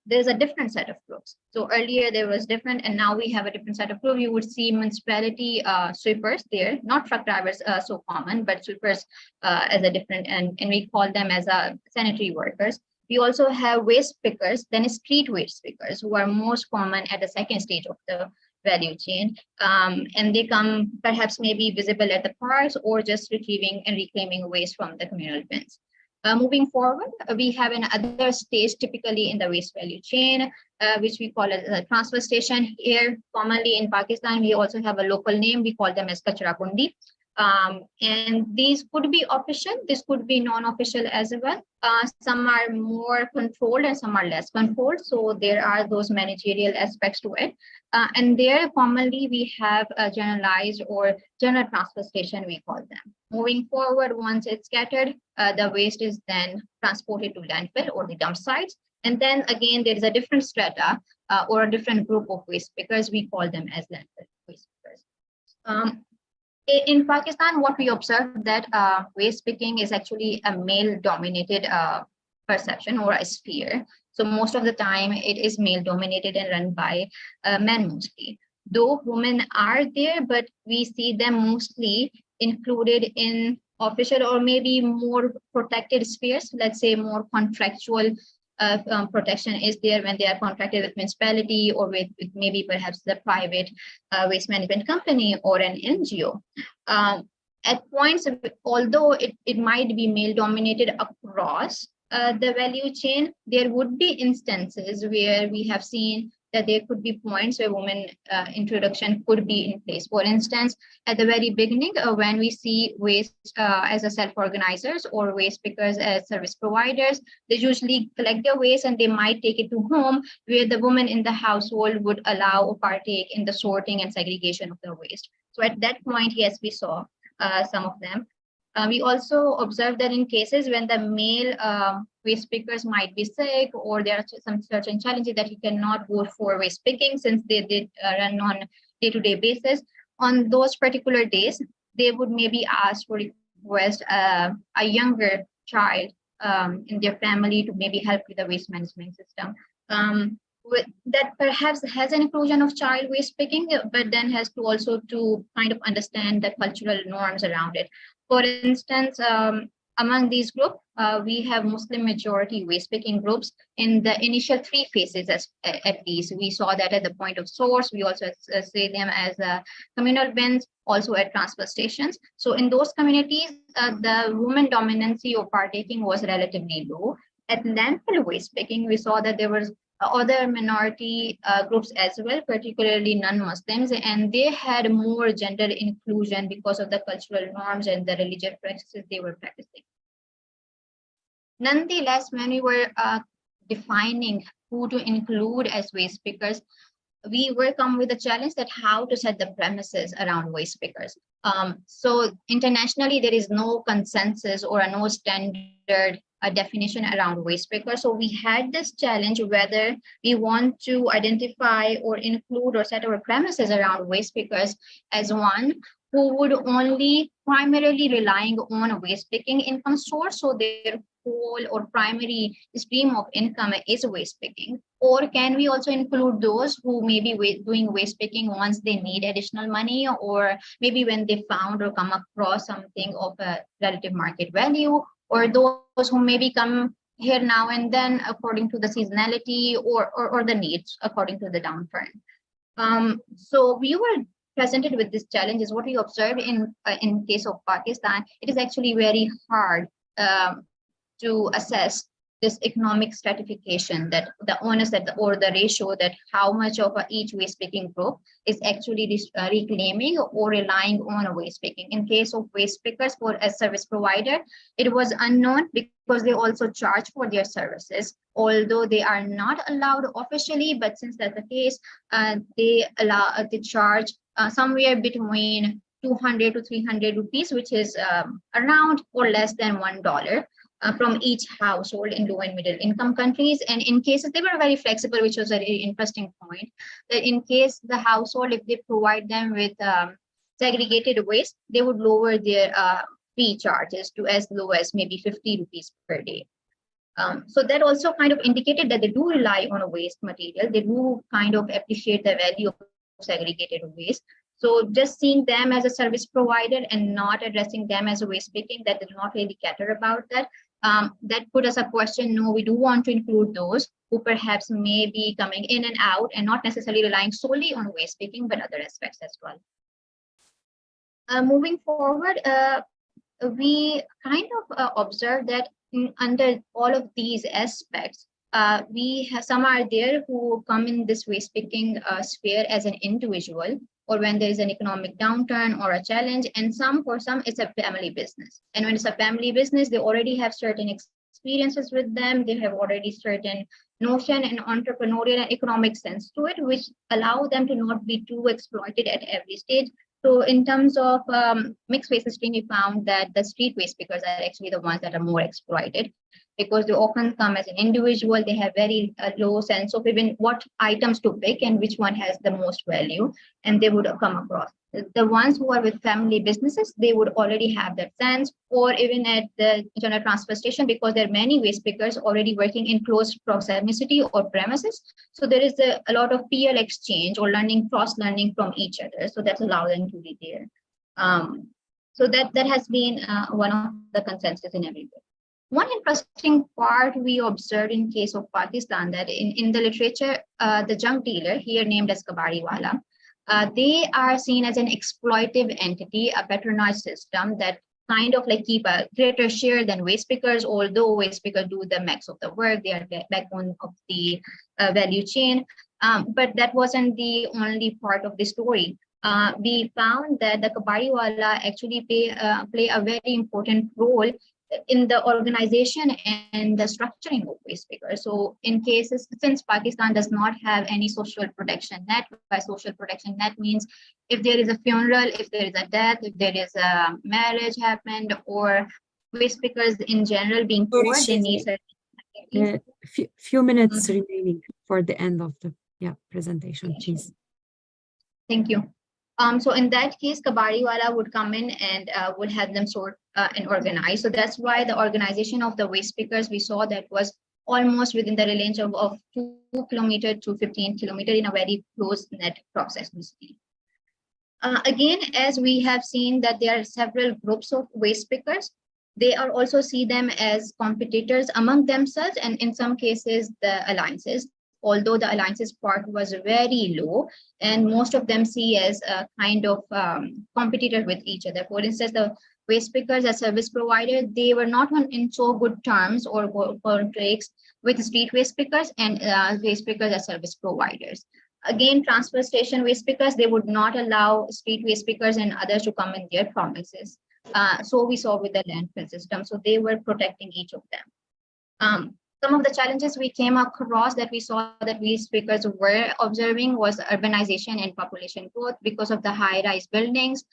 there's a different set of groups. So earlier there was different, and now we have a different set of groups. You would see municipality sweepers there, not truck drivers so common, but sweepers as a different, and we call them as sanitary workers. We also have waste pickers, then street waste pickers, who are most common at the second stage of the value chain. And they come perhaps maybe visible at the parks or just retrieving and reclaiming waste from the communal bins. Moving forward, we have another stage typically in the waste value chain, which we call it a transfer station. Here, commonly in Pakistan, we also have a local name. We call them as Kachra Kundi. And these could be official, this could be non-official as well. Some are more controlled and some are less controlled. So there are those managerial aspects to it. And there commonly we have a generalized or general transfer station, we call them. Moving forward, once it's scattered, the waste is then transported to landfill or the dump sites. And then again, there is a different strata or a different group of waste pickers. We call them as landfill waste pickers. In Pakistan, what we observed that waste picking is actually a male-dominated perception or a sphere. So most of the time, it is male-dominated and run by men mostly. Though women are there, but we see them mostly included in official or maybe more protected spheres, let's say more contractual protection is there when they are contracted with municipality or with maybe perhaps the private waste management company or an NGO. At points, although it might be male dominated across the value chain, there would be instances where we have seen that there could be points where women introduction could be in place. For instance, at the very beginning, when we see waste as a self-organizers or waste pickers as service providers, they usually collect their waste and they might take it to home where the woman in the household would allow or partake in the sorting and segregation of the waste. So at that point, yes, we saw some of them. We also observed that in cases when the male waste pickers might be sick, or there are some certain challenges that he cannot go for waste picking since they did run on day-to-day basis, on those particular days, they would maybe ask for request a younger child in their family to maybe help with the waste management system. That perhaps has an inclusion of child waste picking, but then has to also to kind of understand the cultural norms around it. For instance, among these groups, we have Muslim majority waste picking groups in the initial 3 phases at least. We saw that at the point of source. We also see them as communal bins, also at transfer stations. So in those communities, the woman dominancy of partaking was relatively low. At landfill waste picking, we saw that there was other minority groups as well, particularly non-Muslims, and they had more gender inclusion because of the cultural norms and the religious practices they were practicing. Nonetheless, when we were defining who to include as waste pickers, we were come with a challenge that how to set the premises around waste pickers. So internationally, there is no consensus or no standard definition around waste pickers. So we had this challenge whether we want to identify or include or set our premises around waste pickers as one who would only primarily relying on a waste picking income source. So their whole or primary stream of income is waste picking, or can we also include those who may be doing waste picking once they need additional money, or maybe when they found or come across something of a relative market value, or those who maybe come here now and then according to the seasonality or the needs according to the downturn. So we were presented with this challenge. Is what we observed in case of Pakistan. It is actually very hard to assess this economic stratification, that the onus that or the ratio that how much of each waste picking group is actually reclaiming or relying on a waste picking. In case of waste pickers for a service provider, it was unknown because they also charge for their services, although they are not allowed officially. But since that's the case, they charge somewhere between 200 to 300 rupees, which is around or less than $1. From each household in low and middle income countries. And in cases, they were very flexible, which was a very interesting point, that in case the household, if they provide them with segregated waste, they would lower their fee charges to as low as maybe 50 rupees per day. So that also kind of indicated that they do rely on a waste material. They do kind of appreciate the value of segregated waste. So just seeing them as a service provider and not addressing them as a waste picking, that did not really cater about that. That put us a question. No, we do want to include those who perhaps may be coming in and out and not necessarily relying solely on waste picking, but other aspects as well. Moving forward, we kind of observed that under all of these aspects, we have some are there who come in this waste picking sphere as an individual, or when there is an economic downturn or a challenge, and for some it's a family business. And when it's a family business, they already have certain experiences with them. They have already certain notion and entrepreneurial and economic sense to it, which allow them to not be too exploited at every stage. So in terms of mixed waste stream, we found that the street waste pickers are actually the ones that are more exploited, because they often come as an individual. They have very low sense of even what items to pick and which one has the most value, and they would come across. The ones who are with family businesses, they would already have that sense, or even at the general transfer station, because there are many waste pickers already working in close proximity or premises. So there is a lot of peer exchange or learning, cross-learning from each other. So that's allowed them to be there. So that has been one of the consensus in everywhere. One interesting part we observed in case of Pakistan, that in the literature, the junk dealer, here named as kabadiwala, they are seen as an exploitive entity, a patronage system that kind of like keep a greater share than waste pickers, although waste pickers do the max of the work. They are the backbone of the value chain. But that wasn't the only part of the story. We found that the kabadiwala actually play a very important role in the organization and the structuring of waste pickers. So in cases, since Pakistan does not have any social protection net, by social protection net means if there is a funeral, if there is a death, if there is a marriage happened, or waste pickers in general being poor, they need certain few minutes remaining for the end of the presentation, please. Thank you. So in that case, Kabadiwala would come in and would have them sort and organize. So that's why the organization of the waste pickers, we saw that was almost within the range of 2 kilometer to 15 kilometer in a very close net process. Again, as we have seen that there are several groups of waste pickers, they are also see them as competitors among themselves, and in some cases the alliances, although the alliances part was very low, and most of them see as a kind of competitor with each other. For instance, the waste pickers as service provider, they were not in so good terms or contracts with street waste pickers and waste pickers as service providers. Again, transfer station waste pickers, they would not allow street waste pickers and others to come in their premises. So we saw with the landfill system, so they were protecting each of them. Some of the challenges we came across that we saw that waste pickers were observing was urbanization and population growth. Because of the high-rise buildings,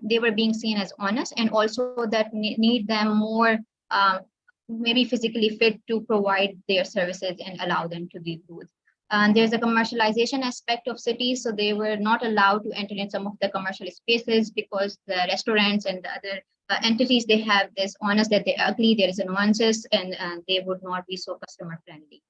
they were being seen as honest, and also that need them more maybe physically fit to provide their services and allow them to be good. And there's a commercialization aspect of cities, so they were not allowed to enter in some of the commercial spaces because the restaurants and the other entities, they have this honest that they're ugly, there is nuances, and they would not be so customer friendly.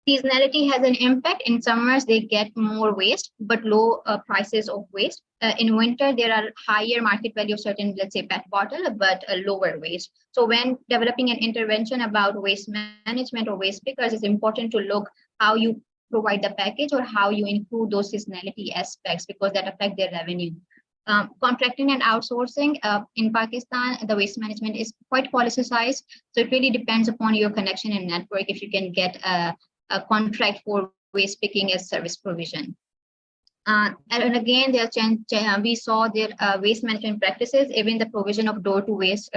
Seasonality has an impact. In summers, they get more waste, but low prices of waste. In winter, there are higher market value of certain, let's say, PET bottle, but a lower waste. So when developing an intervention about waste management or waste pickers, it's important to look how you provide the package or how you include those seasonality aspects, because that affect their revenue. Contracting and outsourcing in Pakistan, the waste management is quite politicized. So it really depends upon your connection and network if you can get a contract for waste picking as service provision. And again, we saw their waste management practices, even the provision of door-to-waste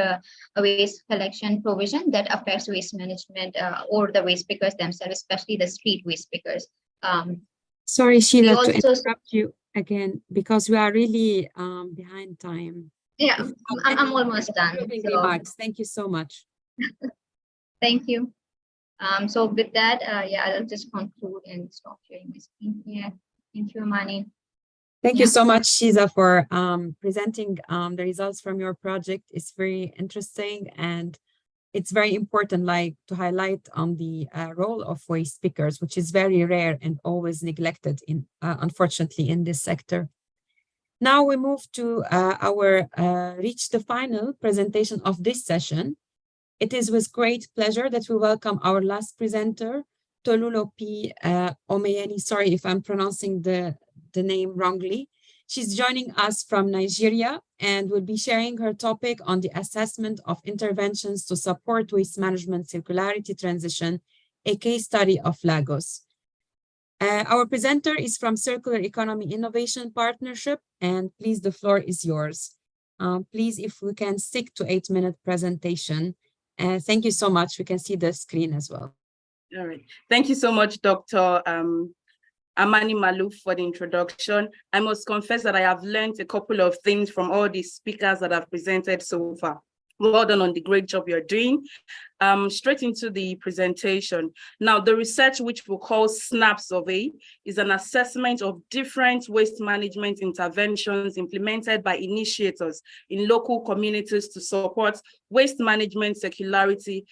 waste collection provision that affects waste management or the waste pickers themselves, especially the street waste pickers. Sorry, Sheila, to interrupt you again, because we are really behind time. Yeah, I'm almost done. So. Thank you so much. Thank you. So with that, I'll just conclude and stop sharing my screen here. Thank you, Amani. Thank you so much, Shiza, for presenting the results from your project. It's very interesting, and it's very important, like, to highlight on the role of waste pickers, which is very rare and always neglected in, unfortunately, in this sector. Now we move to reach the final presentation of this session. It is with great pleasure that we welcome our last presenter, Tolulope Omeyeni. Sorry if I'm pronouncing the name wrongly. She's joining us from Nigeria and will be sharing her topic on the assessment of interventions to support waste management circularity transition, a case study of Lagos. Our presenter is from Circular Economy Innovation Partnership, and please, the floor is yours. Please, if we can stick to 8-minute presentation. Thank you so much. We can see the screen as well. All right. Thank you so much, Dr. Amani Malouf, for the introduction. I must confess that I have learned a couple of things from all the speakers that have presented so far. Well done on the great job you're doing. Straight into the presentation. Now, the research, which we'll call SNAP survey, is an assessment of different waste management interventions implemented by initiators in local communities to support waste management circularity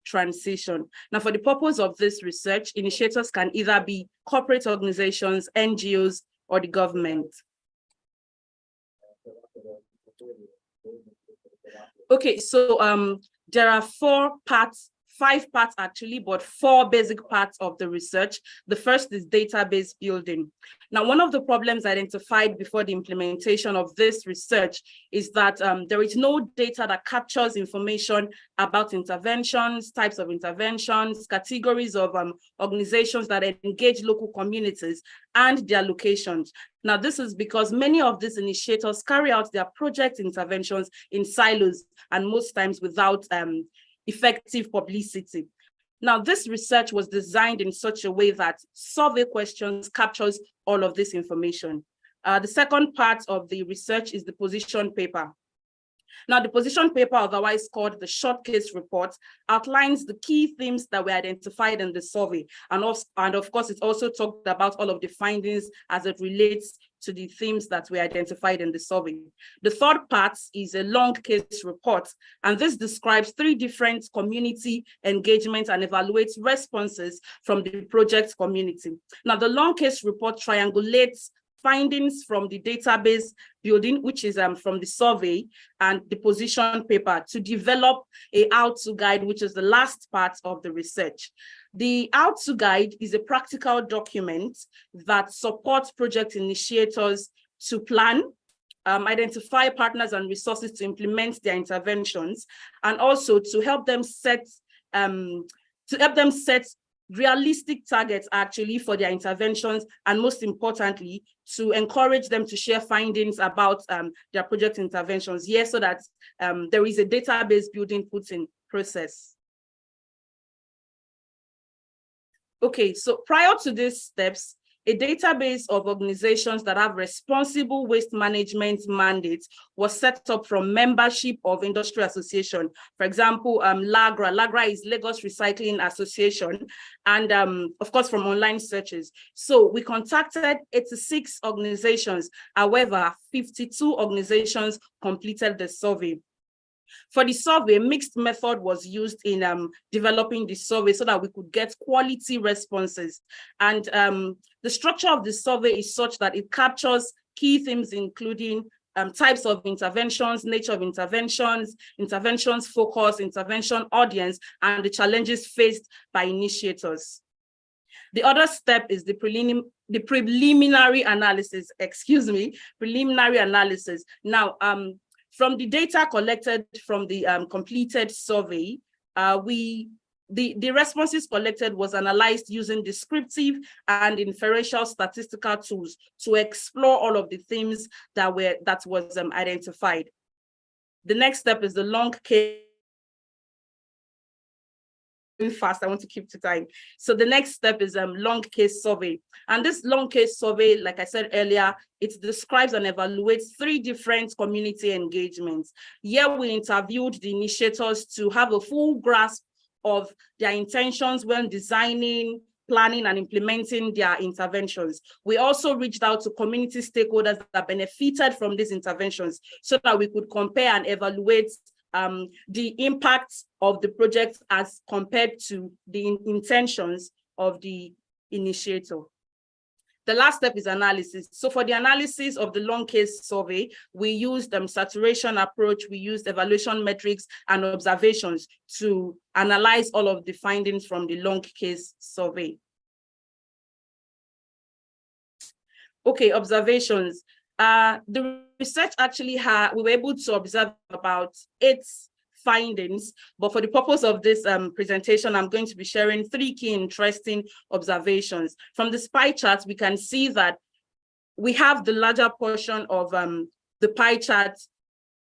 transition. Now, for the purpose of this research, initiators can either be corporate organizations, NGOs, or the government. Okay, so there are 5 parts actually, but 4 basic parts of the research. The first is database building. Now, one of the problems identified before the implementation of this research is that there is no data that captures information about interventions, types of interventions, categories of organizations that engage local communities and their locations. Now, this is because many of these initiators carry out their project interventions in silos and most times without effective publicity. Now, this research was designed in such a way that survey questions captures all of this information. The second part of the research is the position paper. Now, the position paper, otherwise called the short case report, outlines the key themes that were identified in the survey. And of course, it also talked about all of the findings as it relates to the themes that were identified in the survey. The third part is a long case report, and this describes 3 different community engagement and evaluates responses from the project community. Now, the long case report triangulates findings from the database building, which is from the survey, and the position paper to develop a how-to guide, which is the last part of the research. The how-to guide is a practical document that supports project initiators to plan, identify partners and resources to implement their interventions, and also to help them set realistic targets actually for their interventions, and most importantly, to encourage them to share findings about their project interventions here, so that there is a database building put in process. Okay, so prior to these steps, a database of organizations that have responsible waste management mandates was set up from membership of industry association. For example, LAGRA. LAGRA is Lagos Recycling Association, and of course from online searches. So we contacted 86 organizations. However, 52 organizations completed the survey. For the survey, mixed method was used in developing the survey so that we could get quality responses. And the structure of the survey is such that it captures key themes, including types of interventions, nature of interventions, interventions focus, intervention audience, and the challenges faced by initiators. The other step is the preliminary analysis, preliminary analysis. Now, from the data collected from the completed survey, the responses collected was analyzed using descriptive and inferential statistical tools to explore all of the themes that was identified. The next step is the long case. Fast, I want to keep to time. So the next step is long case survey. And this long case survey, like I said earlier, it describes and evaluates 3 different community engagements. Here we interviewed the initiators to have a full grasp of their intentions when designing, planning, and implementing their interventions. We also reached out to community stakeholders that benefited from these interventions so that we could compare and evaluate the impact of the project as compared to the intentions of the initiator. The last step is analysis. So for the analysis of the long case survey, we used saturation approach, we used evaluation metrics and observations to analyze all of the findings from the long case survey. Okay, observations. The research actually we were able to observe about 8 findings, but for the purpose of this presentation, I'm going to be sharing 3 key interesting observations. From this pie chart, we can see that we have the larger portion of the pie chart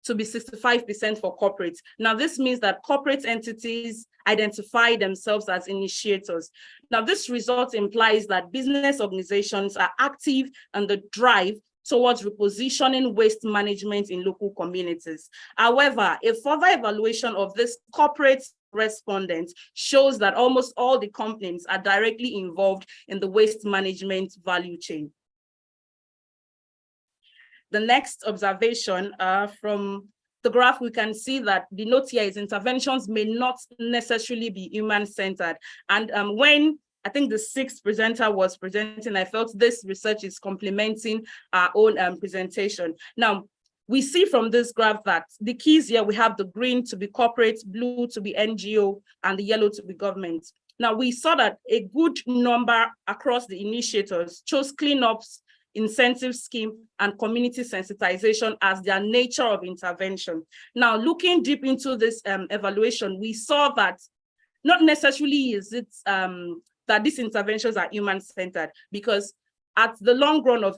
to be 65% for corporates. Now, this means that corporate entities identify themselves as initiators. Now, this result implies that business organizations are active and the drive towards repositioning waste management in local communities. However, a further evaluation of this corporate respondents shows that almost all the companies are directly involved in the waste management value chain. The next observation from the graph, we can see that the note here is interventions may not necessarily be human-centered. And when I think the 6th presenter was presenting, I felt this research is complementing our own presentation. Now, we see from this graph that the keys here, we have the green to be corporate, blue to be NGO, and the yellow to be government. Now, we saw that a good number across the initiators chose cleanups incentive scheme, and community sensitization as their nature of intervention. Now, looking deep into this evaluation, we saw that not necessarily is it that these interventions are human-centered, because at the long run of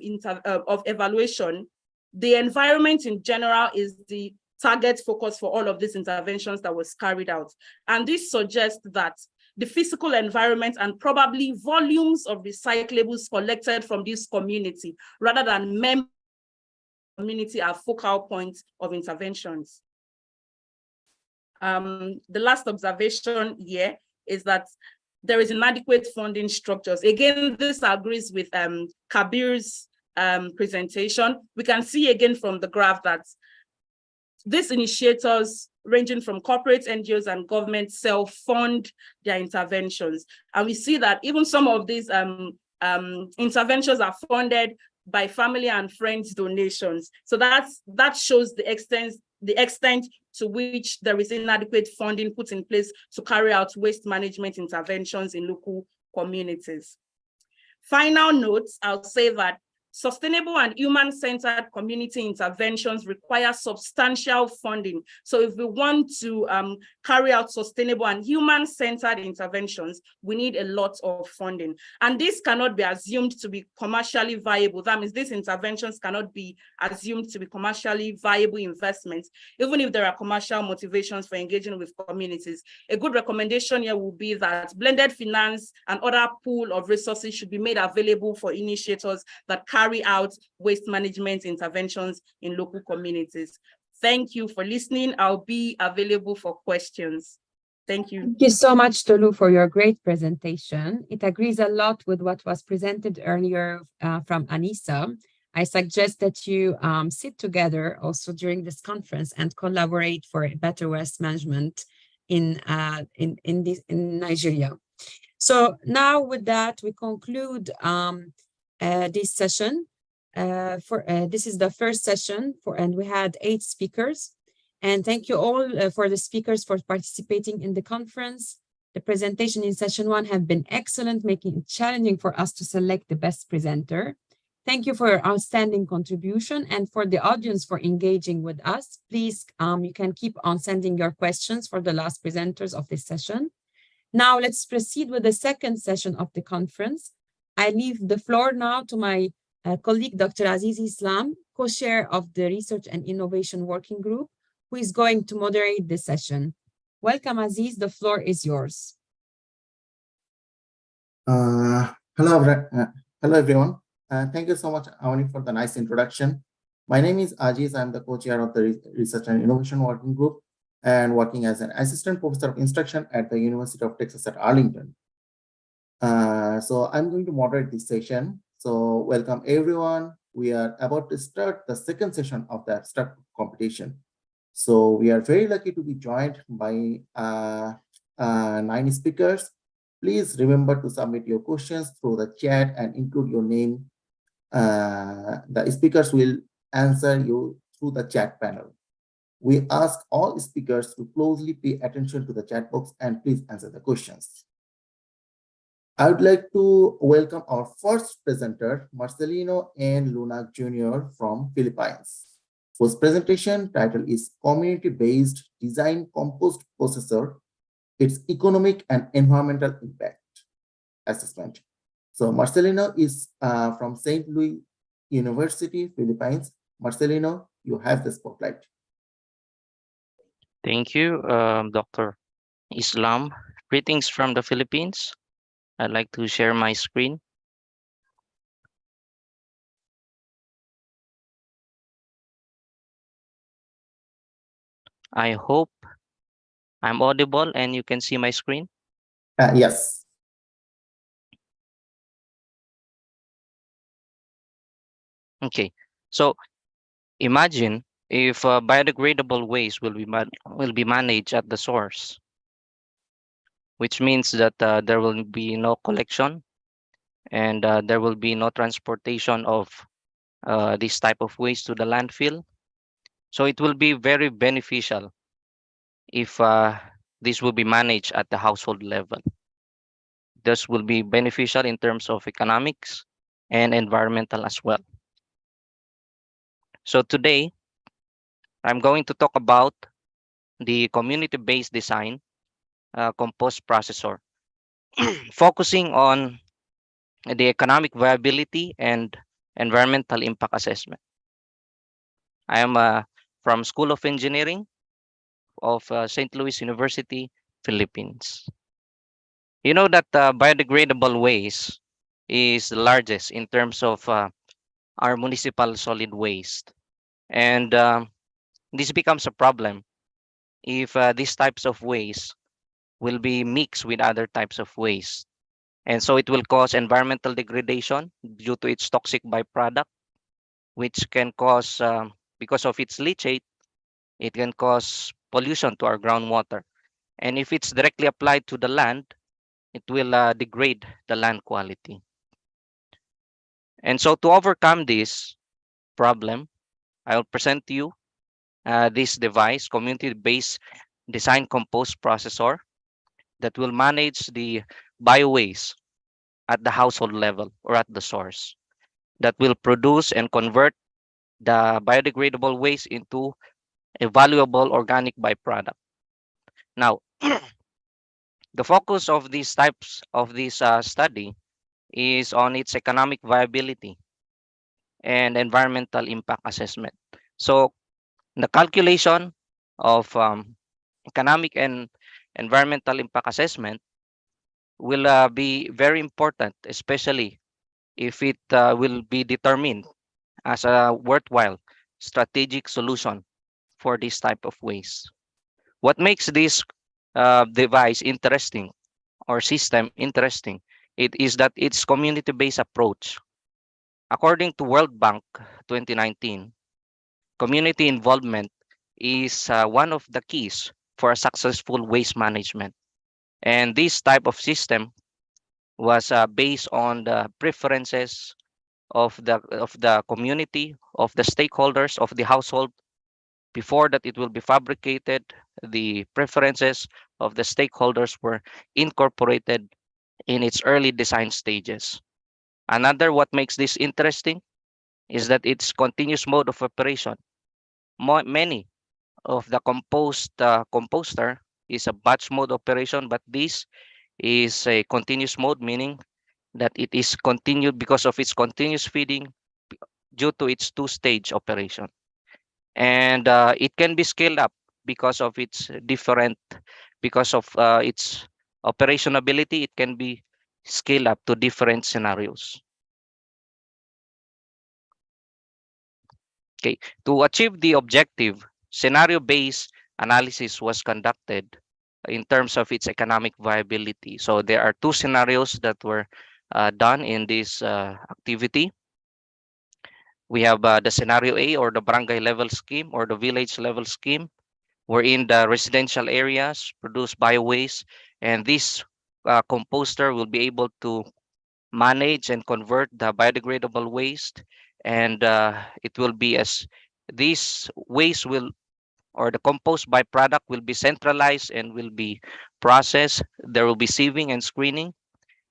evaluation, the environment in general is the target focus for all of these interventions that was carried out. And this suggests that the physical environment and probably volumes of recyclables collected from this community, rather than community, are focal points of interventions. The last observation here is that there is inadequate funding structures. Again, this agrees with Kabir's presentation. We can see again from the graph that these initiators, ranging from corporate NGOs and government, self-fund their interventions. And we see that even some of these interventions are funded by family and friends donations. So that shows the extent to which there is inadequate funding put in place to carry out waste management interventions in local communities. Final notes, I'll say that sustainable and human-centered community interventions require substantial funding. So if we want to carry out sustainable and human-centered interventions, we need a lot of funding. And this cannot be assumed to be commercially viable. That means these interventions cannot be assumed to be commercially viable investments, even if there are commercial motivations for engaging with communities. A good recommendation here will be that blended finance and other pool of resources should be made available for initiators that carry out waste management interventions in local communities. Thank you for listening. I'll be available for questions. Thank you. Thank you so much, Tolu, for your great presentation. It agrees a lot with what was presented earlier from Anissa. I suggest that you sit together also during this conference and collaborate for better waste management in Nigeria. So now with that, we conclude this session. This is the first session and we had 8 speakers. And thank you all for the speakers for participating in the conference. The presentation in session 1 have been excellent, making it challenging for us to select the best presenter. Thank you for your outstanding contribution and for the audience for engaging with us. Please, you can keep on sending your questions for the last presenters of this session. Now let's proceed with the second session of the conference. I leave the floor now to my colleague, Dr. Aziz Islam, co-chair of the Research and Innovation Working Group, who is going to moderate this session. Welcome, Aziz. The floor is yours. Hello, everyone. Thank you so much, Awani, for the nice introduction. My name is Aziz. I'm the co-chair of the Research and Innovation Working Group and working as an assistant professor of instruction at the University of Texas at Arlington. So I'm going to moderate this session. So welcome, everyone. We are about to start the second session of the abstract competition. So we are very lucky to be joined by 9 speakers. Please remember to submit your questions through the chat and include your name. The speakers will answer you through the chat panel. We ask all speakers to closely pay attention to the chat box and please answer the questions. I would like to welcome our first presenter, Marcelino N. Luna Jr. from Philippines, whose presentation title is Community-Based Design Compost Processor, its Economic and Environmental Impact Assessment. So Marcelino is from St. Louis University, Philippines. Marcelino, you have the spotlight. Thank you, Dr. Islam. Greetings from the Philippines. I'd like to share my screen. I hope I'm audible and you can see my screen. Yes. Okay, so imagine if biodegradable waste will be managed at the source, which means that there will be no collection and there will be no transportation of this type of waste to the landfill. So it will be very beneficial if this will be managed at the household level. This will be beneficial in terms of economics and environmental as well. So today, I'm going to talk about the community-based design compost processor, focusing on the economic viability and environmental impact assessment. I am from School of Engineering of St. Louis University, Philippines. You know that biodegradable waste is the largest in terms of our municipal solid waste. And this becomes a problem if these types of waste will be mixed with other types of waste. And so it will cause environmental degradation due to its toxic byproduct, which can cause, because of its leachate, it can cause pollution to our groundwater. And if it's directly applied to the land, it will degrade the land quality. And so to overcome this problem, I will present to you this device, community-based design compost processor, that will manage the biowaste at the household level or at the source, that will produce and convert the biodegradable waste into a valuable organic byproduct. Now, the focus of these types of this study is on its economic viability and environmental impact assessment. So the calculation of economic and environmental impact assessment will be very important, especially if it will be determined as a worthwhile strategic solution for this type of waste. What makes this device interesting or system interesting, it is that its community-based approach. According to World Bank 2019, community involvement is one of the keys for a successful waste management. And this type of system was based on the preferences of the community, of the stakeholders, of the household. Before that it will be fabricated, the preferences of the stakeholders were incorporated in its early design stages. Another what makes this interesting is that it's continuous mode of operation. Many of the composter is a batch mode operation, but this is a continuous mode, meaning that it is continued because of its continuous feeding due to its two-stage operation. And it can be scaled up because of its its operationability. It can be scaled up to different scenarios. Okay, to achieve the objective, scenario-based analysis was conducted in terms of its economic viability. So there are two scenarios that were done in this activity. We have the scenario A, or the barangay level scheme or the village level scheme, wherein the residential areas produce biowaste, and this composter will be able to manage and convert the biodegradable waste, and it will be as this waste will, or the compost byproduct will be centralized and will be processed. There will be sieving and screening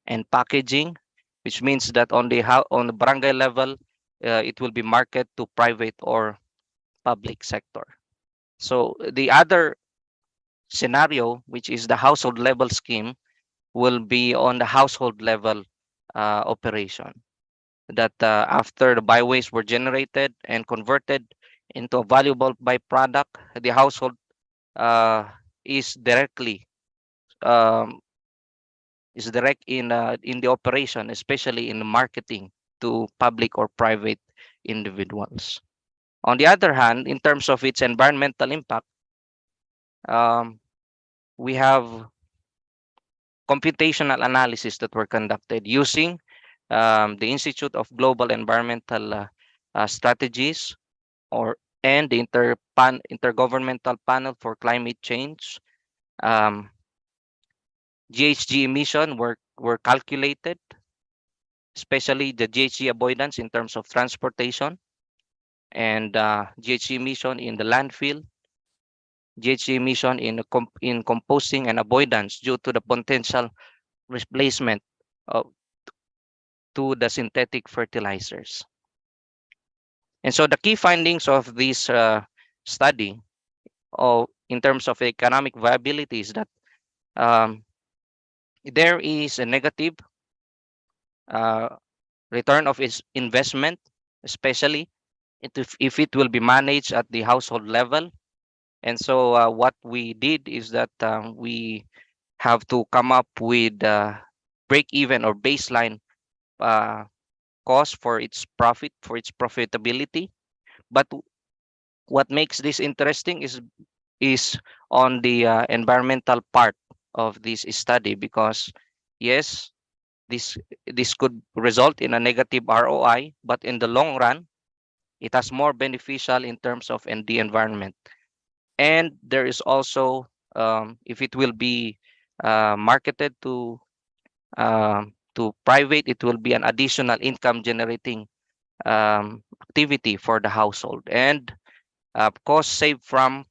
and packaging, which means that on the barangay level, it will be marketed to private or public sector. So the other scenario, which is the household level scheme, will be on the household level operation. That after the biowaste were generated and converted into a valuable byproduct, the household is directly direct in the operation, especially in the marketing to public or private individuals. On the other hand, in terms of its environmental impact, we have computational analysis that were conducted using the Institute of Global Environmental Strategies, and the Intergovernmental Panel for Climate Change. GHG emission were calculated, especially the GHG avoidance in terms of transportation, and GHG emission in the landfill, GHG emission in composting, and avoidance due to the potential replacement to the synthetic fertilizers. And so the key findings of this study in terms of economic viability is that there is a negative return of its investment, especially if it will be managed at the household level. And so what we did is that we have to come up with break even or baseline cost for its profit, for its profitability. But what makes this interesting is on the environmental part of this study, because yes, this could result in a negative ROI, but in the long run, it has more beneficial in terms of the environment. And there is also, if it will be marketed to private, it will be an additional income generating activity for the household. And cost saved from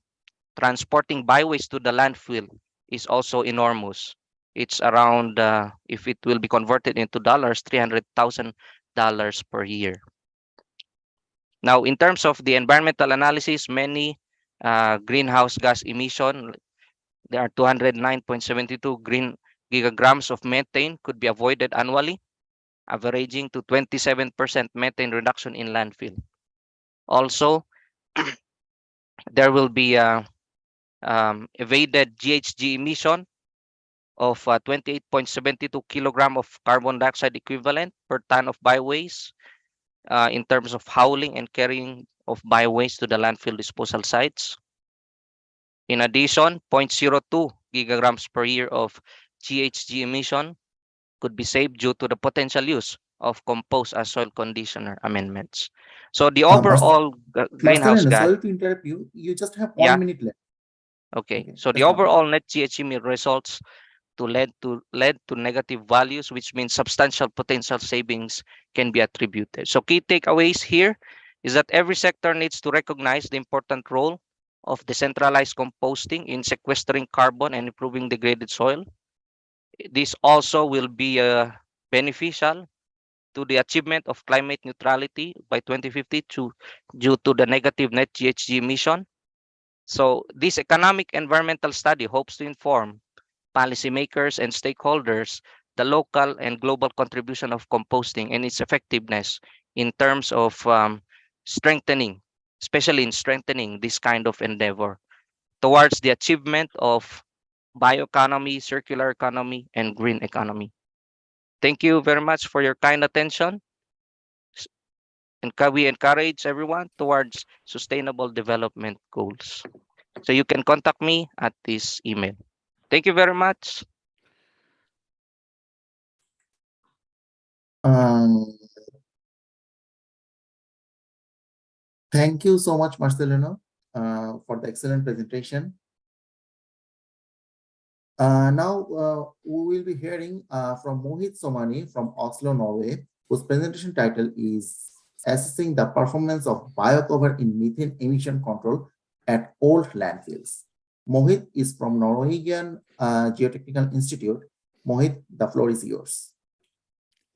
transporting bywaste to the landfill is also enormous. It's around, if it will be converted into dollars, $300,000 per year. Now, in terms of the environmental analysis, many greenhouse gas emission, there are 209.72 green gigagrams of methane could be avoided annually, averaging to 27% methane reduction in landfill. Also, there will be evaded GHG emission of 28.72 kilogram of carbon dioxide equivalent per ton of bywaste in terms of hauling and carrying of bywaste to the landfill disposal sites. In addition, 0.02 gigagrams per year of GHG emission could be saved due to the potential use of compost as soil conditioner amendments. So the overall greenhouse gas. Sorry to interrupt you. You just have 1 Yeah. minute left. Okay. So the overall net GHG results led to negative values, which means substantial potential savings can be attributed. So key takeaways here is that every sector needs to recognize the important role of decentralized composting in sequestering carbon and improving degraded soil. This also will be beneficial to the achievement of climate neutrality by 2050 due to the negative net GHG emission. So this economic environmental study hopes to inform policymakers and stakeholders the local and global contribution of composting and its effectiveness in terms of strengthening, especially in strengthening this kind of endeavor towards the achievement of bioeconomy, circular economy, and green economy. Thank you very much for your kind attention. And we encourage everyone towards sustainable development goals. So you can contact me at this email. Thank you very much. Thank you so much, Marcelino, for the excellent presentation. Now we will be hearing from Mohit Somani from Oslo, Norway, whose presentation title is Assessing the Performance of Biocover in Methane Emission Control at Old Landfills. Mohit is from Norwegian Geotechnical Institute. Mohit, the floor is yours.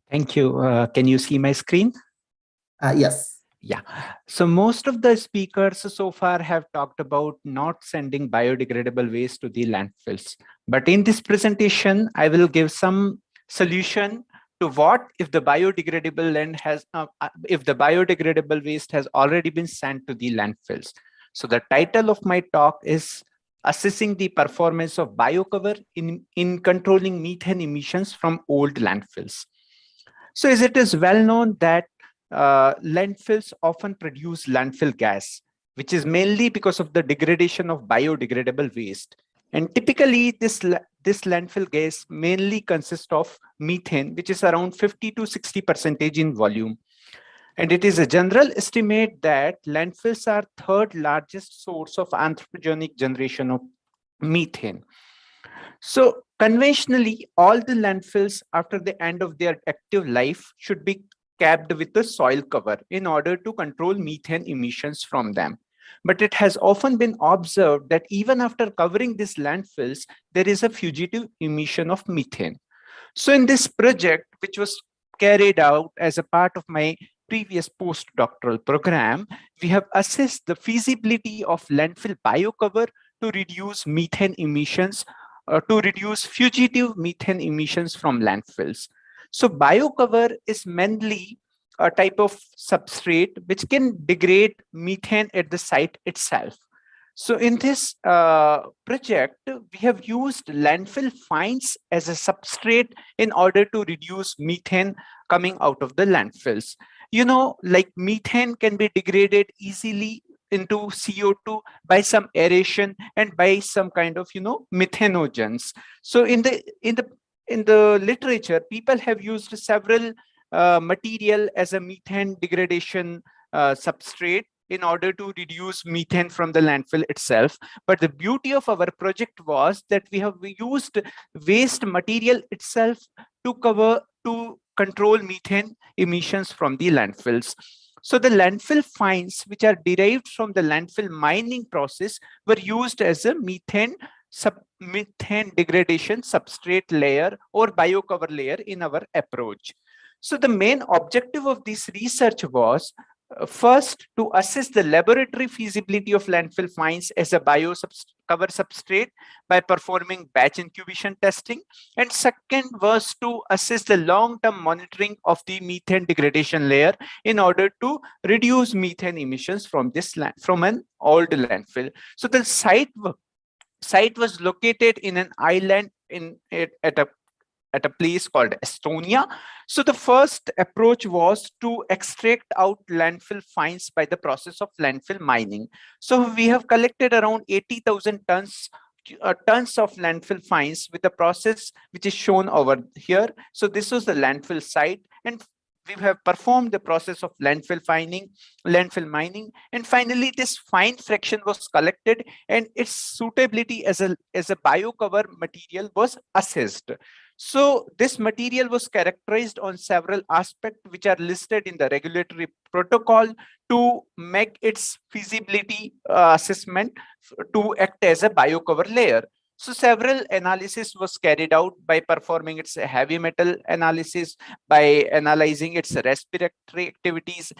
Thank you. Can you see my screen? Yes. Yeah. So most of the speakers so far have talked about not sending biodegradable waste to the landfills. But in this presentation, I will give some solution to what if the biodegradable waste has already been sent to the landfills. So the title of my talk is Assessing the Performance of Biocover in Controlling Methane Emissions from Old Landfills. So as it is well known that landfills often produce landfill gas, which is mainly because of the degradation of biodegradable waste. And typically, this landfill gas mainly consists of methane, which is around 50 to 60% in volume. And it is a general estimate that landfills are third largest source of anthropogenic generation of methane. So conventionally, all the landfills after the end of their active life should be capped with a soil cover in order to control methane emissions from them. But it has often been observed that even after covering these landfills, there is a fugitive emission of methane. So in this project, which was carried out as a part of my previous postdoctoral program, we have assessed the feasibility of landfill biocover to reduce methane emissions, to reduce fugitive methane emissions from landfills. So biocover is mainly a type of substrate which can degrade methane at the site itself. So in this project, we have used landfill fines as a substrate in order to reduce methane coming out of the landfills. You know, like methane can be degraded easily into CO2 by some aeration and by some kind of, methanogens. So in the literature, people have used several material as a methane degradation substrate in order to reduce methane from the landfill itself. But the beauty of our project was that we have used waste material itself to control methane emissions from the landfills. So the landfill fines, which are derived from the landfill mining process, were used as a methane degradation substrate layer or biocover layer in our approach. So the main objective of this research was first to assess the laboratory feasibility of landfill fines as a cover substrate by performing batch incubation testing, and second was to assess the long-term monitoring of the methane degradation layer in order to reduce methane emissions from an old landfill. So the site was located in an island at a place called Estonia. So the first approach was to extract out landfill fines by the process of landfill mining. So we have collected around 80,000 tons of landfill fines with the process which is shown over here. So this was the landfill site, and we have performed the process of landfill mining, and finally this fine fraction was collected and its suitability as a biocover material was assessed. So this material was characterized on several aspects which are listed in the regulatory protocol to make its feasibility assessment to act as a biocover layer. So several analysis was carried out by performing its heavy metal analysis, by analyzing its respiratory activities,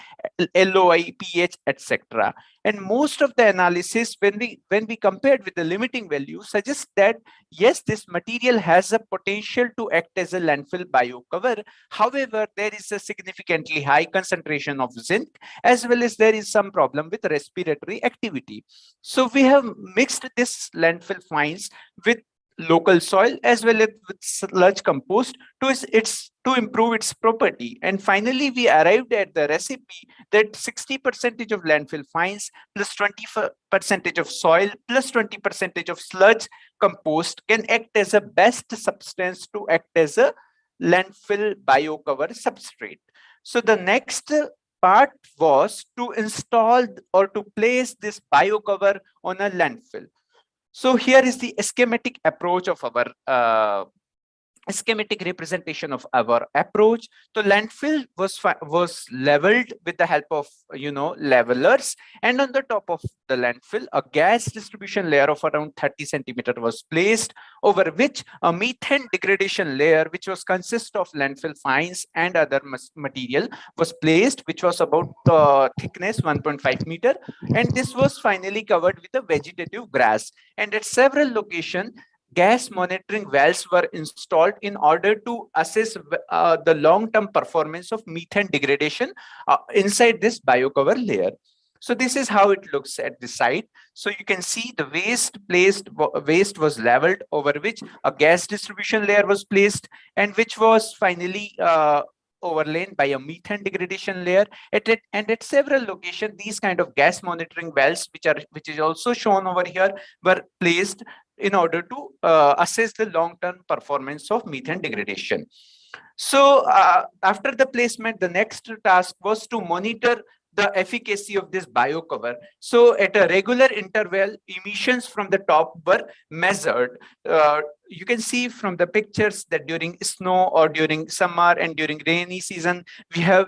LOI, pH, etc. And most of the analysis, when we compared with the limiting value, suggests that yes, this material has a potential to act as a landfill biocover. However, there is a significantly high concentration of zinc, as well as there is some problem with respiratory activity. So we have mixed this landfill fines with local soil as well as with sludge compost to improve its property. And finally, we arrived at the recipe that 60% of landfill fines plus 20% of soil plus 20% of sludge compost can act as a best substance to act as a landfill biocover substrate. So the next part was to install or to place this biocover on a landfill. So here is the schematic approach of our schematic representation of our approach. The landfill was leveled with the help of levelers, and on the top of the landfill a gas distribution layer of around 30 centimeters was placed, over which a methane degradation layer which was consist of landfill fines and other material was placed, which was about thickness 1.5 meter, and this was finally covered with a vegetative grass. And at several locations gas monitoring wells were installed in order to assess the long-term performance of methane degradation inside this biocover layer. So this is how it looks at the site. So you can see the waste was leveled, over which a gas distribution layer was placed, and which was finally overlain by a methane degradation layer. At several locations, these kind of gas monitoring wells, which is also shown over here, were placed in order to assess the long-term performance of methane degradation. So after the placement, the next task was to monitor the efficacy of this biocover. So at a regular interval, emissions from the top were measured. You can see from the pictures that during snow or during summer and during rainy season, we have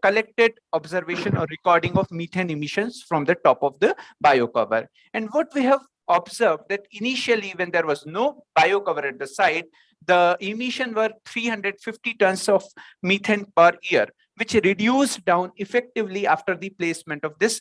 collected observation or recording of methane emissions from the top of the biocover. And what we have observed that initially, when there was no biocover at the site, the emission were 350 tons of methane per year. which reduced down effectively after the placement of this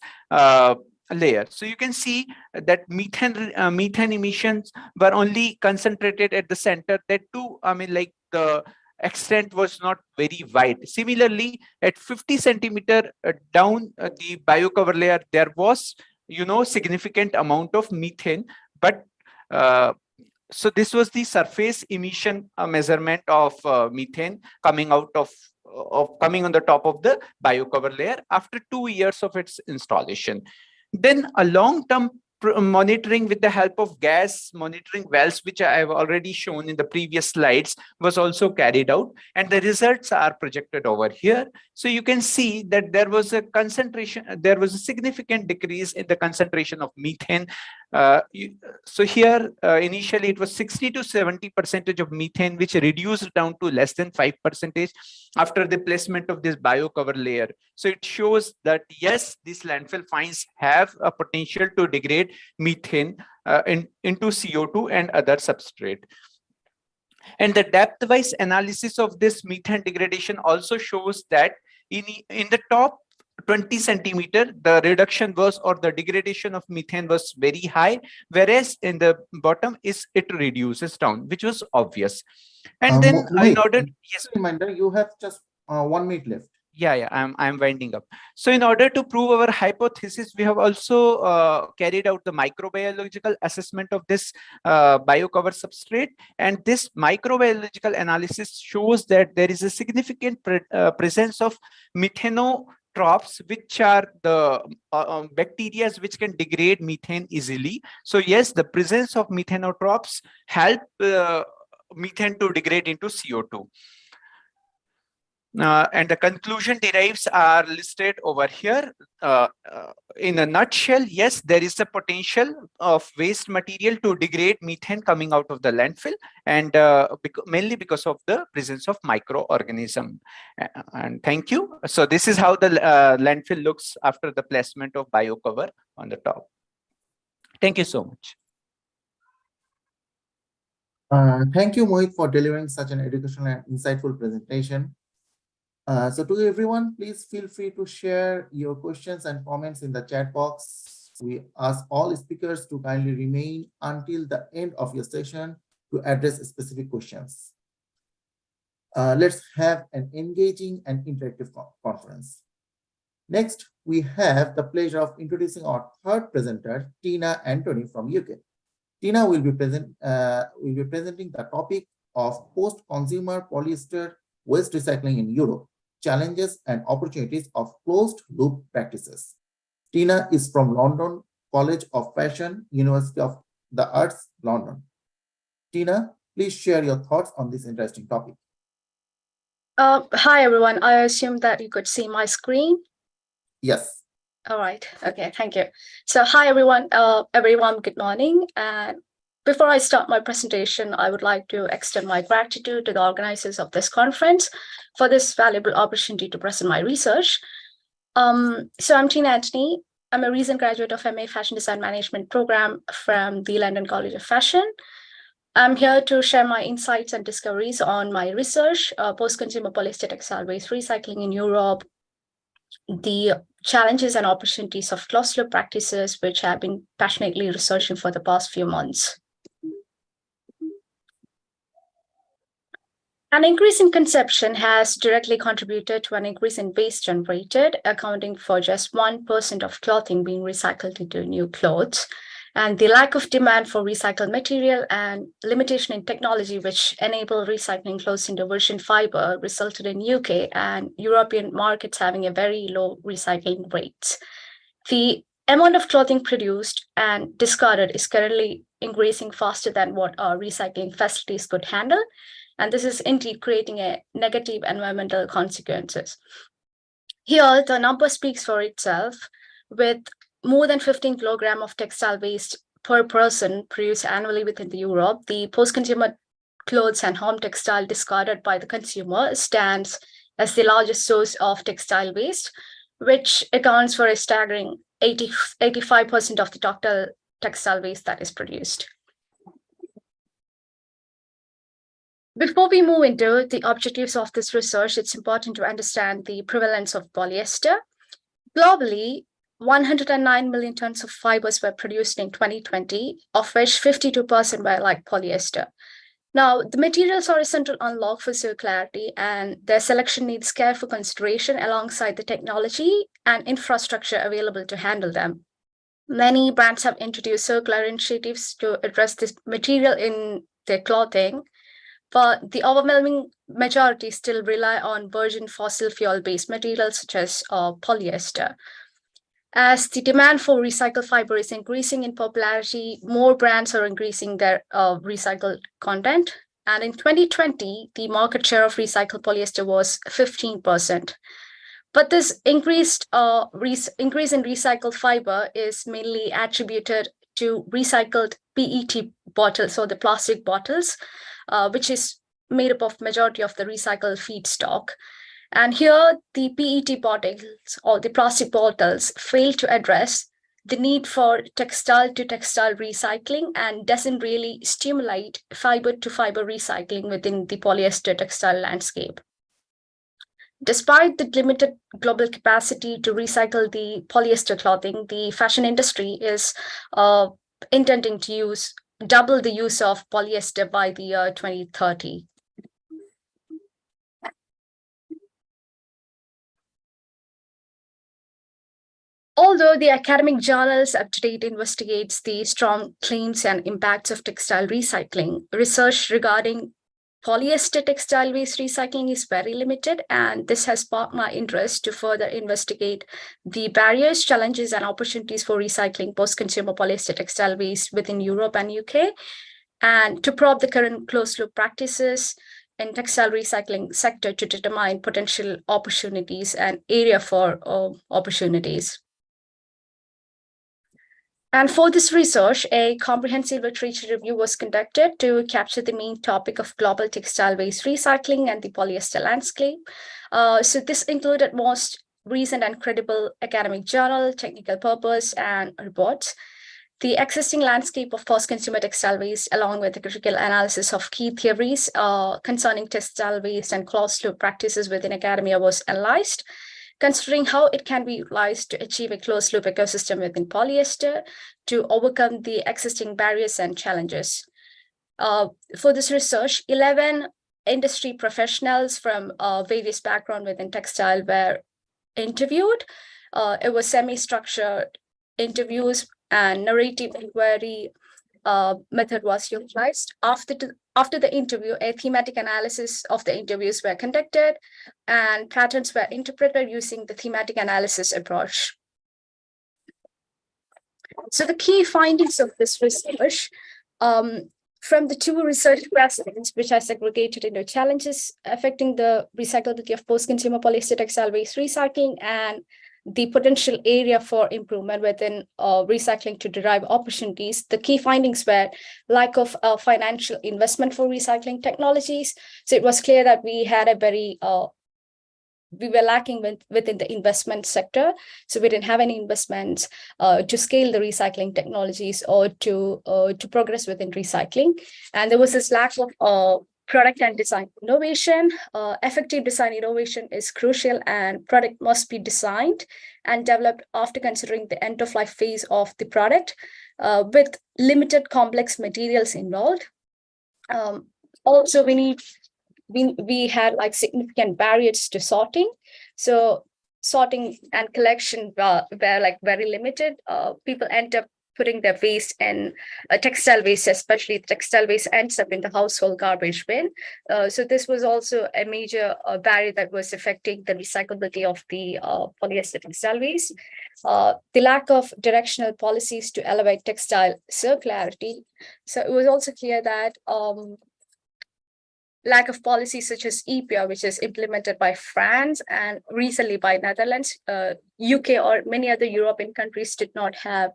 layer. So you can see that methane emissions were only concentrated at the center. That too, I mean, like the extent was not very wide. Similarly, at 50 centimeter down the biocover layer, there was, you know, significant amount of methane, but so this was the surface emission measurement of methane coming out of coming on the top of the biocover layer after 2 years of its installation. Then a long-term monitoring with the help of gas monitoring wells, which I have already shown in the previous slides, was also carried out, and the results are projected over here. So you can see that there was a concentration, there was a significant decrease in the concentration of methane. So here initially it was 60 to 70% of methane, which reduced down to less than 5% after the placement of this biocover layer. So it shows that yes, these landfill fines have a potential to degrade methane into CO2 and other substrate. And the depth-wise analysis of this methane degradation also shows that in the top 20 centimeter, the reduction was, or the degradation of methane was very high, whereas in the bottom it reduces down, which was obvious. And then in order, yes, reminder, you have just 1 minute left. Yeah, I'm winding up. So in order to prove our hypothesis, we have also carried out the microbiological assessment of this biocover substrate. And this microbiological analysis shows that there is a significant presence of methanotropes, which are the bacteria which can degrade methane easily. So yes, the presence of methanotropes help methane to degrade into CO2. And the conclusion derives are listed over here. In a nutshell, yes, there is a potential of waste material to degrade methane coming out of the landfill, and mainly because of the presence of microorganism. And thank you. So this is how the landfill looks after the placement of biocover on the top. Thank you so much. Thank you, Mohit, for delivering such an educational and insightful presentation. So to everyone, please feel free to share your questions and comments in the chat box. We ask all speakers to kindly remain until the end of your session to address specific questions. Let's have an engaging and interactive conference. Next, we have the pleasure of introducing our third presenter, Tina Anthony from UK. Tina will be presenting the topic of post-consumer polyester waste recycling in Europe, challenges and opportunities of closed-loop practices. Tina is from London College of Fashion, University of the Arts, London. Tina, please share your thoughts on this interesting topic. Hi, everyone. I assume that you could see my screen. Yes. All right. Okay, thank you. So hi, everyone. Good morning. And before I start my presentation, I would like to extend my gratitude to the organizers of this conference for this valuable opportunity to present my research. So I'm Tina Anthony. I'm a recent graduate of MA Fashion Design Management program from the London College of Fashion. I'm here to share my insights and discoveries on my research, post-consumer polyester textile waste recycling in Europe, the challenges and opportunities of closed-loop practices, which I've been passionately researching for the past few months. An increase in consumption has directly contributed to an increase in waste generated, accounting for just 1% of clothing being recycled into new clothes. And the lack of demand for recycled material and limitation in technology which enable recycling clothes into virgin fiber resulted in UK and European markets having a very low recycling rates. The amount of clothing produced and discarded is currently increasing faster than what our recycling facilities could handle. And this is indeed creating a negative environmental consequences. Here, the number speaks for itself, with more than 15 kilograms of textile waste per person produced annually within Europe. The post-consumer clothes and home textile discarded by the consumer stands as the largest source of textile waste, which accounts for a staggering 85% of the total textile waste that is produced. Before we move into the objectives of this research, it's important to understand the prevalence of polyester. Globally, 109 million tons of fibers were produced in 2020, of which 52% were like polyester. Now, the materials are a central unlock for circularity, and their selection needs careful consideration alongside the technology and infrastructure available to handle them. Many brands have introduced circular initiatives to address this material in their clothing, but the overwhelming majority still rely on virgin fossil fuel-based materials such as polyester. As the demand for recycled fiber is increasing in popularity, more brands are increasing their recycled content. And in 2020, the market share of recycled polyester was 15%. But this increase in recycled fiber is mainly attributed to recycled PET bottles, or the plastic bottles, which is made up of majority of the recycled feedstock. And here the PET bottles or the plastic bottles fail to address the need for textile to textile recycling and doesn't really stimulate fiber to fiber recycling within the polyester textile landscape. Despite the limited global capacity to recycle the polyester clothing, the fashion industry is intending to double the use of polyester by the year 2030. Although the academic journals up-to-date investigates the strong claims and impacts of textile recycling, research regarding polyester textile waste recycling is very limited, and this has sparked my interest to further investigate the barriers, challenges, and opportunities for recycling post-consumer polyester textile waste within Europe and UK, and to probe the current closed-loop practices in textile recycling sector to determine potential opportunities and area for opportunities. And for this research, a comprehensive literature review was conducted to capture the main topic of global textile waste recycling and the polyester landscape. So this included most recent and credible academic journal, technical papers, and reports. The existing landscape of post-consumer textile waste, along with the critical analysis of key theories concerning textile waste and closed-loop practices within academia, was analyzed, considering how it can be utilized to achieve a closed-loop ecosystem within polyester to overcome the existing barriers and challenges. For this research, 11 industry professionals from various backgrounds within textile were interviewed. It was semi-structured interviews, and narrative inquiry method was utilized. After the interview, a thematic analysis of the interviews were conducted, and patterns were interpreted using the thematic analysis approach. So the key findings of this research, from the two research questions, which are segregated into challenges affecting the recyclability of post-consumer polyester textile waste recycling and the potential area for improvement within recycling to derive opportunities, the key findings were lack of financial investment for recycling technologies. So it was clear that we had a very we were lacking within the investment sector. So we didn't have any investments to scale the recycling technologies or to progress within recycling. And there was this lack of product and design innovation. Effective design innovation is crucial, and product must be designed and developed after considering the end-of-life phase of the product with limited complex materials involved. Also, we had like significant barriers to sorting. So sorting and collection were like very limited. People end up putting their waste in textile waste, especially textile waste ends up in the household garbage bin. So this was also a major barrier that was affecting the recyclability of the polyester textile waste. The lack of directional policies to elevate textile circularity. So it was also clear that lack of policies such as EPR, which is implemented by France and recently by Netherlands, UK or many other European countries did not have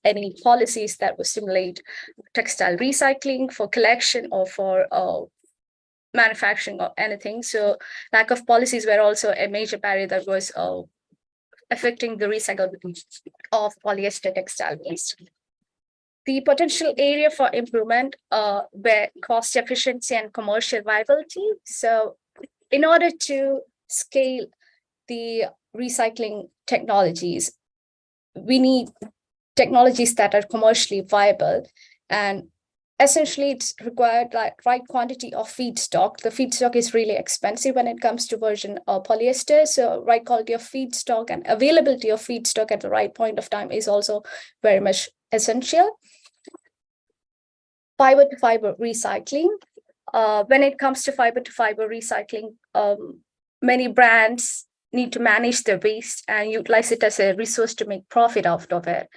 any policies that would stimulate textile recycling for collection or for manufacturing or anything. So lack of policies were also a major barrier that was affecting the recyclability of polyester textile waste. The potential area for improvement were cost efficiency and commercial viability. So in order to scale the recycling technologies, we need technologies that are commercially viable, and essentially it's required like right quantity of feedstock. The feedstock is really expensive when it comes to virgin polyester, so right quality of feedstock and availability of feedstock at the right point of time is also very much essential. Fiber to fiber recycling. When it comes to fiber recycling, many brands need to manage their waste and utilize it as a resource to make profit out of it.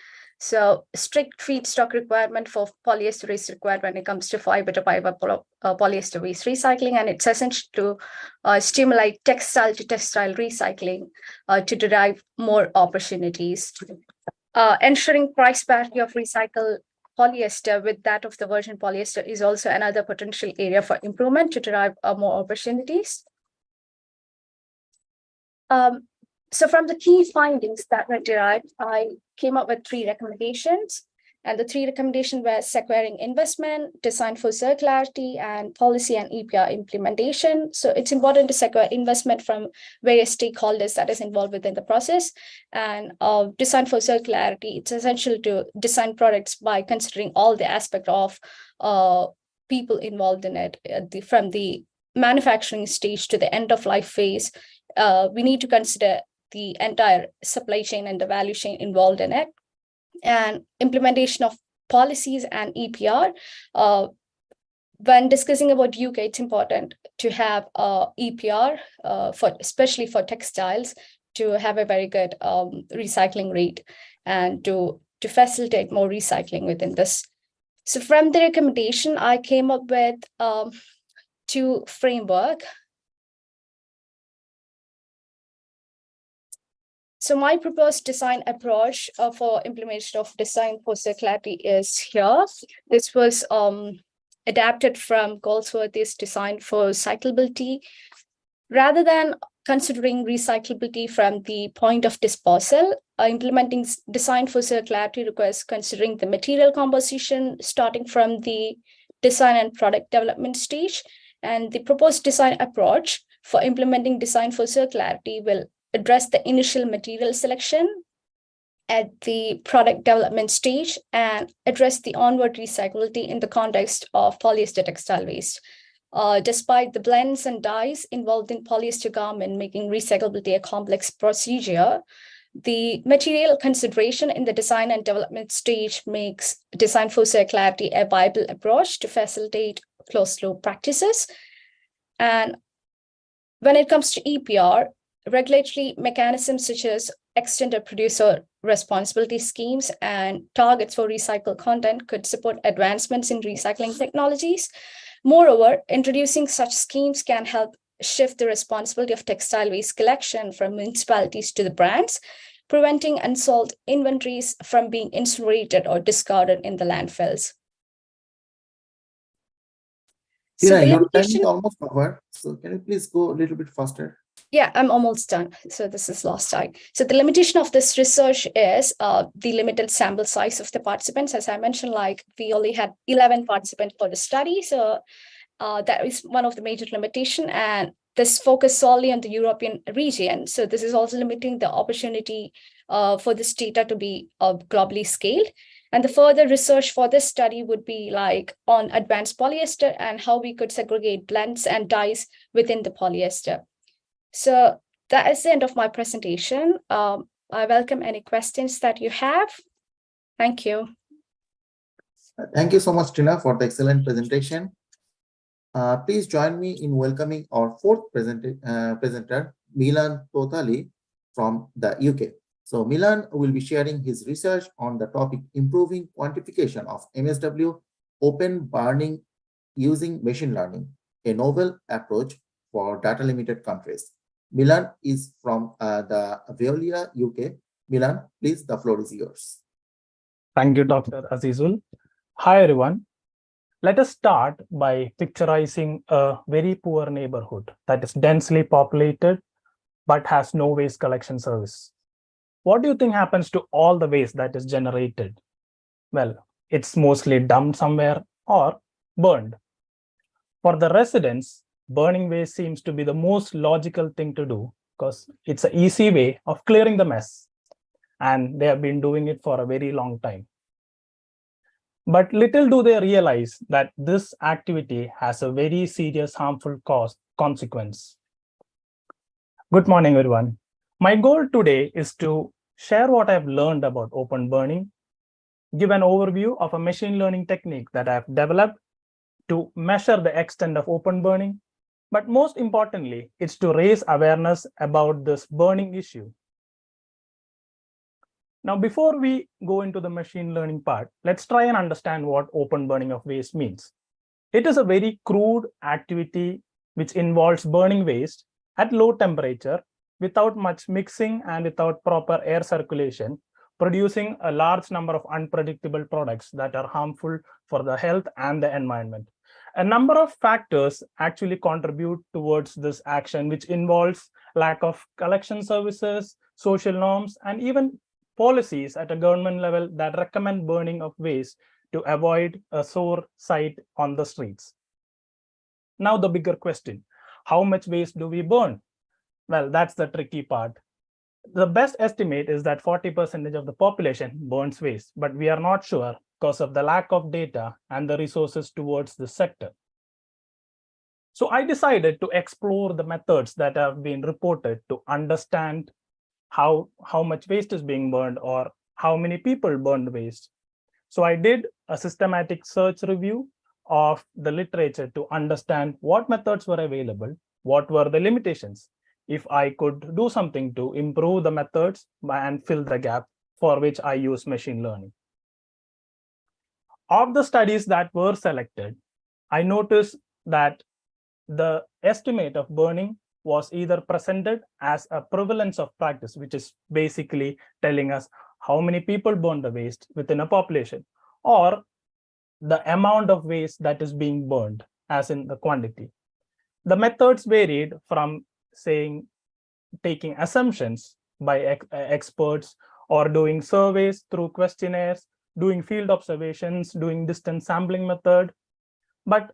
So strict feedstock requirement for polyester is required when it comes to fiber polyester waste recycling, and it's essential to stimulate textile to textile recycling to derive more opportunities. Ensuring price parity of recycled polyester with that of the virgin polyester is also another potential area for improvement to derive more opportunities. So from the key findings that were derived, I came up with 3 recommendations. And the 3 recommendations were securing investment, design for circularity, and policy and EPR implementation. So it's important to secure investment from various stakeholders that is involved within the process. And design for circularity, it's essential to design products by considering all the aspects of people involved in it, from the manufacturing stage to the end of life phase. We need to consider the entire supply chain and the value chain involved in it. And implementation of policies and EPR. When discussing about UK, it's important to have EPR, especially for textiles, to have a very good recycling rate and to facilitate more recycling within this. So from the recommendation, I came up with 2 framework. So my proposed design approach for implementation of design for circularity is here. This was adapted from Goldsworthy's design for cyclability. Rather than considering recyclability from the point of disposal, implementing design for circularity requires considering the material composition starting from the design and product development stage. And the proposed design approach for implementing design for circularity will address the initial material selection at the product development stage and address the onward recyclability in the context of polyester textile waste. Despite the blends and dyes involved in polyester garment making recyclability a complex procedure, the material consideration in the design and development stage makes design for circularity a viable approach to facilitate closed-loop practices. And when it comes to EPR, regulatory mechanisms such as extended producer responsibility schemes and targets for recycled content could support advancements in recycling technologies. Moreover, introducing such schemes can help shift the responsibility of textile waste collection from municipalities to the brands, preventing unsold inventories from being incinerated or discarded in the landfills. Yeah, your time is almost over. So can you please go a little bit faster? Yeah, I'm almost done. So this is last time. So the limitation of this research is the limited sample size of the participants. As I mentioned, like we only had 11 participants for the study. So that is one of the major limitation. And this focus solely on the European region. So this is also limiting the opportunity for this data to be globally scaled. And the further research for this study would be like on advanced polyester and how we could segregate blends and dyes within the polyester. So that is the end of my presentation. I welcome any questions that you have. Thank you. Thank you so much, Tina, for the excellent presentation. Please join me in welcoming our 4th presenter, Milan Totali from the UK. So Milan will be sharing his research on the topic improving quantification of MSW open burning using machine learning, a novel approach for data limited countries. Milan is from the Veolia, UK. Milan, please, the floor is yours. Thank you, Dr. Azizul. Hi, everyone. Let us start by picturizing a very poor neighborhood that is densely populated but has no waste collection service. What do you think happens to all the waste that is generated? Well, it's mostly dumped somewhere or burned. For the residents, burning waste seems to be the most logical thing to do because it's an easy way of clearing the mess. And they have been doing it for a very long time. But little do they realize that this activity has a very serious harmful consequence. Good morning, everyone. My goal today is to share what I've learned about open burning, give an overview of a machine learning technique that I've developed to measure the extent of open burning. But most importantly, it's to raise awareness about this burning issue. Now, before we go into the machine learning part, let's try and understand what open burning of waste means. It is a very crude activity which involves burning waste at low temperature without much mixing and without proper air circulation, producing a large number of unpredictable products that are harmful for the health and the environment. A number of factors actually contribute towards this action, which involves lack of collection services, social norms, and even policies at a government level that recommend burning of waste to avoid a sore sight on the streets. Now the bigger question, how much waste do we burn? Well, that's the tricky part. The best estimate is that 40% of the population burns waste, but we are not sure because of the lack of data and the resources towards the sector. So I decided to explore the methods that have been reported to understand how much waste is being burned or how many people burned waste. So I did a systematic search review of the literature to understand what methods were available, what were the limitations, if I could do something to improve the methods and fill the gap, for which I use machine learning. Of the studies that were selected, I noticed that the estimate of burning was either presented as a prevalence of practice, which is basically telling us how many people burn the waste within a population, or the amount of waste that is being burned, as in the quantity. The methods varied from saying taking assumptions by experts or doing surveys through questionnaires, doing field observations, doing distance sampling method. But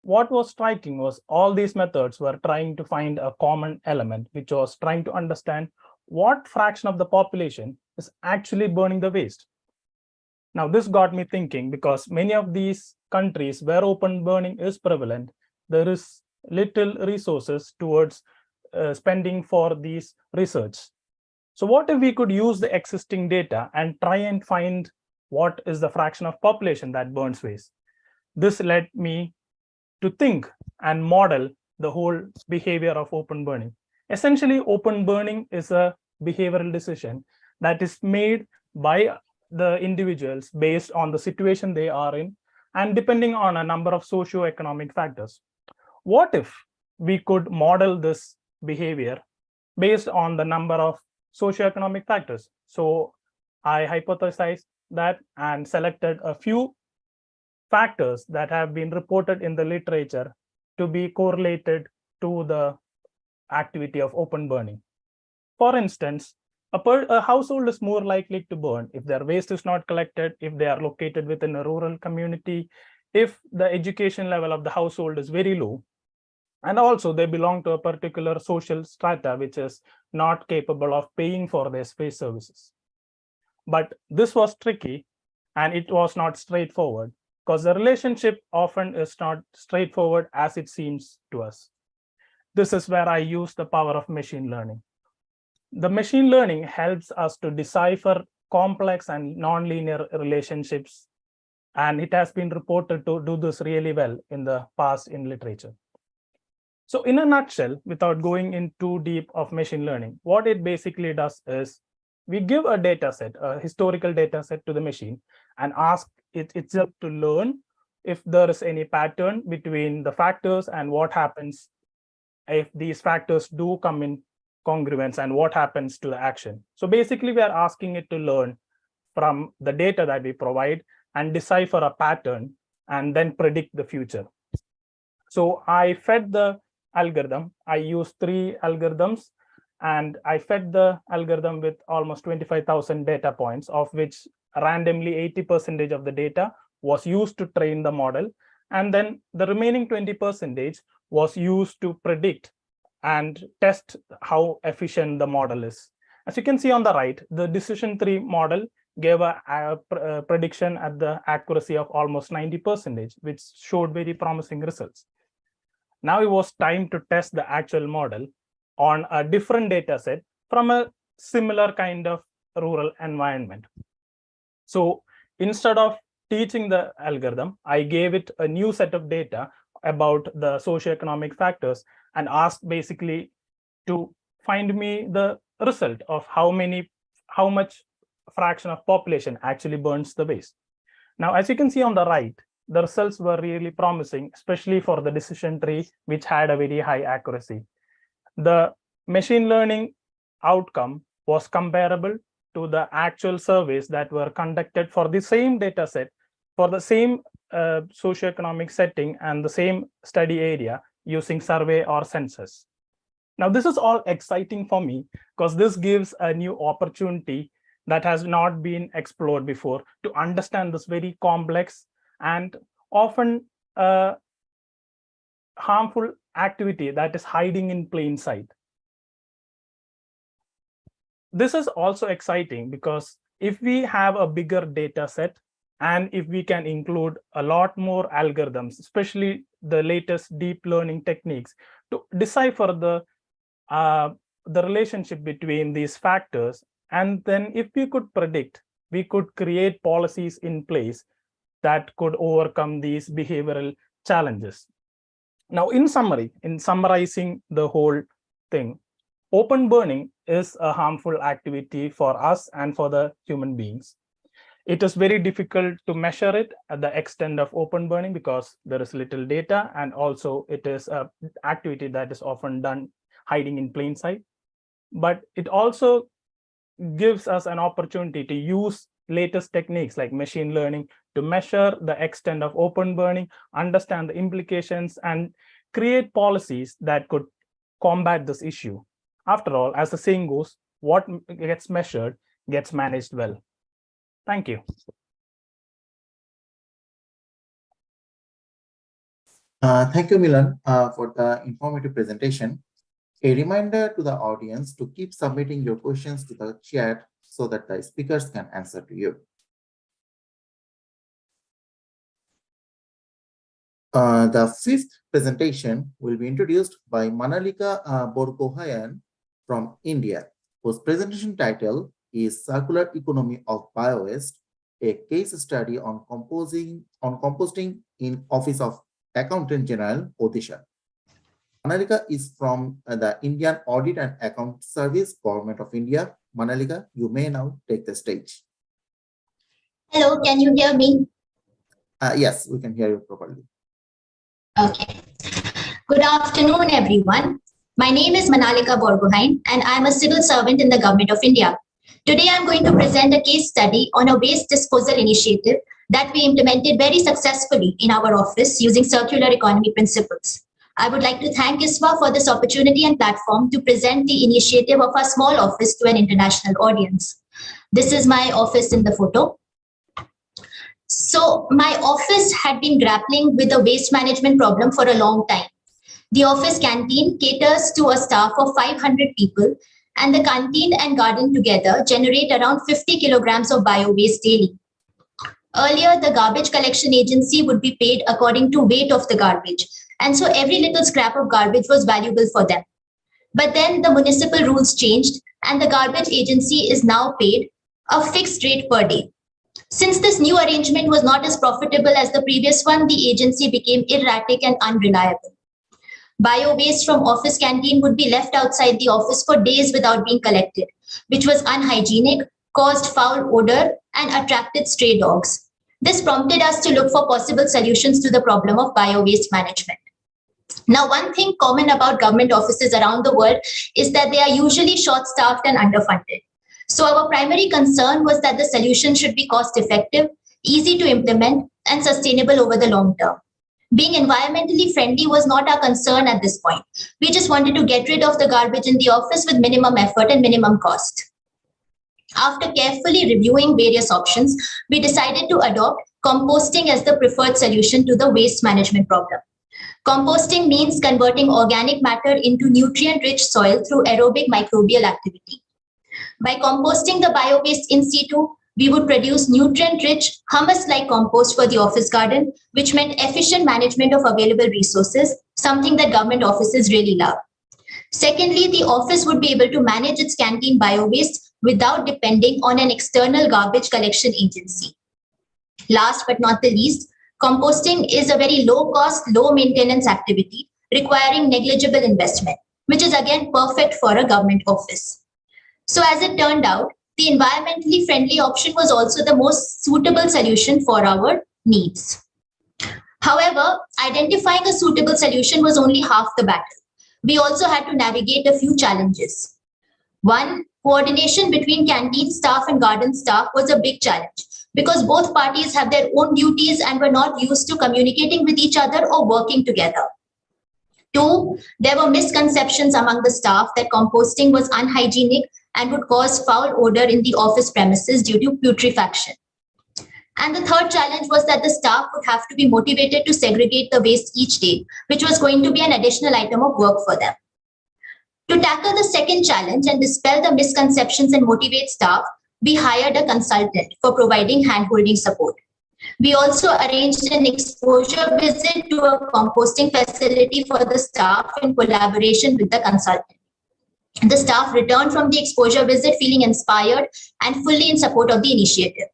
what was striking was all these methods were trying to find a common element, which was trying to understand what fraction of the population is actually burning the waste. Now, this got me thinking, because many of these countries where open burning is prevalent, there is little resources towards spending for these research. So what if we could use the existing data and try and find what is the fraction of population that burns waste? This led me to think and model the whole behavior of open burning. Essentially, open burning is a behavioral decision that is made by the individuals based on the situation they are in and depending on a number of socio-economic factors. What if we could model this behavior based on the number of socio-economic factors? So I hypothesized that and selected a few factors that have been reported in the literature to be correlated to the activity of open burning. For instance, a household is more likely to burn if their waste is not collected, if they are located within a rural community, if the education level of the household is very low, and also they belong to a particular social strata which is not capable of paying for their space services. But this was tricky and it was not straightforward, because the relationship often is not straightforward as it seems to us. This is where I use the power of machine learning. The machine learning helps us to decipher complex and nonlinear relationships, and it has been reported to do this really well in the past in literature. So in a nutshell, without going in too deep of machine learning, what it basically does is we give a data set, a historical data set to the machine, and ask it itself to learn if there is any pattern between the factors and what happens if these factors do come in congruence and what happens to the action. So basically, we are asking it to learn from the data that we provide and decipher a pattern and then predict the future. So I fed the algorithm. I used 3 algorithms, and I fed the algorithm with almost 25,000 data points, of which randomly 80% of the data was used to train the model. And then the remaining 20% was used to predict and test how efficient the model is. As you can see on the right, the decision tree model gave a prediction at the accuracy of almost 90%, which showed very promising results. Now it was time to test the actual model on a different data set from a similar kind of rural environment. So instead of teaching the algorithm, I gave it a new set of data about the socioeconomic factors and asked basically to find me the result of how much fraction of population actually burns the waste. Now, as you can see on the right, the results were really promising, especially for the decision tree, which had a very high accuracy. The machine learning outcome was comparable to the actual surveys that were conducted for the same data set, for the same socioeconomic setting and the same study area using survey or census. Now, this is all exciting for me because this gives a new opportunity that has not been explored before to understand this very complex and often harmful activity that is hiding in plain sight. This is also exciting because if we have a bigger data set and if we can include a lot more algorithms, especially the latest deep learning techniques, to decipher the relationship between these factors, and then if we could predict, we could create policies in place that could overcome these behavioral challenges. Now, in summary, in summarizing the whole thing, open burning is a harmful activity for us and for the human beings. It is very difficult to measure it at the extent of open burning because there is little data, and also it is an activity that is often done hiding in plain sight. But it also gives us an opportunity to use latest techniques like machine learning to measure the extent of open burning, understand the implications, and create policies that could combat this issue. After all, as the saying goes, what gets measured gets managed well. Thank you. Thank you, Milan, for the informative presentation. A reminder to the audience to keep submitting your questions to the chat so that the speakers can answer to you. The fifth presentation will be introduced by Manalika Borgohayan from India, whose presentation title is Circular Economy of Biowaste, a case study on composting in Office of Accountant General, Odisha. Manalika is from the Indian Audit and Account Service, Government of India. Manalika, you may now take the stage. Hello, can you hear me? Yes, we can hear you properly. Okay. Good afternoon, everyone. My name is Manalika Borgohain, and I'm a civil servant in the Government of India. Today, I'm going to present a case study on a waste disposal initiative that we implemented very successfully in our office using circular economy principles. I would like to thank ISWA for this opportunity and platform to present the initiative of our small office to an international audience. This is my office in the photo. So my office had been grappling with a waste management problem for a long time. The office canteen caters to a staff of 500 people, and the canteen and garden together generate around 50 kilograms of bio-waste daily. Earlier, the garbage collection agency would be paid according to weight of the garbage, and so every little scrap of garbage was valuable for them. But then the municipal rules changed, and the garbage agency is now paid a fixed rate per day. Since this new arrangement was not as profitable as the previous one, the agency became erratic and unreliable. Bio-waste from office canteen would be left outside the office for days without being collected, which was unhygienic, caused foul odor, and attracted stray dogs. This prompted us to look for possible solutions to the problem of bio-waste management. Now, one thing common about government offices around the world is that they are usually short-staffed and underfunded. So our primary concern was that the solution should be cost-effective, easy to implement, and sustainable over the long term. Being environmentally friendly was not our concern at this point. We just wanted to get rid of the garbage in the office with minimum effort and minimum cost. After carefully reviewing various options, we decided to adopt composting as the preferred solution to the waste management problem. Composting means converting organic matter into nutrient-rich soil through aerobic microbial activity. By composting the bio-waste in situ, we would produce nutrient-rich, humus-like compost for the office garden, which meant efficient management of available resources, something that government offices really love. Secondly, the office would be able to manage its canteen bio-waste without depending on an external garbage collection agency. Last but not the least, composting is a very low-cost, low-maintenance activity requiring negligible investment, which is again perfect for a government office. So as it turned out, the environmentally friendly option was also the most suitable solution for our needs. However, identifying a suitable solution was only half the battle. We also had to navigate a few challenges. One, coordination between canteen staff and garden staff was a big challenge because both parties have their own duties and were not used to communicating with each other or working together. Two, there were misconceptions among the staff that composting was unhygienic and would cause foul odor in the office premises due to putrefaction. And the third challenge was that the staff would have to be motivated to segregate the waste each day, which was going to be an additional item of work for them. To tackle the second challenge and dispel the misconceptions and motivate staff, we hired a consultant for providing hand-holding support. We also arranged an exposure visit to a composting facility for the staff in collaboration with the consultant. The staff returned from the exposure visit feeling inspired and fully in support of the initiative.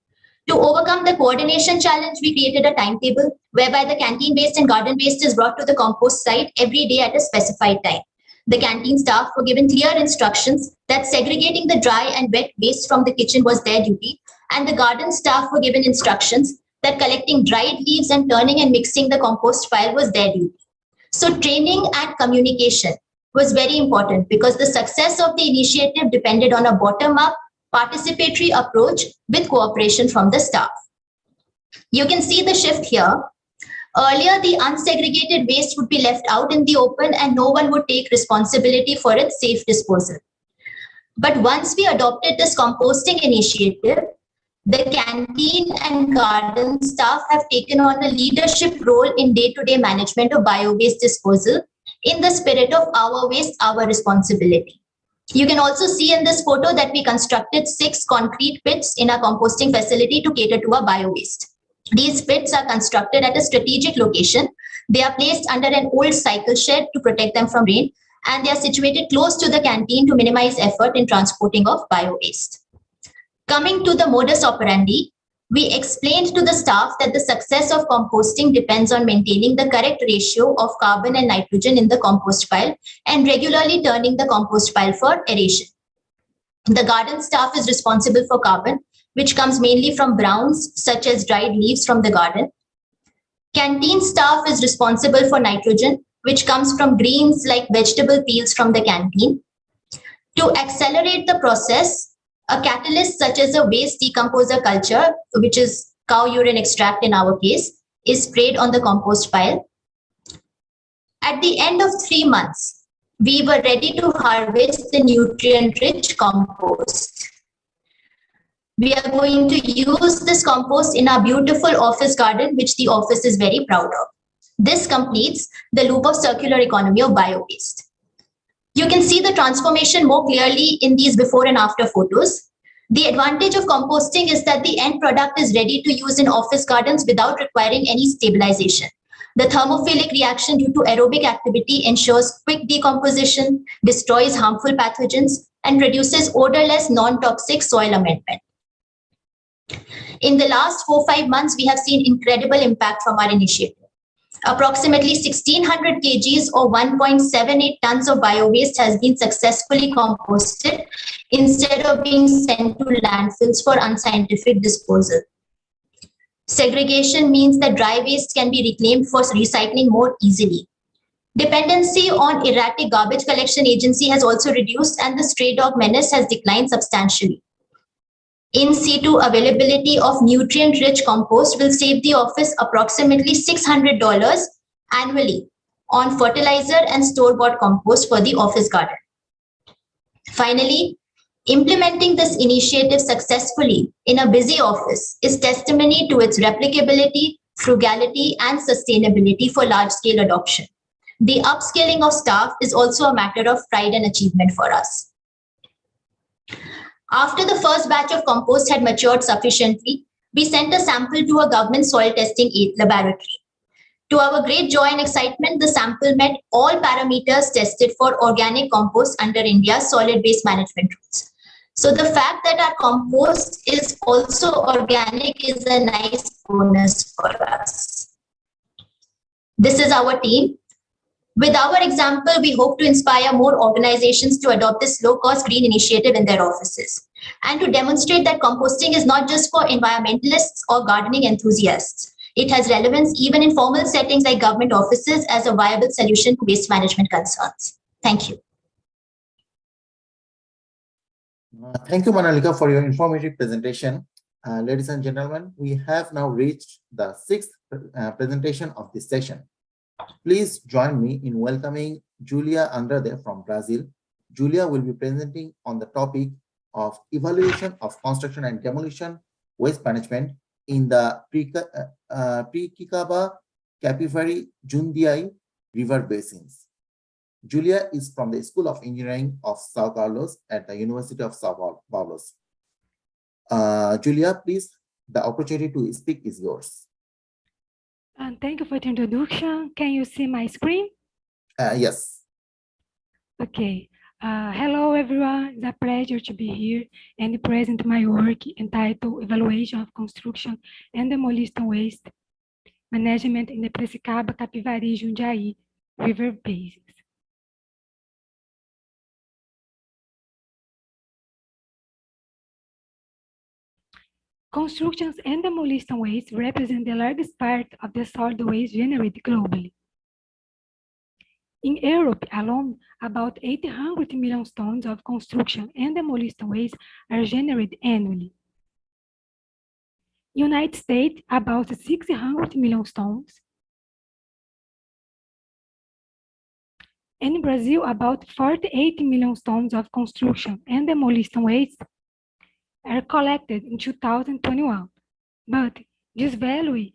To overcome the coordination challenge, we created a timetable whereby the canteen waste and garden waste is brought to the compost site every day at a specified time. The canteen staff were given clear instructions that segregating the dry and wet waste from the kitchen was their duty, and the garden staff were given instructions that collecting dried leaves and turning and mixing the compost pile was their duty. So training and communication was very important because the success of the initiative depended on a bottom-up, participatory approach with cooperation from the staff. You can see the shift here. Earlier, the unsegregated waste would be left out in the open and no one would take responsibility for its safe disposal. But once we adopted this composting initiative, the canteen and garden staff have taken on a leadership role in day-to-day management of bio-waste disposal in the spirit of our waste, our responsibility. You can also see in this photo that we constructed 6 concrete pits in our composting facility to cater to our bio-waste. These pits are constructed at a strategic location. They are placed under an old cycle shed to protect them from rain, and they are situated close to the canteen to minimize effort in transporting of bio-waste. Coming to the modus operandi, we explained to the staff that the success of composting depends on maintaining the correct ratio of carbon and nitrogen in the compost pile and regularly turning the compost pile for aeration. The garden staff is responsible for carbon, which comes mainly from browns, such as dried leaves from the garden. Canteen staff is responsible for nitrogen, which comes from greens like vegetable peels from the canteen. To accelerate the process, a catalyst such as a waste decomposer culture, which is cow urine extract in our case, is sprayed on the compost pile. At the end of 3 months, we were ready to harvest the nutrient-rich compost. We are going to use this compost in our beautiful office garden, which the office is very proud of. This completes the loop of circular economy of bio-waste. You can see the transformation more clearly in these before and after photos. The advantage of composting is that the end product is ready to use in office gardens without requiring any stabilization. The thermophilic reaction due to aerobic activity ensures quick decomposition, destroys harmful pathogens, and produces odorless, non-toxic soil amendment. In the last 4-5 months, we have seen incredible impact from our initiative. Approximately 1,600 kgs or 1.78 tons of bio-waste has been successfully composted instead of being sent to landfills for unscientific disposal. Segregation means that dry waste can be reclaimed for recycling more easily. Dependency on erratic garbage collection agency has also reduced and the stray dog menace has declined substantially. In situ availability of nutrient-rich compost will save the office approximately $600 annually on fertilizer and store-bought compost for the office garden. Finally, Implementing this initiative successfully in a busy office is testimony to its replicability, frugality, and sustainability for large-scale adoption. The upskilling of staff is also a matter of pride and achievement for us. After the first batch of compost had matured sufficiently, we sent a sample to a government soil testing laboratory. To our great joy and excitement, the sample met all parameters tested for organic compost under India's solid waste management rules. So the fact that our compost is also organic is a nice bonus for us. This is our team. With our example, we hope to inspire more organizations to adopt this low-cost green initiative in their offices and to demonstrate that composting is not just for environmentalists or gardening enthusiasts. It has relevance even in formal settings like government offices as a viable solution to waste management concerns. Thank you. Thank you, Manalika, for your informative presentation. Ladies and gentlemen, we have now reached the sixth presentation of this session. Please join me in welcoming Julia Andrade from Brazil. Julia will be presenting on the topic of evaluation of construction and demolition waste management in the Piracicaba, Capivari, Jundiaí river basins. Julia is from the School of Engineering of São Carlos at the University of São Paulo. Julia, please, the opportunity to speak is yours. Thank you for the introduction. Can you see my screen? Yes. Okay. Hello, everyone. It's a pleasure to be here and present my work entitled Evaluation of Construction and Demolition Waste Management in the Piracicaba, Capivari, Jundiaí river basins. Constructions and demolition waste represent the largest part of the solid waste generated globally. In Europe alone, about 800 million tons of construction and demolition waste are generated annually. United States, about 600 million tons. In Brazil, about 48 million tons of construction and demolition waste are collected in 2021, but this value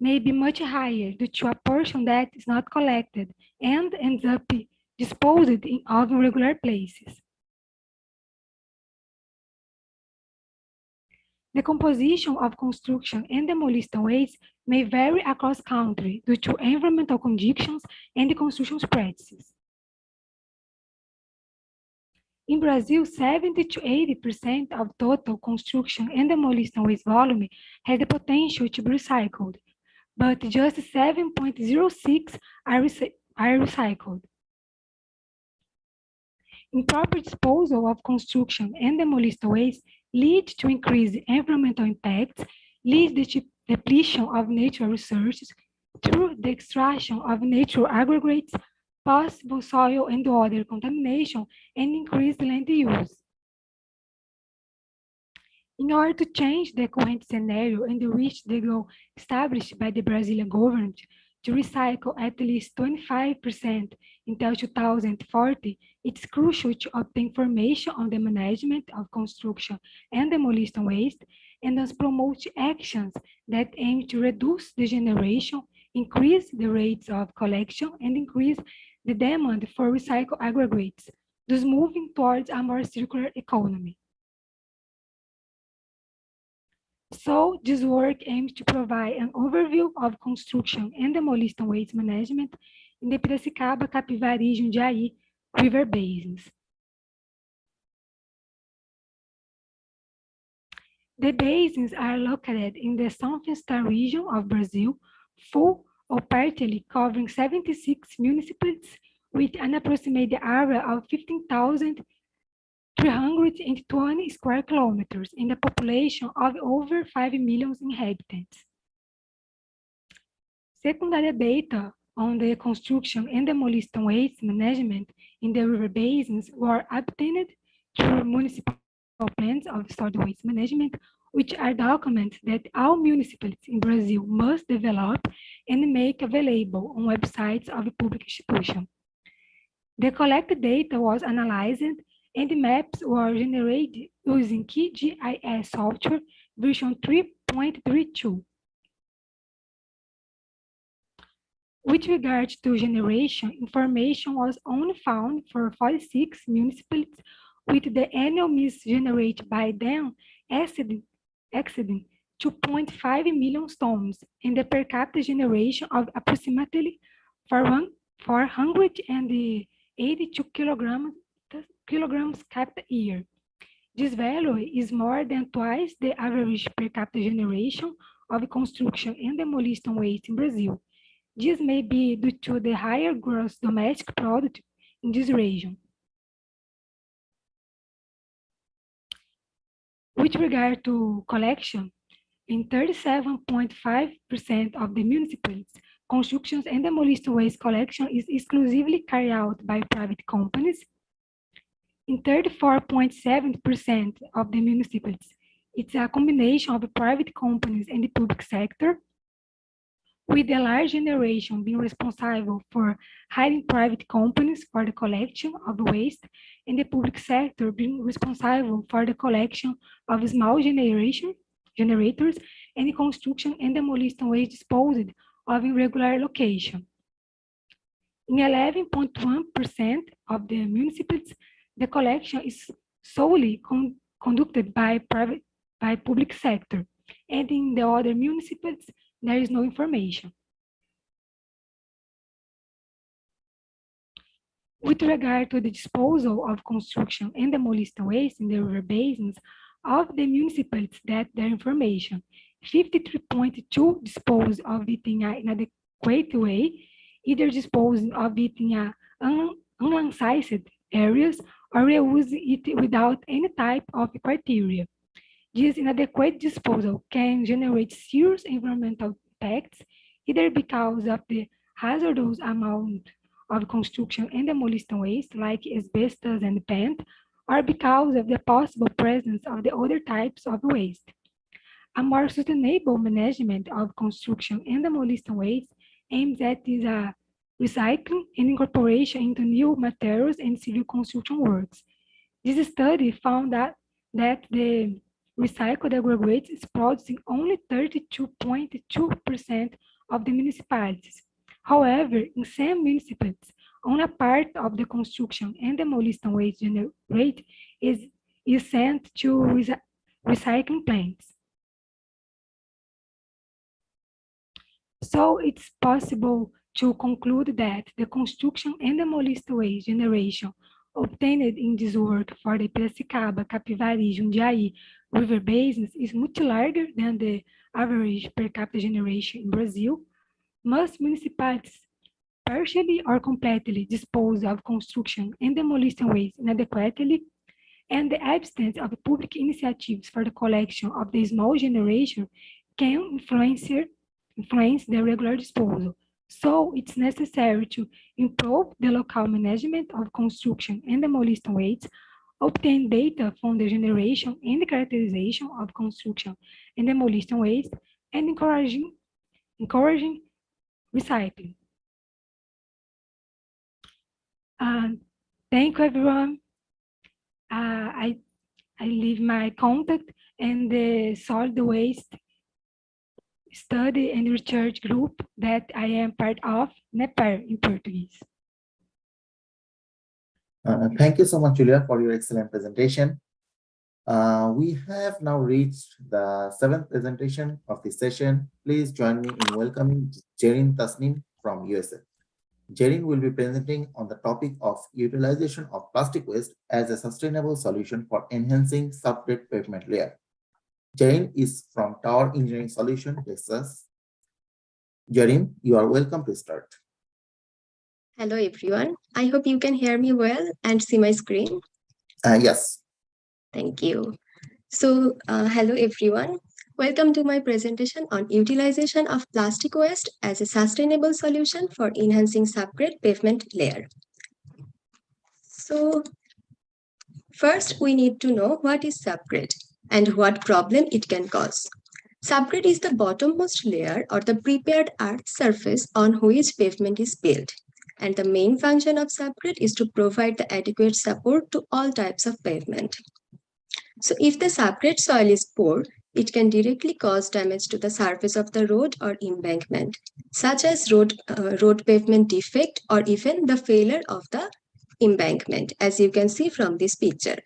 may be much higher due to a portion that is not collected and ends up disposed in irregular places. The composition of construction and demolition waste may vary across country due to environmental conditions and the construction practices. In Brazil, 70 to 80% of total construction and demolition waste volume has the potential to be recycled, but just 7.06 are recycled. Improper disposal of construction and demolition waste leads to increased environmental impacts, leads to depletion of natural resources through the extraction of natural aggregates, possible soil and water contamination, and increased land use. In order to change the current scenario and reach the goal established by the Brazilian government to recycle at least 25% until 2040, it's crucial to obtain information on the management of construction and demolition waste and thus promote actions that aim to reduce the generation, increase the rates of collection, and increase the demand for recycled aggregates, thus moving towards a more circular economy. So, this work aims to provide an overview of construction and demolition waste management in the Piracicaba, Capivari, Jundiaí river basins. The basins are located in the southeastern region of Brazil, full or partially covering 76 municipalities with an approximate area of 15,320 square kilometers and a population of over 5 million inhabitants. Secondary data on the construction and demolition waste management in the river basins were obtained through municipal plans of solid waste management, which are documents that all municipalities in Brazil must develop and make available on websites of public institutions. The collected data was analyzed and the maps were generated using QGIS software version 3.32. With regard to generation, information was only found for 46 municipalities, with the annual miss generated by them exceeding 2.5 million tons, and the per capita generation of approximately 482 kilograms capita year. This value is more than twice the average per capita generation of construction and demolition waste in Brazil. This may be due to the higher gross domestic product in this region. With regard to collection, in 37.5% of the municipalities, constructions and demolition waste collection is exclusively carried out by private companies. In 34.7% of the municipalities, it's a combination of private companies and the public sector, with the large generation being responsible for hiring private companies for the collection of waste, and the public sector being responsible for the collection of small generators and the construction and demolition waste disposed of in regular location. In 11.1% of the municipalities, the collection is solely conducted by public sector, and in the other municipalities, there is no information. With regard to the disposal of construction and demolition waste in the river basins of the municipalities that their information, 53.2 dispose of it in an inadequate way, either disposing of it in unlicensed areas or reuse it without any type of criteria. This inadequate disposal can generate serious environmental impacts, either because of the hazardous amount of construction and demolition waste, like asbestos and paint, or because of the possible presence of the other types of waste. A more sustainable management of construction and demolition waste aims at is a recycling and incorporation into new materials and civil construction works. This study found that the recycled aggregates is producing only 32.2% of the municipalities. However, in some municipalities, only a part of the construction and demolition waste generated is sent to recycling plants. So it's possible to conclude that the construction and demolition waste generation obtained in this work for the Piracicaba, Capivari, Jundiaí river basins is much larger than the average per capita generation in Brazil. Most municipalities partially or completely dispose of construction and demolition waste inadequately, and the absence of public initiatives for the collection of the small generation can influence the regular disposal. So it's necessary to improve the local management of construction and demolition waste, obtain data from the generation and the characterization of construction and demolition waste, and encouraging recycling. Thank you, everyone. I leave my contact and the solid waste study and research group that I am part of, NEPAR in Portuguese. Thank you so much, Julia, for your excellent presentation. We have now reached the 7th presentation of this session. Please join me in welcoming Jerin Tasnim from USA. Jerin will be presenting on the topic of utilization of plastic waste as a sustainable solution for enhancing subgrade pavement layer. Jerin is from Tower Engineering Solution, Texas. Jerin, you are welcome to start. Hello, everyone. I hope you can hear me well and see my screen. Yes. Thank you. So, hello, everyone. Welcome to my presentation on utilization of plastic waste as a sustainable solution for enhancing subgrade pavement layer. So, first, we need to know what is subgrade and what problem it can cause. Subgrade is the bottommost layer or the prepared earth surface on which pavement is built. and the main function of subgrade is to provide the adequate support to all types of pavement. So if the subgrade soil is poor, it can directly cause damage to the surface of the road or embankment, such as road pavement defect or even the failure of the embankment, as you can see from this picture.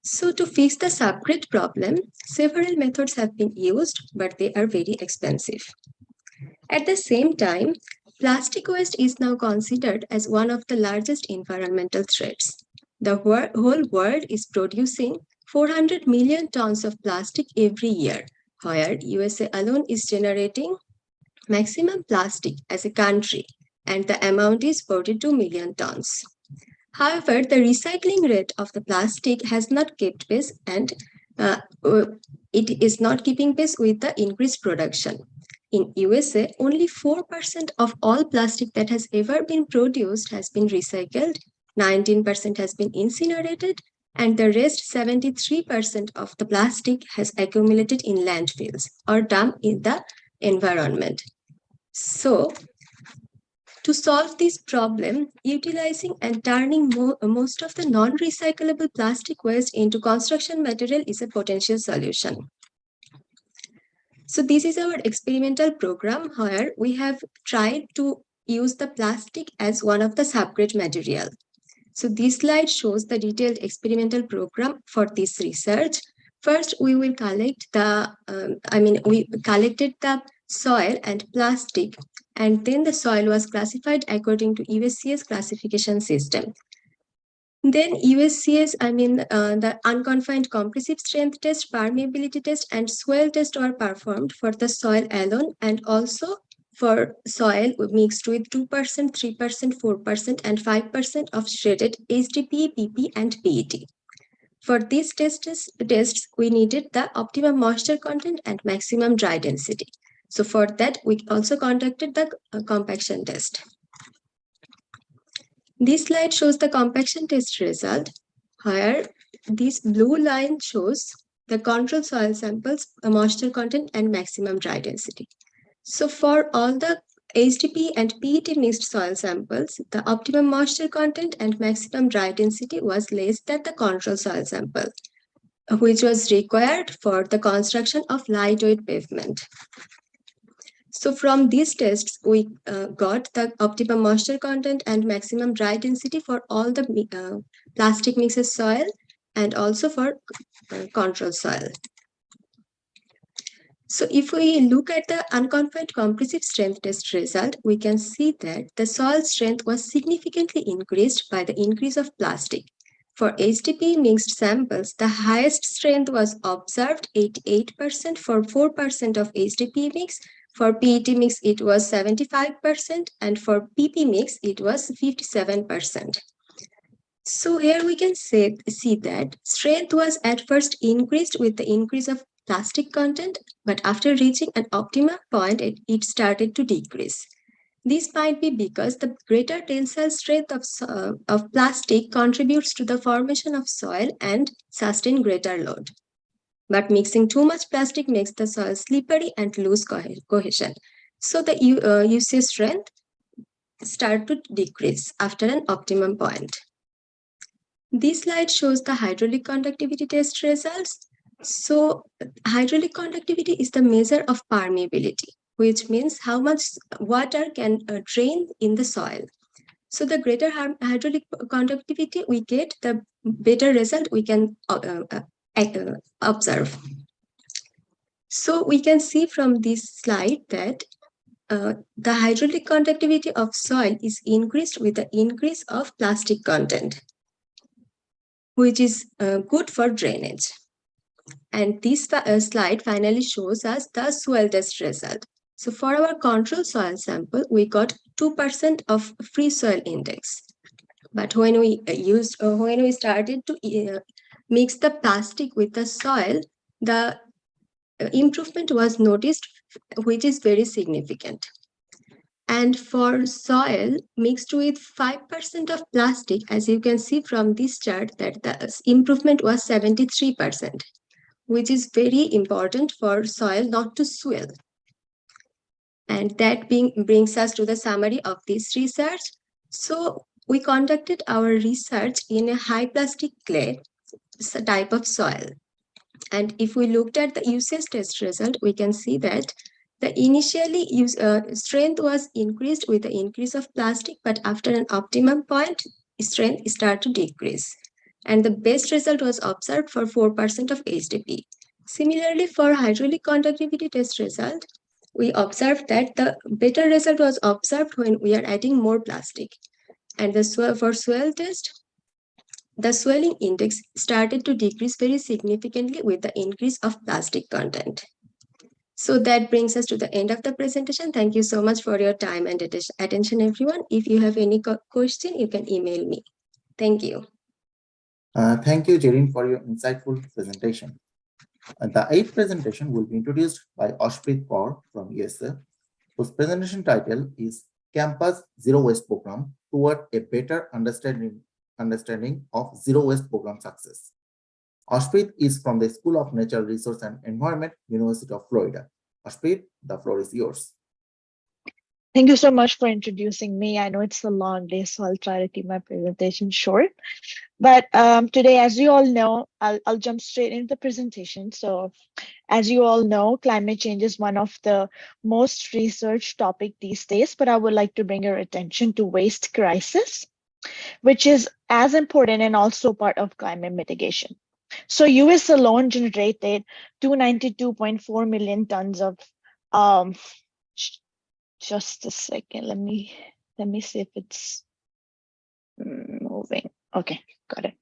So to fix the subgrade problem, several methods have been used, but they are very expensive. At the same time, plastic waste is now considered as one of the largest environmental threats. The whole world is producing 400 million tons of plastic every year, where USA alone is generating maximum plastic as a country, and the amount is 42 million tons. However, the recycling rate of the plastic has not kept pace, and it is not keeping pace with the increased production. In USA, only 4% of all plastic that has ever been produced has been recycled, 19% has been incinerated, and the rest 73% of the plastic has accumulated in landfills or dumped in the environment. So, to solve this problem, utilizing and turning most of the non-recyclable plastic waste into construction material is a potential solution. So this is our experimental program where we have tried to use the plastic as one of the subgrade material. So this slide shows the detailed experimental program for this research. First, we will collect we collected the soil and plastic, and then the soil was classified according to USCS classification system. Then USCS, the unconfined compressive strength test, permeability test, and swell test were performed for the soil alone and also for soil mixed with 2%, 3%, 4%, and 5% of shredded HDPE, PP, and PET. For these tests, we needed the optimum moisture content and maximum dry density. So for that, we also conducted the compaction test. This slide shows the compaction test result, where this blue line shows the control soil samples, moisture content, and maximum dry density. So for all the HDPE and PET mixed soil samples, the optimum moisture content and maximum dry density was less than the control soil sample, which was required for the construction of lightweight pavement. So from these tests, we got the optimum moisture content and maximum dry density for all the plastic mixed soil and also for control soil. So if we look at the unconfined compressive strength test result, we can see that the soil strength was significantly increased by the increase of plastic. For HDPE mixed samples, the highest strength was observed 88% for 4% of HDPE mix. For PET mix, it was 75%, and for PP mix, it was 57%. So here we can see that strength was at first increased with the increase of plastic content, but after reaching an optimum point, it started to decrease. This might be because the greater tensile strength of plastic contributes to the formation of soil and sustain greater load. But mixing too much plastic makes the soil slippery and lose cohesion. So the UC strength start to decrease after an optimum point. This slide shows the hydraulic conductivity test results. So hydraulic conductivity is the measure of permeability, which means how much water can drain in the soil. So the greater hydraulic conductivity we get, the better result we can observe. So we can see from this slide that the hydraulic conductivity of soil is increased with the increase of plastic content, which is good for drainage. And this slide finally shows us the swell test result. So for our control soil sample, we got 2% of free soil index. But when we started to mix the plastic with the soil, the improvement was noticed, which is very significant. And for soil mixed with 5% of plastic, as you can see from this chart, that the improvement was 73%, which is very important for soil not to swell. And that brings us to the summary of this research. So we conducted our research in a high plastic clay type of soil. And if we looked at the usage test result, we can see that the initially strength was increased with the increase of plastic, but after an optimum point, strength started to decrease. And the best result was observed for 4% of HDP. Similarly, for hydraulic conductivity test result, we observed that the better result was observed when we are adding more plastic. And for swell test, the swelling index started to decrease very significantly with the increase of plastic content. So that brings us to the end of the presentation. Thank you so much for your time and attention, everyone. If you have any question, you can email me. Thank you. Thank you, Jerin, for your insightful presentation. The eighth presentation will be introduced by Ashpreet Kaur from USA, whose presentation title is Campus Zero Waste Program Toward a Better Understanding of Zero Waste Program Success. Ashpreet is from the School of Natural Resource and Environment, University of Florida. Ashpreet, the floor is yours. Thank you so much for introducing me. I know it's a long day, so I'll try to keep my presentation short. But today, as you all know, I'll jump straight into the presentation. So as you all know, climate change is one of the most researched topic these days, but I would like to bring your attention to waste crisis, which is as important and also part of climate mitigation. So US alone generated 292.4 million tons of, just a second, let me see if it's moving. Okay, got it.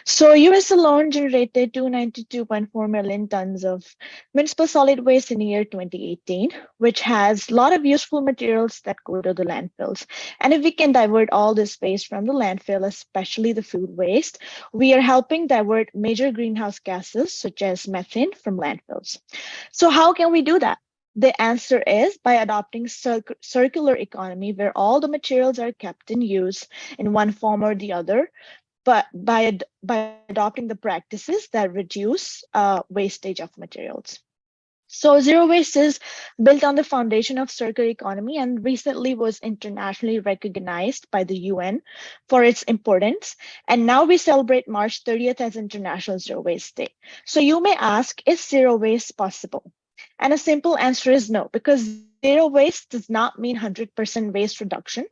So US alone generated 292.4 million tons of municipal solid waste in the year 2018, which has a lot of useful materials that go to the landfills. And if we can divert all this waste from the landfill, especially the food waste, we are helping divert major greenhouse gases such as methane from landfills. So how can we do that? The answer is by adopting circular economy, where all the materials are kept in use in one form or the other, but by adopting the practices that reduce wastage of materials. So zero waste is built on the foundation of circular economy and recently was internationally recognized by the UN for its importance. And now we celebrate March 30th as International Zero Waste Day. So you may ask, is zero waste possible? And a simple answer is no, because zero waste does not mean 100% waste reduction.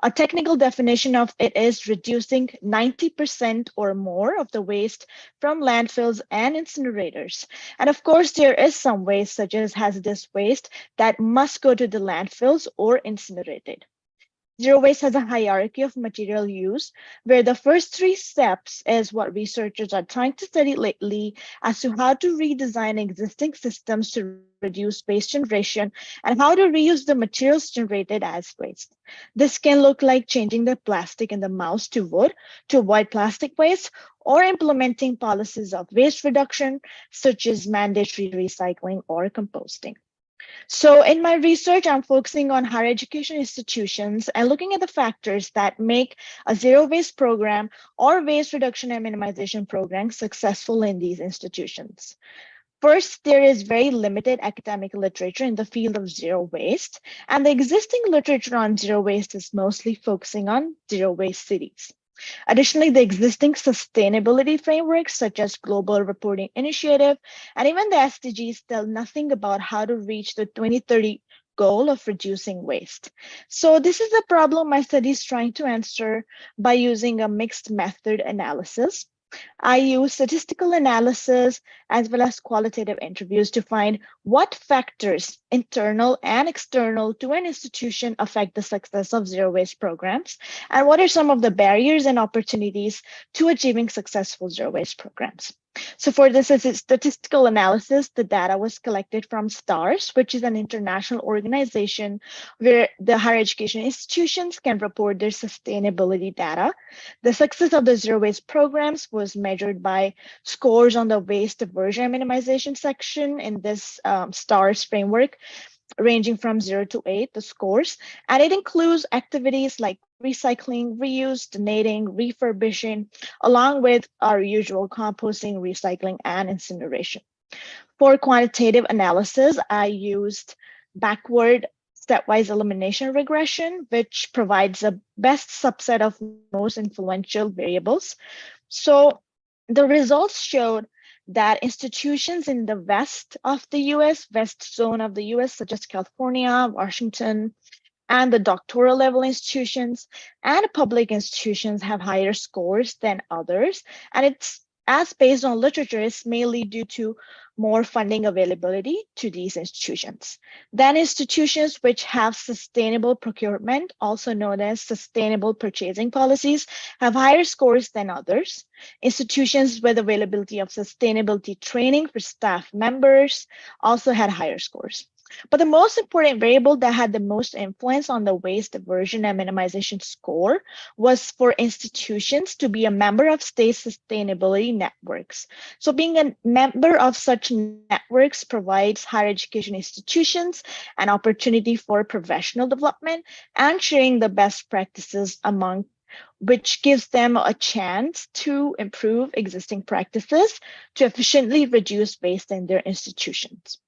A technical definition of it is reducing 90% or more of the waste from landfills and incinerators. And of course, there is some waste, such as hazardous waste, that must go to the landfills or incinerated. Zero waste has a hierarchy of material use, where the first three steps is what researchers are trying to study lately as to how to redesign existing systems to reduce waste generation and how to reuse the materials generated as waste. This can look like changing the plastic in the mouse to wood to avoid plastic waste, or implementing policies of waste reduction, such as mandatory recycling or composting. So in my research, I'm focusing on higher education institutions and looking at the factors that make a zero waste program or waste reduction and minimization program successful in these institutions. First, there is very limited academic literature in the field of zero waste, and the existing literature on zero waste is mostly focusing on zero waste cities. Additionally, the existing sustainability frameworks such as Global Reporting Initiative and even the SDGs tell nothing about how to reach the 2030 goal of reducing waste. So this is a problem my study is trying to answer by using a mixed method analysis. I use statistical analysis as well as qualitative interviews to find what factors, internal and external to an institution, affect the success of zero waste programs, and what are some of the barriers and opportunities to achieving successful zero waste programs. So for this statistical analysis, the data was collected from STARS, which is an international organization where the higher education institutions can report their sustainability data. The success of the zero waste programs was measured by scores on the waste diversion and minimization section in this STARS framework, ranging from 0 to 8, the scores, and it includes activities like recycling, reuse, donating, refurbishing, along with our usual composting, recycling, and incineration. For quantitative analysis, I used backward stepwise elimination regression, which provides a best subset of most influential variables. So the results showed that institutions in the west of the US, west zone of the US, such as California, Washington, and the doctoral level institutions and public institutions have higher scores than others. And it's, as based on literature, is mainly due to more funding availability to these institutions. Then institutions which have sustainable procurement, also known as sustainable purchasing policies, have higher scores than others. Institutions with availability of sustainability training for staff members also had higher scores. But the most important variable that had the most influence on the waste diversion and minimization score was for institutions to be a member of state sustainability networks. So being a member of such networks provides higher education institutions an opportunity for professional development and sharing the best practices among, which gives them a chance to improve existing practices to efficiently reduce waste in their institutions.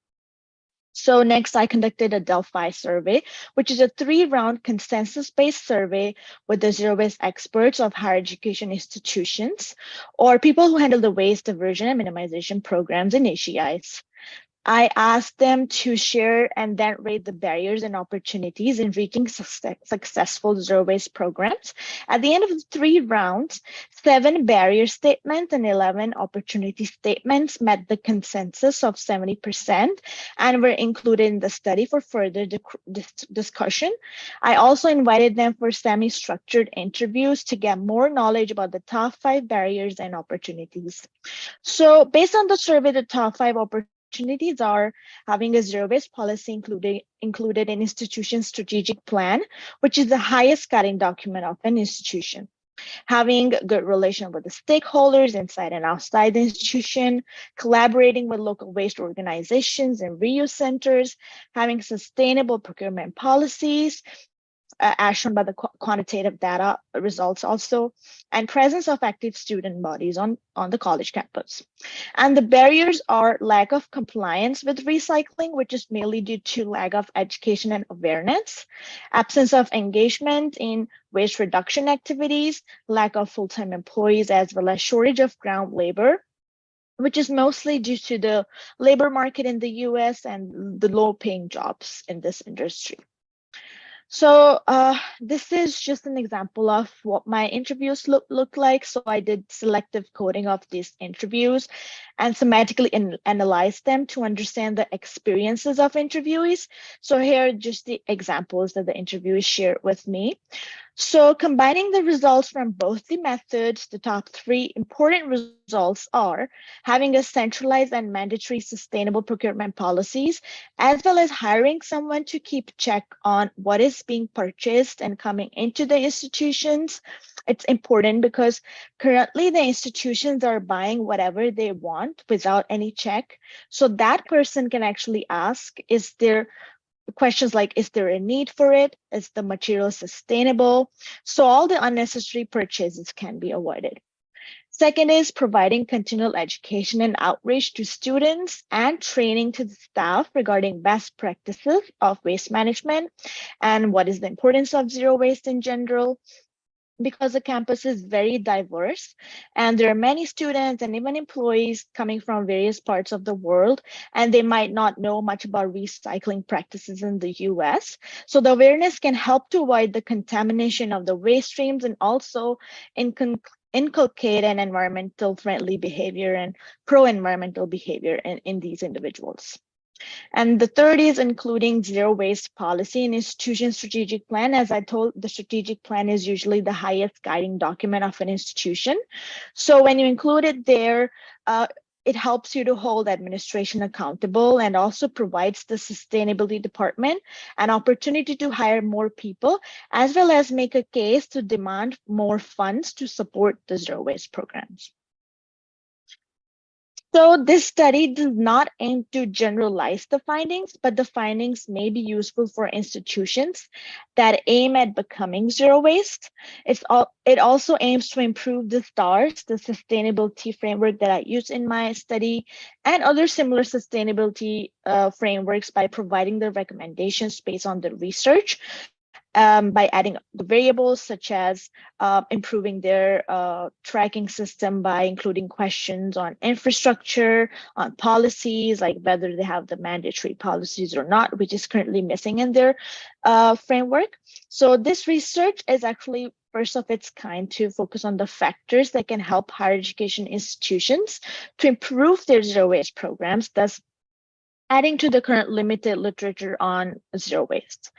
So next, I conducted a Delphi survey, which is a 3-round consensus-based survey with the zero-waste experts of higher education institutions or people who handle the waste diversion and minimization programs in HEIs. I asked them to share and then rate the barriers and opportunities in reaching successful zero-waste programs. At the end of the 3 rounds, 7 barrier statements and 11 opportunity statements met the consensus of 70% and were included in the study for further discussion. I also invited them for semi-structured interviews to get more knowledge about the top 5 barriers and opportunities. So based on the survey, the top 5 opportunities are having a zero-waste policy included in institution's strategic plan, which is the highest guiding document of an institution. Having a good relation with the stakeholders inside and outside the institution, collaborating with local waste organizations and reuse centers, having sustainable procurement policies, as shown by the quantitative data results also, and presence of active student bodies on the college campus. And the barriers are lack of compliance with recycling, which is mainly due to lack of education and awareness, absence of engagement in waste reduction activities, lack of full-time employees, as well as shortage of ground labor, which is mostly due to the labor market in the US and the low-paying jobs in this industry. So this is just an example of what my interviews look like. So I did selective coding of these interviews and thematically analyzed them to understand the experiences of interviewees. So here are just the examples that the interviewers shared with me. So combining the results from both the methods, the top 3 important results are having a centralized and mandatory sustainable procurement policies, as well as hiring someone to keep check on what is being purchased and coming into the institutions. It's important because currently the institutions are buying whatever they want without any check. So that person can actually ask, is there questions like, is there a need for it? Is the material sustainable? So all the unnecessary purchases can be avoided. Second is providing continual education and outreach to students and training to the staff regarding best practices of waste management and what is the importance of zero waste in general. Because the campus is very diverse and there are many students and even employees coming from various parts of the world, and they might not know much about recycling practices in the US. So the awareness can help to avoid the contamination of the waste streams and also inculcate an environmental friendly behavior and pro-environmental behavior in these individuals. And the third is including zero waste policy in institution strategic plan. As I told, the strategic plan is usually the highest guiding document of an institution. So when you include it there, it helps you to hold administration accountable and also provides the sustainability department an opportunity to hire more people, as well as make a case to demand more funds to support the zero waste programs. So this study does not aim to generalize the findings, but the findings may be useful for institutions that aim at becoming zero waste. It also aims to improve the STARS, the sustainability framework that I use in my study, and other similar sustainability frameworks by providing the recommendations based on the research. By adding the variables such as improving their tracking system by including questions on infrastructure, on policies, like whether they have the mandatory policies or not, which is currently missing in their framework. So this research is actually first of its kind to focus on the factors that can help higher education institutions to improve their zero waste programs, thus adding to the current limited literature on zero waste.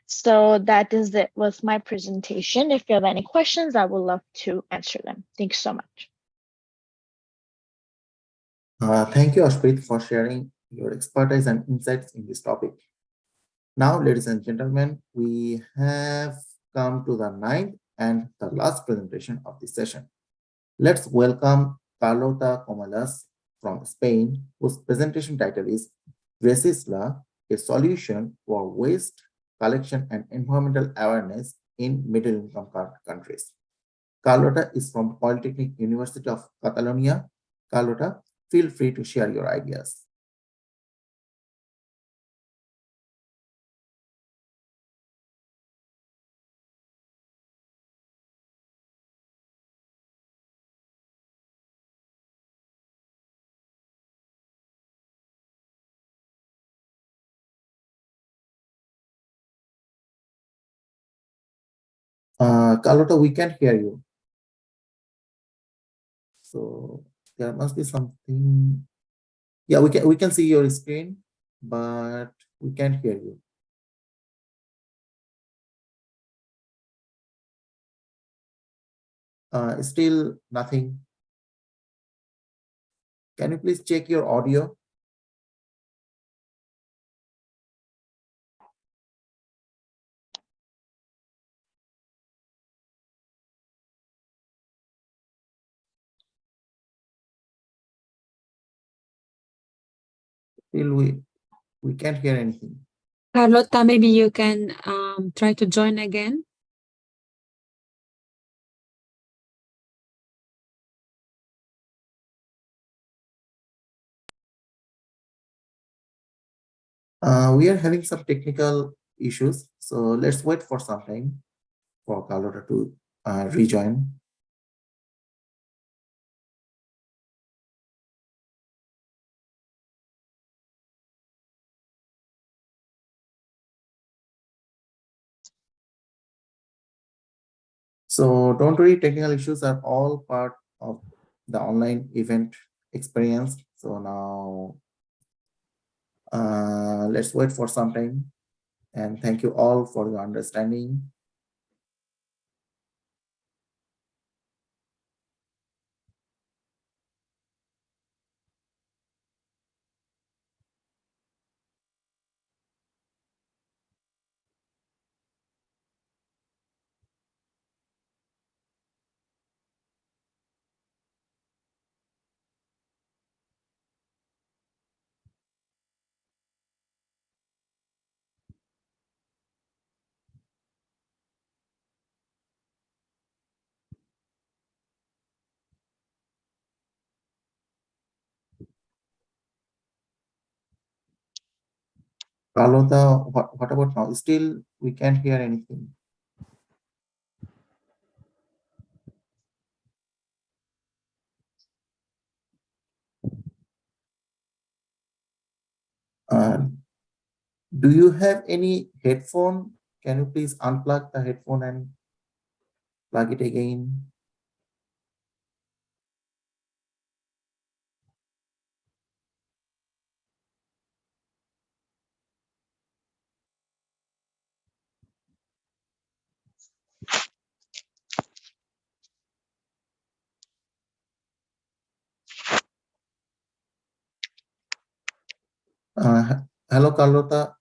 So that is it with my presentation. If you have any questions, I would love to answer them. Thanks so much. Thank you, Ashpreet, for sharing your expertise and insights in this topic. Now, ladies and gentlemen, we have come to the ninth and the last presentation of this session. Let's welcome Carlota Comalas from Spain, whose presentation title is Resisla, a solution for waste collection and environmental awareness in middle-income countries. Carlota is from Polytechnic University of Catalonia. Carlota, feel free to share your ideas. Carlota, we can't hear you. So there must be something. Yeah, we can see your screen, but we can't hear you. Still nothing. Can you please check your audio? Still we can't hear anything. Carlota, maybe you can try to join again. We are having some technical issues, so let's wait for some time for Carlota to rejoin. So don't worry, technical issues are all part of the online event experience. So now let's wait for some time, and thank you all for your understanding. Carlota, what about now? Still, we can't hear anything. Do you have any headphone? Can you please unplug the headphone and plug it again? Hello, Carlota.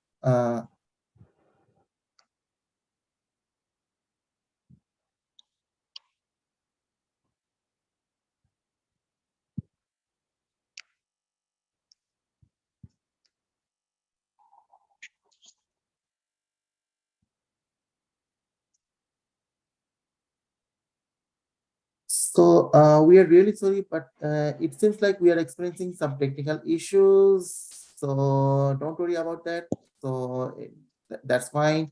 So we are really sorry, but it seems like we are experiencing some technical issues. So don't worry about that. So that's fine.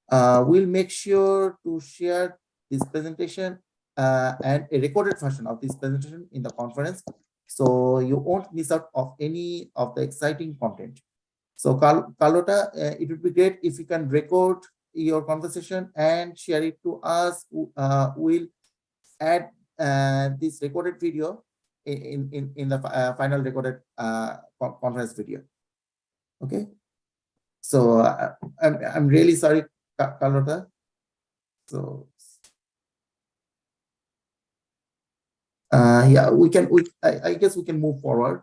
We'll make sure to share this presentation and a recorded version of this presentation in the conference, so you won't miss out of any of the exciting content. So Carlota, it would be great if you can record your conversation and share it to us. We'll add this recorded video in the final recorded conference video. Okay. So I'm really sorry, Carlota. So yeah, I guess we can move forward.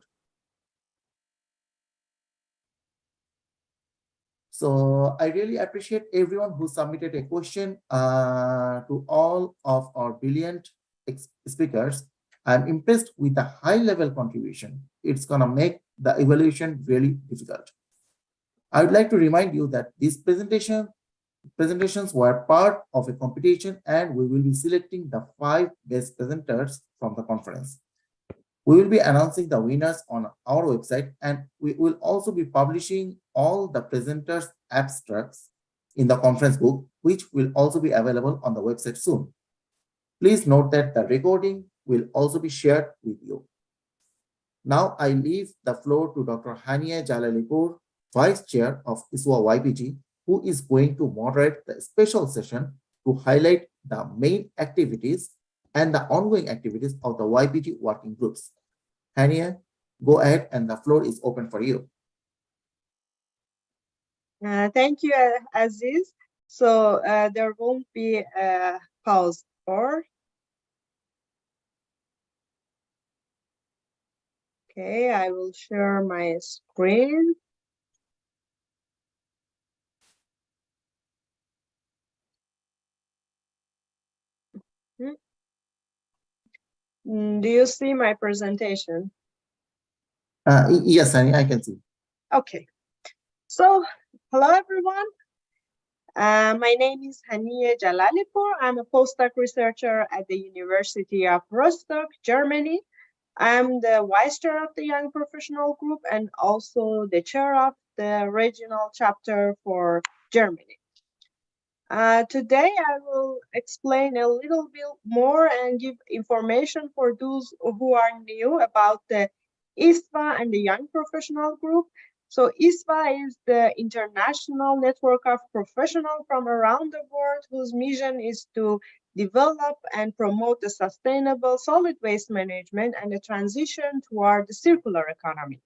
So I really appreciate everyone who submitted a question to all of our brilliant speakers. I'm impressed with the high level contribution. It's gonna make the evaluation really difficult. I would like to remind you that these presentations were part of a competition, and we will be selecting the 5 best presenters from the conference. We will be announcing the winners on our website, and we will also be publishing all the presenters' abstracts in the conference book, which will also be available on the website soon. Please note that the recording will also be shared with you. Now I leave the floor to Dr. Hania Jalalipur, Vice Chair of ISWA YPG, who is going to moderate the special session to highlight the main activities and the ongoing activities of the YPG working groups. Hania, go ahead, and the floor is open for you. Thank you, Aziz. So there won't be a pause or. Okay, I will share my screen. Do you see my presentation? Yes, Hania, I can see. Okay. So, hello, everyone. My name is Hania Jalalipur. I'm a postdoc researcher at the University of Rostock, Germany. I'm the vice chair of the Young Professional Group and also the chair of the regional chapter for Germany. Today, I will explain a little bit more and give information for those who are new about the ISWA and the Young Professional Group. So ISWA is the international network of professionals from around the world whose mission is to develop and promote the sustainable solid waste management and the transition toward the circular economy.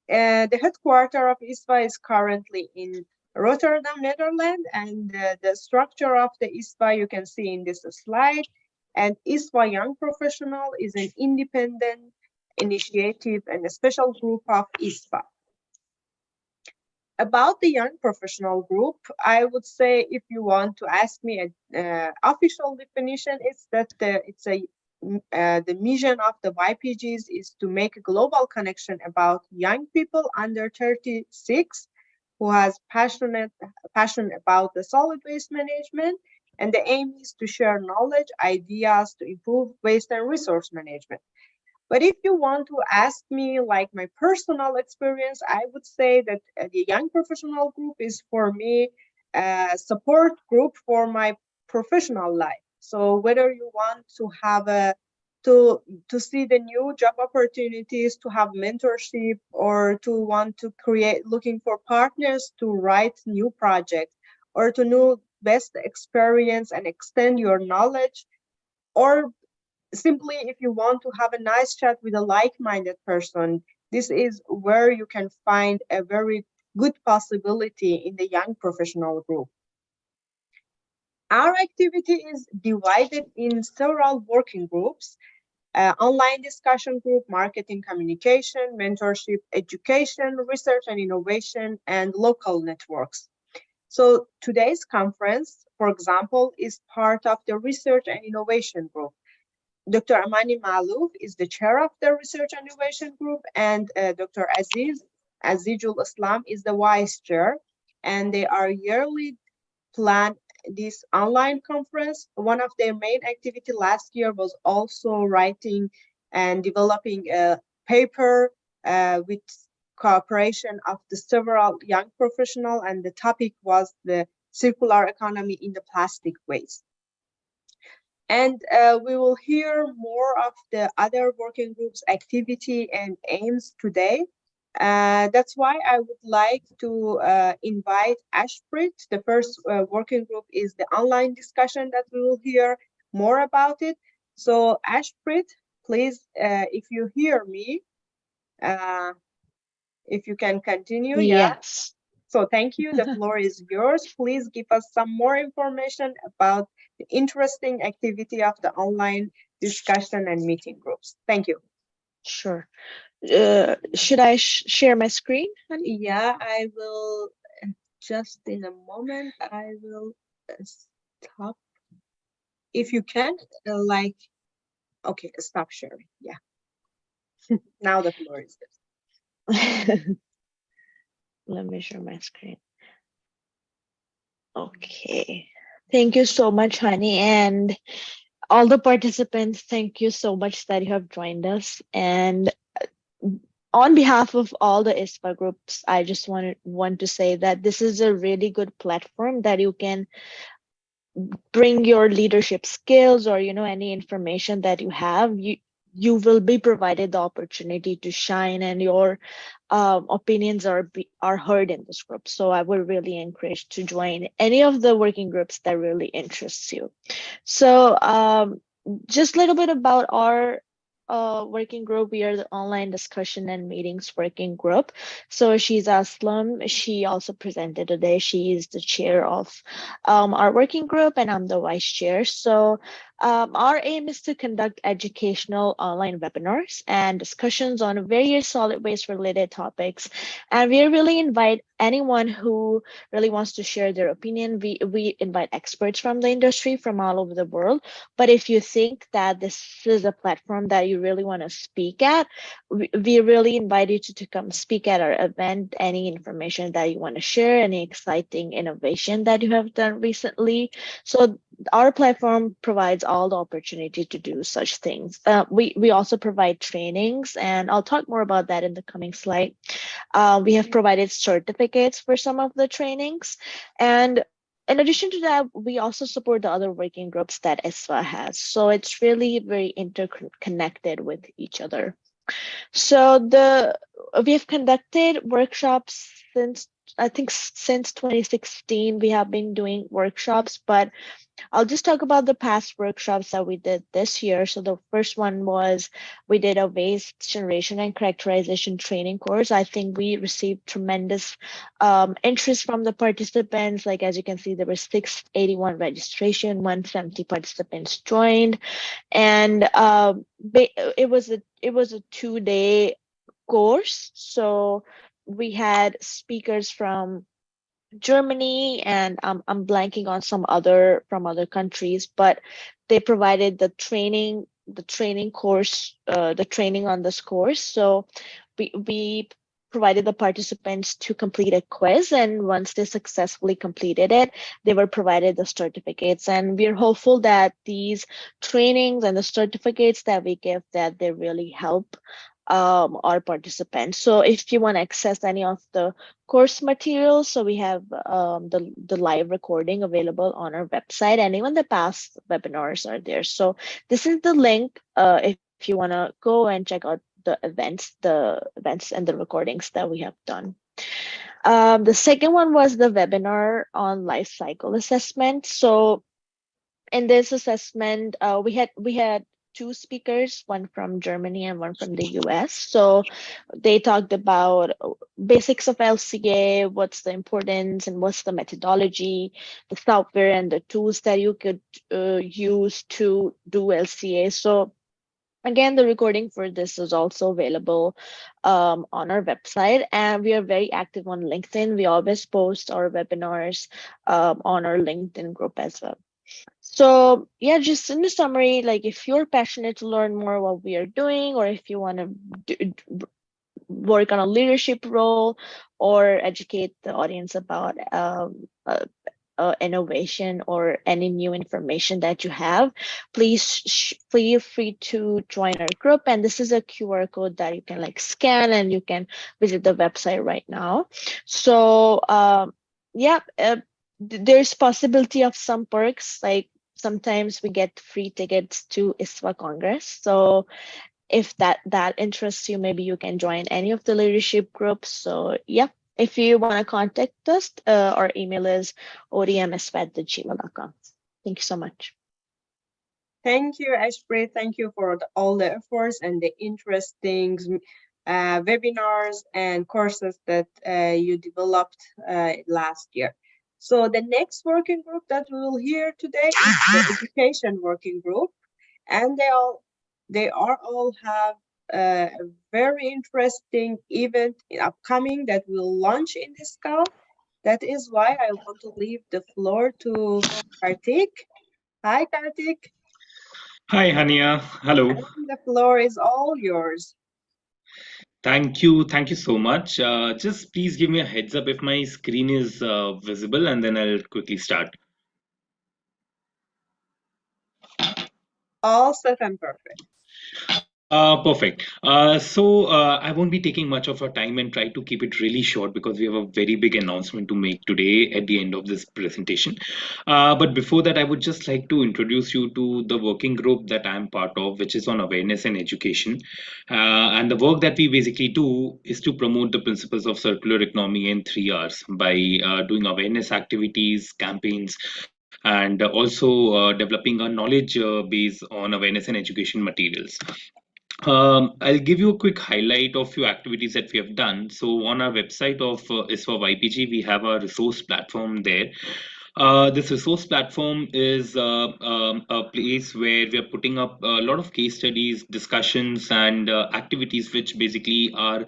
The headquarters of ISWA is currently in Rotterdam, Netherlands, and the structure of the ISWA you can see in this slide. And ISWA Young Professional is an independent initiative and a special group of ISWA. About the Young Professional Group, I would say, if you want to ask me an official definition, it's that the mission of the YPGs is to make a global connection about young people under 36 who has passion about the solid waste management, and the aim is to share knowledge, ideas to improve waste and resource management. But if you want to ask me like my personal experience, I would say that the Young Professional Group is for me a support group for my professional life. So whether you want to have to see the new job opportunities, to have mentorship, or to want to looking for partners to write new projects, or to know best experience and extend your knowledge, or simply if you want to have a nice chat with a like-minded person, this is where you can find a very good possibility in the Young Professional Group. Our activity is divided in several working groups: online discussion group, marketing communication, mentorship, education, research and innovation, and local networks. So today's conference, for example, is part of the research and innovation group. Dr. Amani Malouf is the chair of the research and innovation group, and Dr. Azizul Islam is the vice chair, and they are yearly plan this online conference. One of their main activity last year was also writing and developing a paper with cooperation of the several young professionals, and the topic was the circular economy in the plastic waste. And we will hear more of the other working groups' activity and aims today. That's why I would like to invite Ashprit. The first working group is the online discussion that we will hear more about it. So Ashprit, please, if you hear me, if you can continue. Yes. So thank you. The floor is yours. Please give us some more information about the interesting activity of the online discussion and meeting groups. Thank you. Sure. Should I share my screen, honey? Yeah, I will. Just in a moment, I will stop. If you can, okay, stop sharing. Yeah. Now the floor is yours. Let me share my screen. Okay. Thank you so much, honey. And all the participants, thank you so much that you have joined us. And on behalf of all the ISWA groups, I just want to say that this is a really good platform that you can bring your leadership skills, or any information that you have. You will be provided the opportunity to shine, and your opinions are heard in this group. So I would really encourage to join any of the working groups that really interests you. So just a little bit about our working group. We are the online discussion and meetings working group. So she's Aslam. She also presented today. She is the chair of our working group, and I'm the vice chair. So our aim is to conduct educational online webinars and discussions on various solid waste related topics. And we really invite anyone who really wants to share their opinion. We invite experts from the industry from all over the world. But if you think that this is a platform that you really want to speak at, we really invite you to come speak at our event. Any information that you want to share, any exciting innovation that you have done recently. So our platform provides all the opportunity to do such things. We also provide trainings, and I'll talk more about that in the coming slide. We have provided certificates for some of the trainings. And in addition to that, we also support the other working groups that ISWA has. So it's really very interconnected with each other. So we have conducted workshops since 2016. We have been doing workshops, but I'll just talk about the past workshops that we did this year. So the first one was we did a waste generation and characterization training course. I think we received tremendous interest from the participants. Like, as you can see, there were 681 registration, 170 participants joined, and it was a 2-day course. So we had speakers from Germany, and I'm blanking on some other from other countries, but they provided the training course, the training on this course. So we provided the participants to complete a quiz, and once they successfully completed it, they were provided the certificates. And we're hopeful that these trainings and the certificates that we give, that they really help our participants. So if you want to access any of the course materials, so we have the live recording available on our website, and even the past webinars are there. So this is the link if you want to go and check out the events and the recordings that we have done. The second one was the webinar on life cycle assessment. So in this assessment, we had 2 speakers, one from Germany and one from the US. So they talked about basics of LCA, what's the importance and what's the methodology, the software and the tools that you could use to do LCA. So again, the recording for this is also available on our website, and we are very active on LinkedIn. We always post our webinars on our LinkedIn group as well. So yeah, just in the summary, like if you're passionate to learn more what we are doing, or if you want to work on a leadership role or educate the audience about innovation or any new information that you have, please feel free to join our group. And this is a QR code that you can like scan and you can visit the website right now. So yeah, there's possibility of some perks, like sometimes we get free tickets to ISWA Congress. So if that interests you, maybe you can join any of the leadership groups. So yeah, if you want to contact us, our email is odmswat@gmail.com. Thank you so much. Thank you, Ashpreet. Thank you for all the efforts and the interesting webinars and courses that you developed last year. So the next working group that we will hear today is the education working group, and they all have a very interesting event upcoming that will launch in this call. That is why I want to leave the floor to Kartik. Hi, Kartik. Hi, Hania. Hello. And the floor is all yours. Thank you. Thank you so much. Just please give me a heads up if my screen is visible, and then I'll quickly start. All set and perfect. Perfect. I won't be taking much of our time and try to keep it really short because we have a very big announcement to make today at the end of this presentation. But before that, I would just like to introduce you to the working group that I'm part of, which is on awareness and education. And the work that we basically do is to promote the principles of circular economy in 3 Rs by doing awareness activities, campaigns, and also developing a knowledge base on awareness and education materials. I'll give you a quick highlight of few activities that we have done. So on our website of ISWA YPG, we have a resource platform there. This resource platform is a place where we are putting up a lot of case studies, discussions, and activities which basically are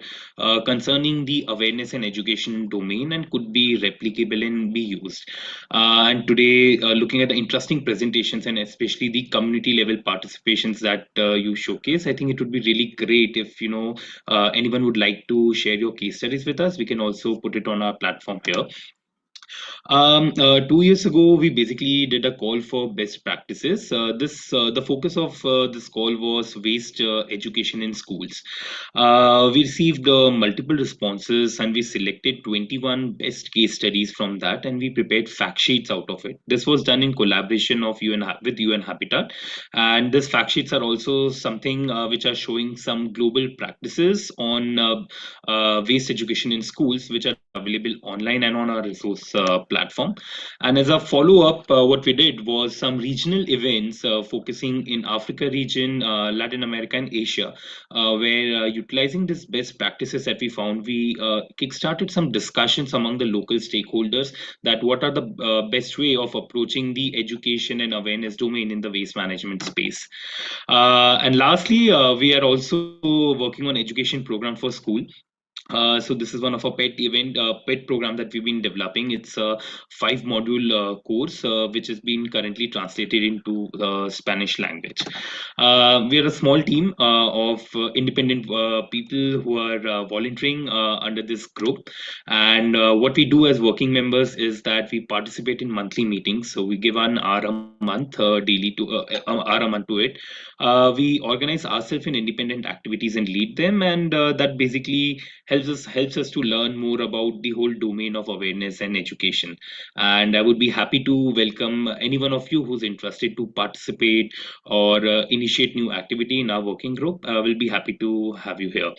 concerning the awareness and education domain and could be replicable and be used. And today, looking at the interesting presentations and especially the community level participations that you showcase, I think it would be really great if anyone would like to share your case studies with us. We can also put it on our platform here. 2 years ago, we basically did a call for best practices. The focus of this call was waste education in schools. We received multiple responses, and we selected 21 best case studies from that, and we prepared fact sheets out of it. This was done in collaboration with UN Habitat, and these fact sheets are also something which are showing some global practices on waste education in schools, which are available online and on our resource platform. And as a follow-up, what we did was some regional events focusing in Africa region, Latin America, and Asia, where utilizing these best practices that we found, we kickstarted some discussions among the local stakeholders that what are the best way of approaching the education and awareness domain in the waste management space. And lastly, we are also working on education program for school. So this is one of our pet program that we've been developing. It's a 5-module course which has been currently translated into Spanish language. We are a small team of independent people who are volunteering under this group, and what we do as working members is that we participate in monthly meetings. So we give 1 hour a month daily to hour a month to it. We organize ourselves in independent activities and lead them, and that basically helps us to learn more about the whole domain of awareness and education. And I would be happy to welcome any one of you who's interested to participate or initiate new activity in our working group. I will be happy to have you here.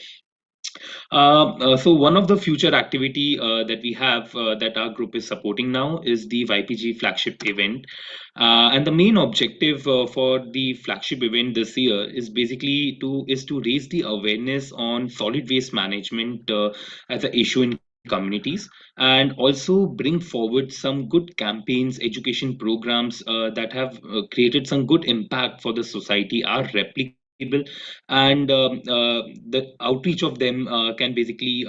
So one of the future activity that we have that our group is supporting now is the YPG flagship event. And the main objective for the flagship event this year is basically to raise the awareness on solid waste management as an issue in communities, and also bring forward some good campaigns, education programs that have created some good impact for the society, are replicable, and the outreach of them can basically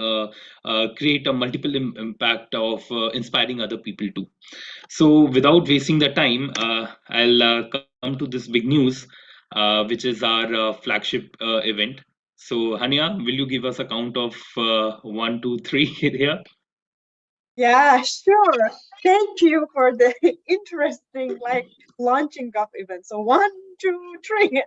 create a multiple impact of inspiring other people too. So without wasting the time, I'll come to this big news, which is our flagship event. So Hania, will you give us a count of 1, 2, 3 here? Yeah, sure. Thank you for the interesting launching of events. So 1, 2, 3,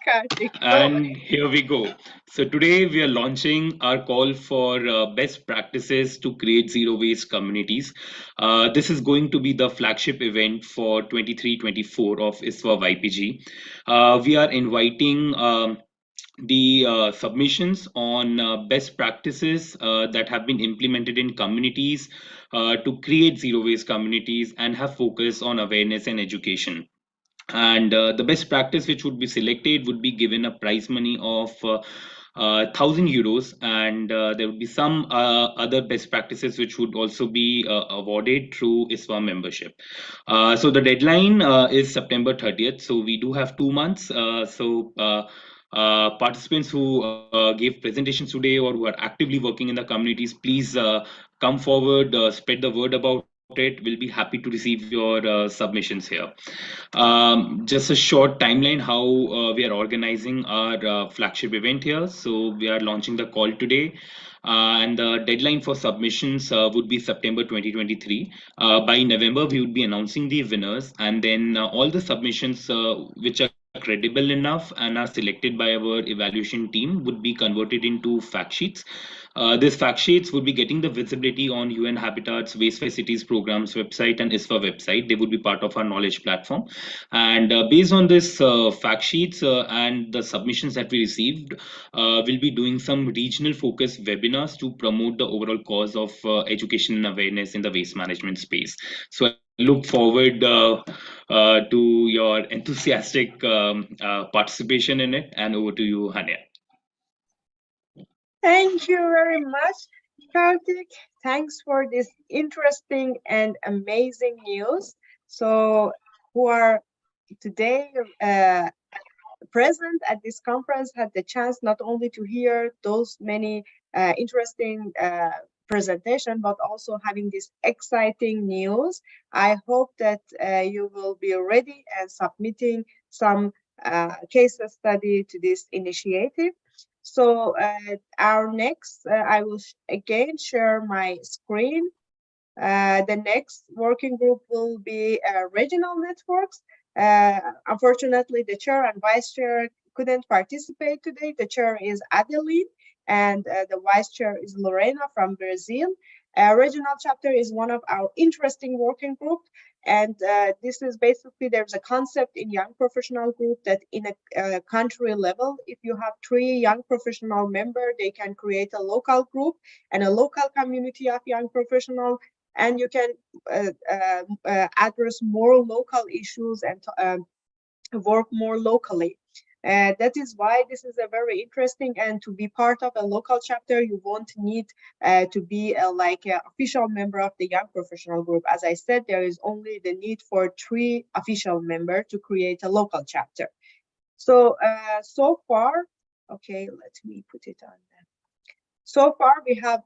Karthik, go. And here we go. So today we are launching our call for best practices to create zero waste communities. This is going to be the flagship event for 23-24 of ISWA YPG. We are inviting the submissions on best practices that have been implemented in communities to create zero waste communities and have focus on awareness and education. And the best practice which would be selected would be given a prize money of 1,000 euros, and there would be some other best practices which would also be awarded through ISWA membership. So the deadline is September 30th, so we do have 2 months. Participants who gave presentations today or who are actively working in the communities, please come forward, spread the word about it. We'll be happy to receive your submissions here. Just a short timeline how we are organizing our flagship event here. So we are launching the call today. And the deadline for submissions would be September 2023. By November, we would be announcing the winners, and then all the submissions which are credible enough and are selected by our evaluation team would be converted into fact sheets. These fact sheets would be getting the visibility on UN Habitat's Waste Free Cities programs website and ISWA website. They would be part of our knowledge platform. And based on this fact sheets and the submissions that we received, we'll be doing some regional focused webinars to promote the overall cause of education and awareness in the waste management space. So I look forward to your enthusiastic participation in it. And over to you, Hania. Thank you very much, Karthik. Thanks for this interesting and amazing news. So who are today present at this conference had the chance not only to hear those many interesting presentation, but also having this exciting news. I hope that you will be ready and submitting some case study to this initiative. So our next, I will again share my screen. The next working group will be regional networks. Unfortunately, the chair and vice chair couldn't participate today. The chair is Adeline, and the vice chair is Lorena from Brazil. Regional chapter is one of our interesting working groups. And this is basically, there's a concept in young professional group that in a country level, if you have 3 young professional members, they can create a local group and a local community of young professionals, and you can address more local issues and work more locally. That is why this is a very interesting, and to be part of a local chapter, you won't need to be like an official member of the young professional group. As I said, there is only the need for 3 official members to create a local chapter. So, so far, okay, let me put it on there. So far, we have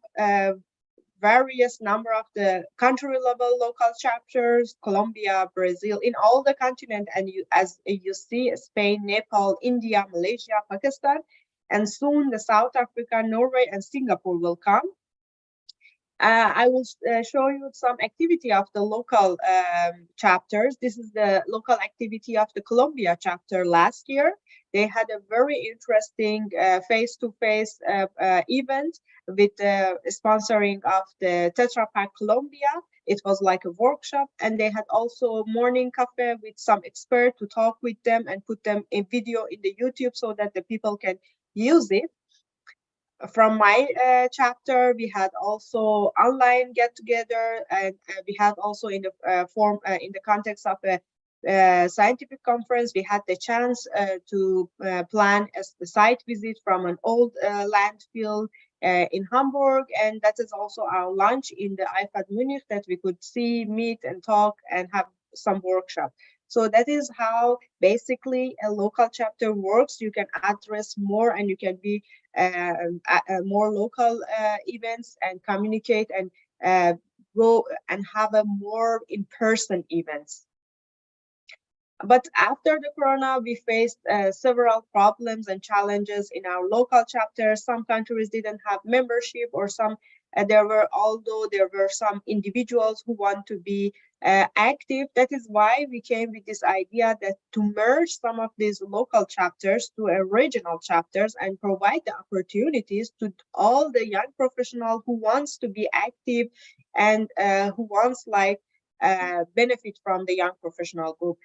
various number of the country level local chapters, Colombia, Brazil, in all the continent. And as you see, Spain, Nepal, India, Malaysia, Pakistan, and soon the South Africa, Norway, and Singapore will come. I will show you some activity of the local chapters. This is the local activity of the Colombia chapter last year. They had a very interesting face-to-face event with the sponsoring of the Tetra Pak Colombia. It was like a workshop, and they had also morning cafe with some expert to talk with them and put them in video in the YouTube so that the people can use it. From my chapter, we had also online get-together, and we had also in the in the context of a scientific conference, we had the chance to plan a site visit from an old landfill in Hamburg, and that is also our lunch in the IFAD Munich that we could see, meet, and talk and have some workshop. So that is how basically a local chapter works. You can address more, and you can be more local events and communicate and go and have a more in-person events. But after the corona, we faced several problems and challenges in our local chapters. Some countries didn't have membership, or some Although there were some individuals who want to be active. That is why we came with this idea that to merge some of these local chapters to a regional chapters and provide the opportunities to all the young professional who wants to be active and who wants benefit from the young professional group.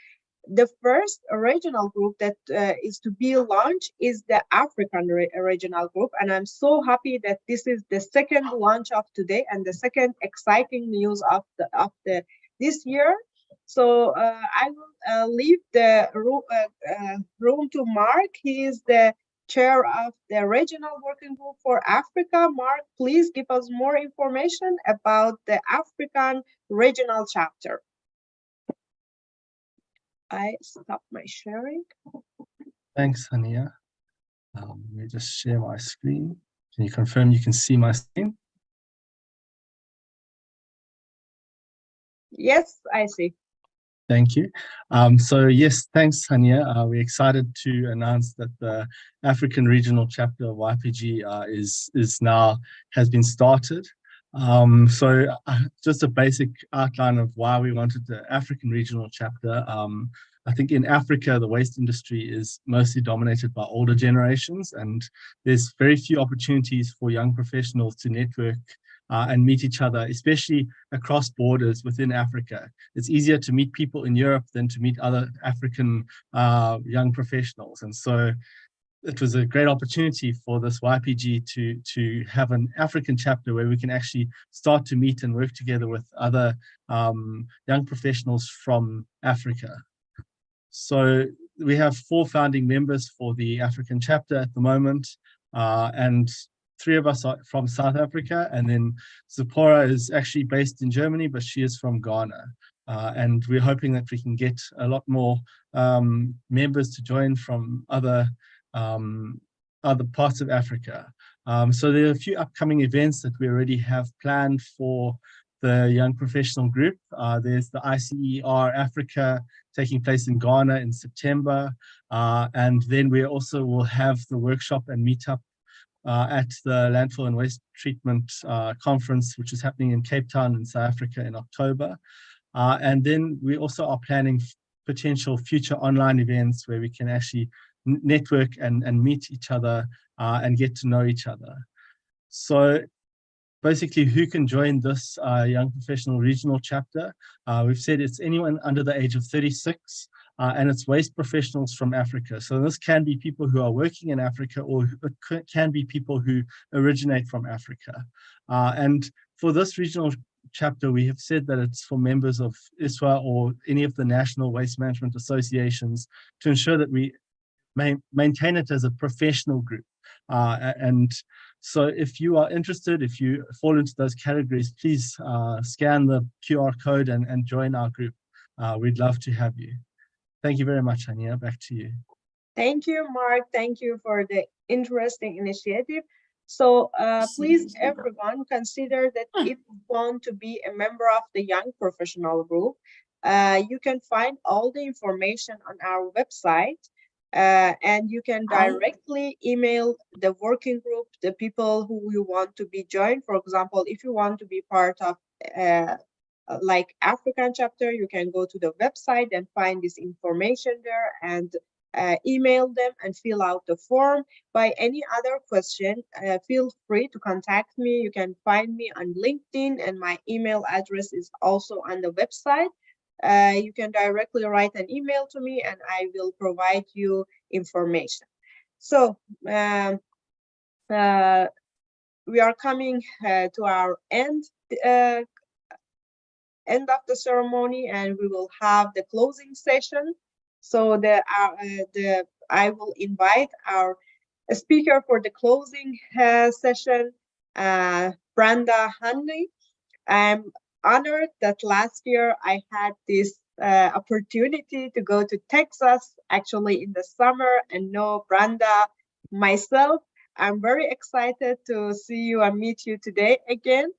The first regional group that is to be launched is the African regional group, and I'm so happy that this is the second launch of today and the second exciting news of this year. So I will leave the room to Mark. He is the chair of the regional working group for Africa. Mark, please give us more information about the African regional chapter. I stop my sharing. Thanks, Hania. Let me just share my screen. Can you confirm you can see my screen? Yes, I see. Thank you. So yes, thanks, Hania. We're excited to announce that the African Regional Chapter of YPG has been started. So just a basic outline of why we wanted the African Regional Chapter. I think in Africa, the waste industry is mostly dominated by older generations, and there's very few opportunities for young professionals to network and meet each other, especially across borders within Africa. It's easier to meet people in Europe than to meet other African young professionals. And so it was a great opportunity for this YPG to have an African chapter where we can actually start to meet and work together with other young professionals from Africa. So we have 4 founding members for the African chapter at the moment, and 3 of us are from South Africa, and then Zipporah is actually based in Germany, but she is from Ghana. And we're hoping that we can get a lot more members to join from other parts of Africa. So there are a few upcoming events that we already have planned for the young professional group. There's the ICER Africa taking place in Ghana in September. And then we also will have the workshop and meetup at the Landfill and Waste Treatment Conference, which is happening in Cape Town in South Africa in October. And then we also are planning potential future online events where we can actually network and meet each other and get to know each other. So basically, who can join this young professional regional chapter? We've said it's anyone under the age of 36, and it's waste professionals from Africa. So this can be people who are working in Africa, or it can be people who originate from Africa. And for this regional chapter, we have said that it's for members of ISWA or any of the national waste management associations to ensure that we maintain it as a professional group. And so if you are interested, if you fall into those categories, please scan the QR code and join our group. We'd love to have you. Thank you very much, Hania. Back to you. Thank you, Mark. Thank you for the interesting initiative. So please, everyone, consider that if you want to be a member of the young professional group, you can find all the information on our website. And you can directly email the working group, the people who you want to be joined. For example, if you want to be part of like African chapter, you can go to the website and find this information there and email them and fill out the form. By any other question, feel free to contact me. You can find me on LinkedIn, and my email address is also on the website. You can directly write an email to me and I will provide you information. So we are coming to our end of the ceremony, and we will have the closing session. So I will invite our speaker for the closing session, Brenda Hanley. I'm honored that last year I had this opportunity to go to Texas, actually in the summer, and know Brenda myself. I'm very excited to see you and meet you today again.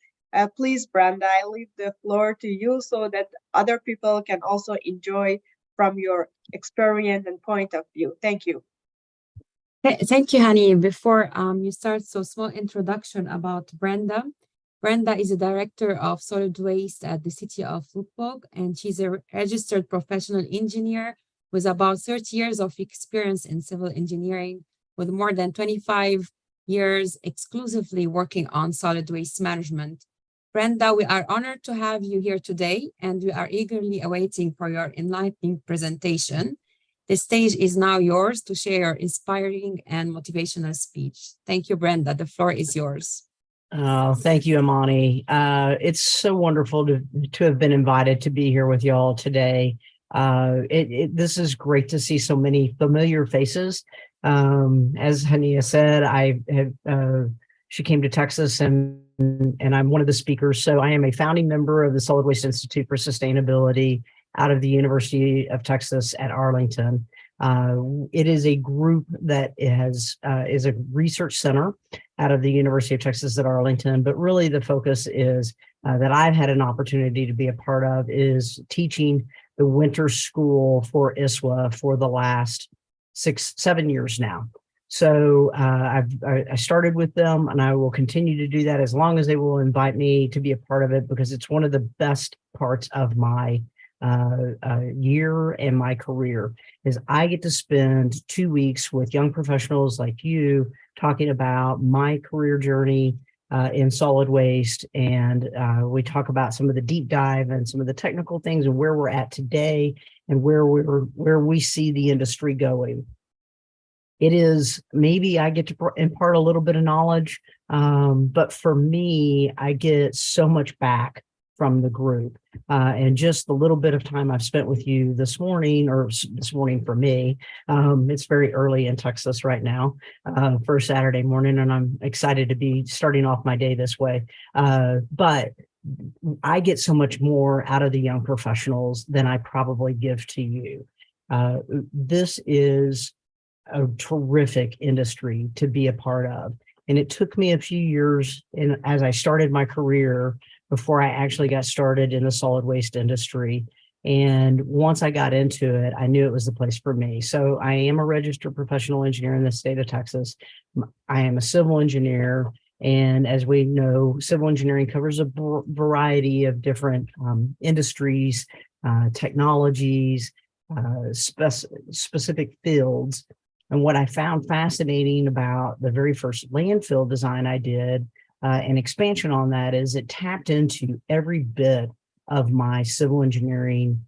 Please, Brenda, I leave the floor to you so that other people can also enjoy from your experience and point of view. Thank you. Thank you, Hani. Before you start, so small introduction about Brenda. Brenda is a director of solid waste at the city of Lubbock, and she's a registered professional engineer with about 30 years of experience in civil engineering, with more than 25 years exclusively working on solid waste management. Brenda, we are honored to have you here today, and we are eagerly awaiting for your enlightening presentation. The stage is now yours to share your inspiring and motivational speech. Thank you, Brenda. The floor is yours. Thank you, Amani. It's so wonderful to have been invited to be here with y'all today. This is great to see so many familiar faces. As Hania said, she came to Texas and I'm one of the speakers. So I am a founding member of the Solid Waste Institute for Sustainability out of the University of Texas at Arlington. It is a group that is a research center out of the University of Texas at Arlington, but really the focus is that I've had an opportunity to be a part of is teaching the winter school for ISWA for the last 6-7 years now. So I started with them, and I will continue to do that as long as they will invite me to be a part of it, because it's one of the best parts of my year and my career is I get to spend 2 weeks with young professionals like you talking about my career journey in solid waste, and we talk about some of the deep dive and some of the technical things and where we're at today and where we see the industry going. It is maybe I get to impart a little bit of knowledge, but for me, I get so much back from the group. And just the little bit of time I've spent with you this morning, or this morning for me, it's very early in Texas right now for Saturday morning, and I'm excited to be starting off my day this way. But I get so much more out of the young professionals than I probably give to you. This is a terrific industry to be a part of. And it took me a few years as I started my career before I actually got started in the solid waste industry. And once I got into it, I knew it was the place for me. So I am a registered professional engineer in the state of Texas. I am a civil engineer. And as we know, civil engineering covers a variety of different industries, technologies, specific fields. And what I found fascinating about the very first landfill design I did, and expansion on that, is it tapped into every bit of my civil engineering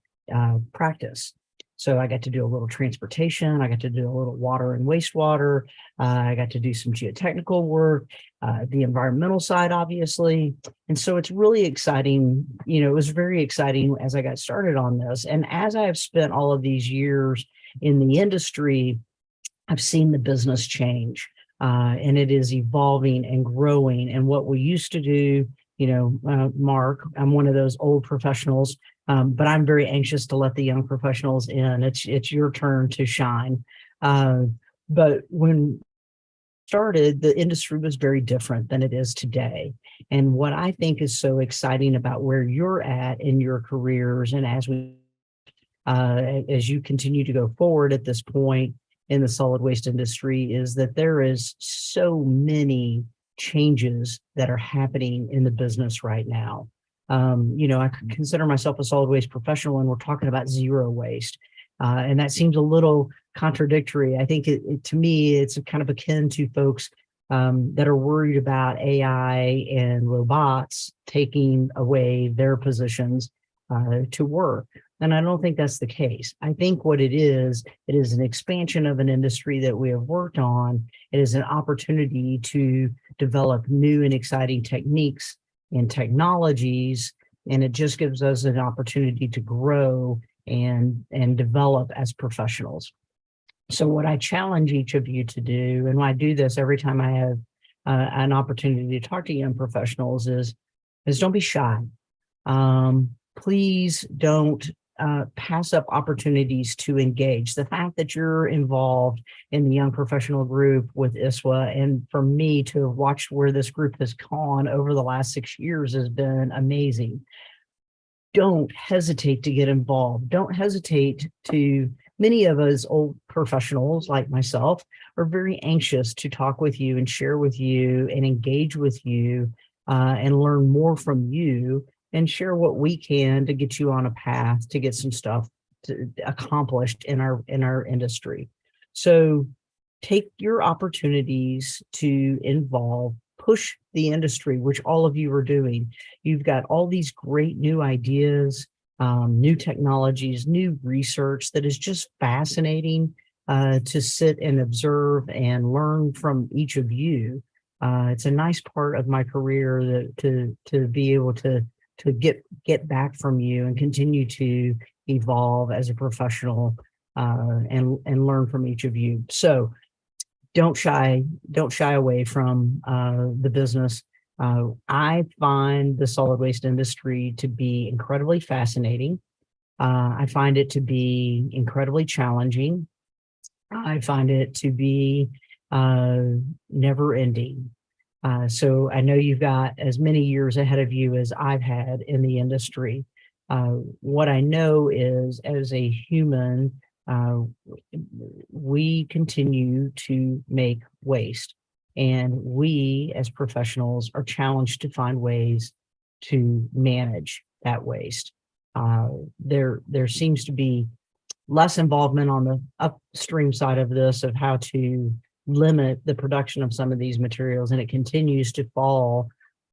practice. So I got to do a little transportation, I got to do a little water and wastewater, I got to do some geotechnical work, the environmental side, obviously. And so it's really exciting. You know, it was very exciting as I got started on this. And as I have spent all of these years in the industry, I've seen the business change, and it is evolving and growing. And what we used to do, you know, Mark, I'm one of those old professionals, but I'm very anxious to let the young professionals in. It's your turn to shine. But when started, the industry was very different than it is today. And what I think is so exciting about where you're at in your careers, and as you continue to go forward at this point in the solid waste industry, is that there is so many changes that are happening in the business right now. You know, I consider myself a solid waste professional, and we're talking about zero waste. And that seems a little contradictory. I think to me, it's kind of akin to folks that are worried about AI and robots taking away their positions to work. And I don't think that's the case. I think what it is an expansion of an industry that we have worked on. It is an opportunity to develop new and exciting techniques and technologies, and it just gives us an opportunity to grow and develop as professionals. So what I challenge each of you to do, and I do this every time I have an opportunity to talk to young professionals, is don't be shy. Please don't pass up opportunities to engage. The fact that you're involved in the young professional group with ISWA, and for me to have watched where this group has gone over the last 6 years, has been amazing. Don't hesitate to get involved. Don't hesitate to, many of us old professionals like myself are very anxious to talk with you and share with you and engage with you and learn more from you and share what we can to get you on a path to get some stuff accomplished in our industry. So take your opportunities to push the industry, which all of you are doing. You've got all these great new ideas, new technologies, new research that is just fascinating to sit and observe and learn from each of you. It's a nice part of my career to be able to get back from you and continue to evolve as a professional and learn from each of you. So don't shy away from the business. I find the solid waste industry to be incredibly fascinating. I find it to be incredibly challenging. I find it to be never ending. So I know you've got as many years ahead of you as I've had in the industry. What I know is, as a human, we continue to make waste, and we as professionals are challenged to find ways to manage that waste. There seems to be less involvement on the upstream side of this, of how to limit the production of some of these materials, and it continues to fall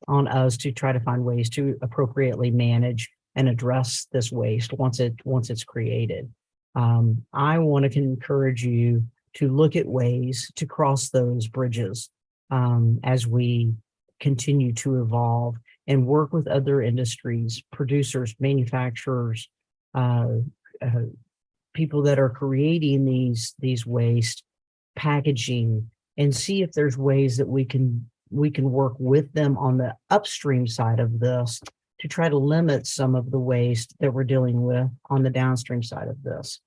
on us to try to find ways to appropriately manage and address this waste once it's created. I want to encourage you to look at ways to cross those bridges as we continue to evolve and work with other industries, producers, manufacturers, people that are creating these waste, packaging, and see if there's ways that we can work with them on the upstream side of this to try to limit some of the waste that we're dealing with on the downstream side of this.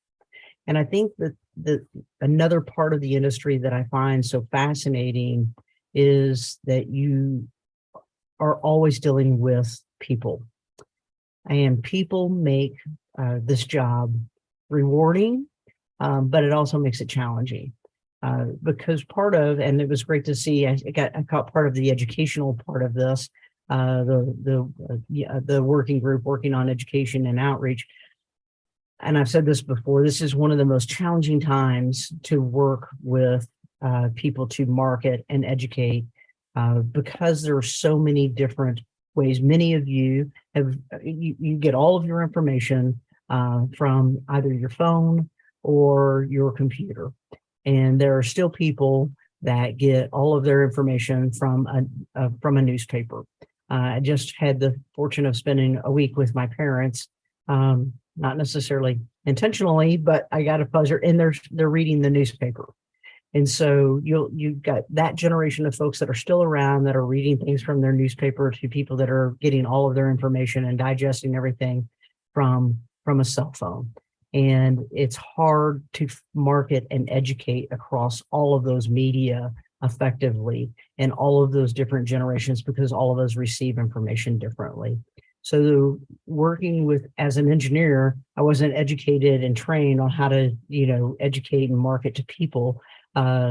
And I think that another part of the industry that I find so fascinating is that you are always dealing with people, and people make this job rewarding, but it also makes it challenging. Because part of, and it was great to see, I caught part of the educational part of this, the working group working on education and outreach. And I've said this before, this is one of the most challenging times to work with people to market and educate, because there are so many different ways. Many of you you get all of your information from either your phone or your computer. And there are still people that get all of their information from a newspaper. I just had the fortune of spending a week with my parents, not necessarily intentionally, but I got a pleasure, and they're reading the newspaper. And so you've got that generation of folks that are still around, that are reading things from their newspaper, to people that are getting all of their information and digesting everything from a cell phone. And it's hard to market and educate across all of those media effectively and all of those different generations, because all of us receive information differently. So working with, as an engineer, I wasn't educated and trained on how to, educate and market to people.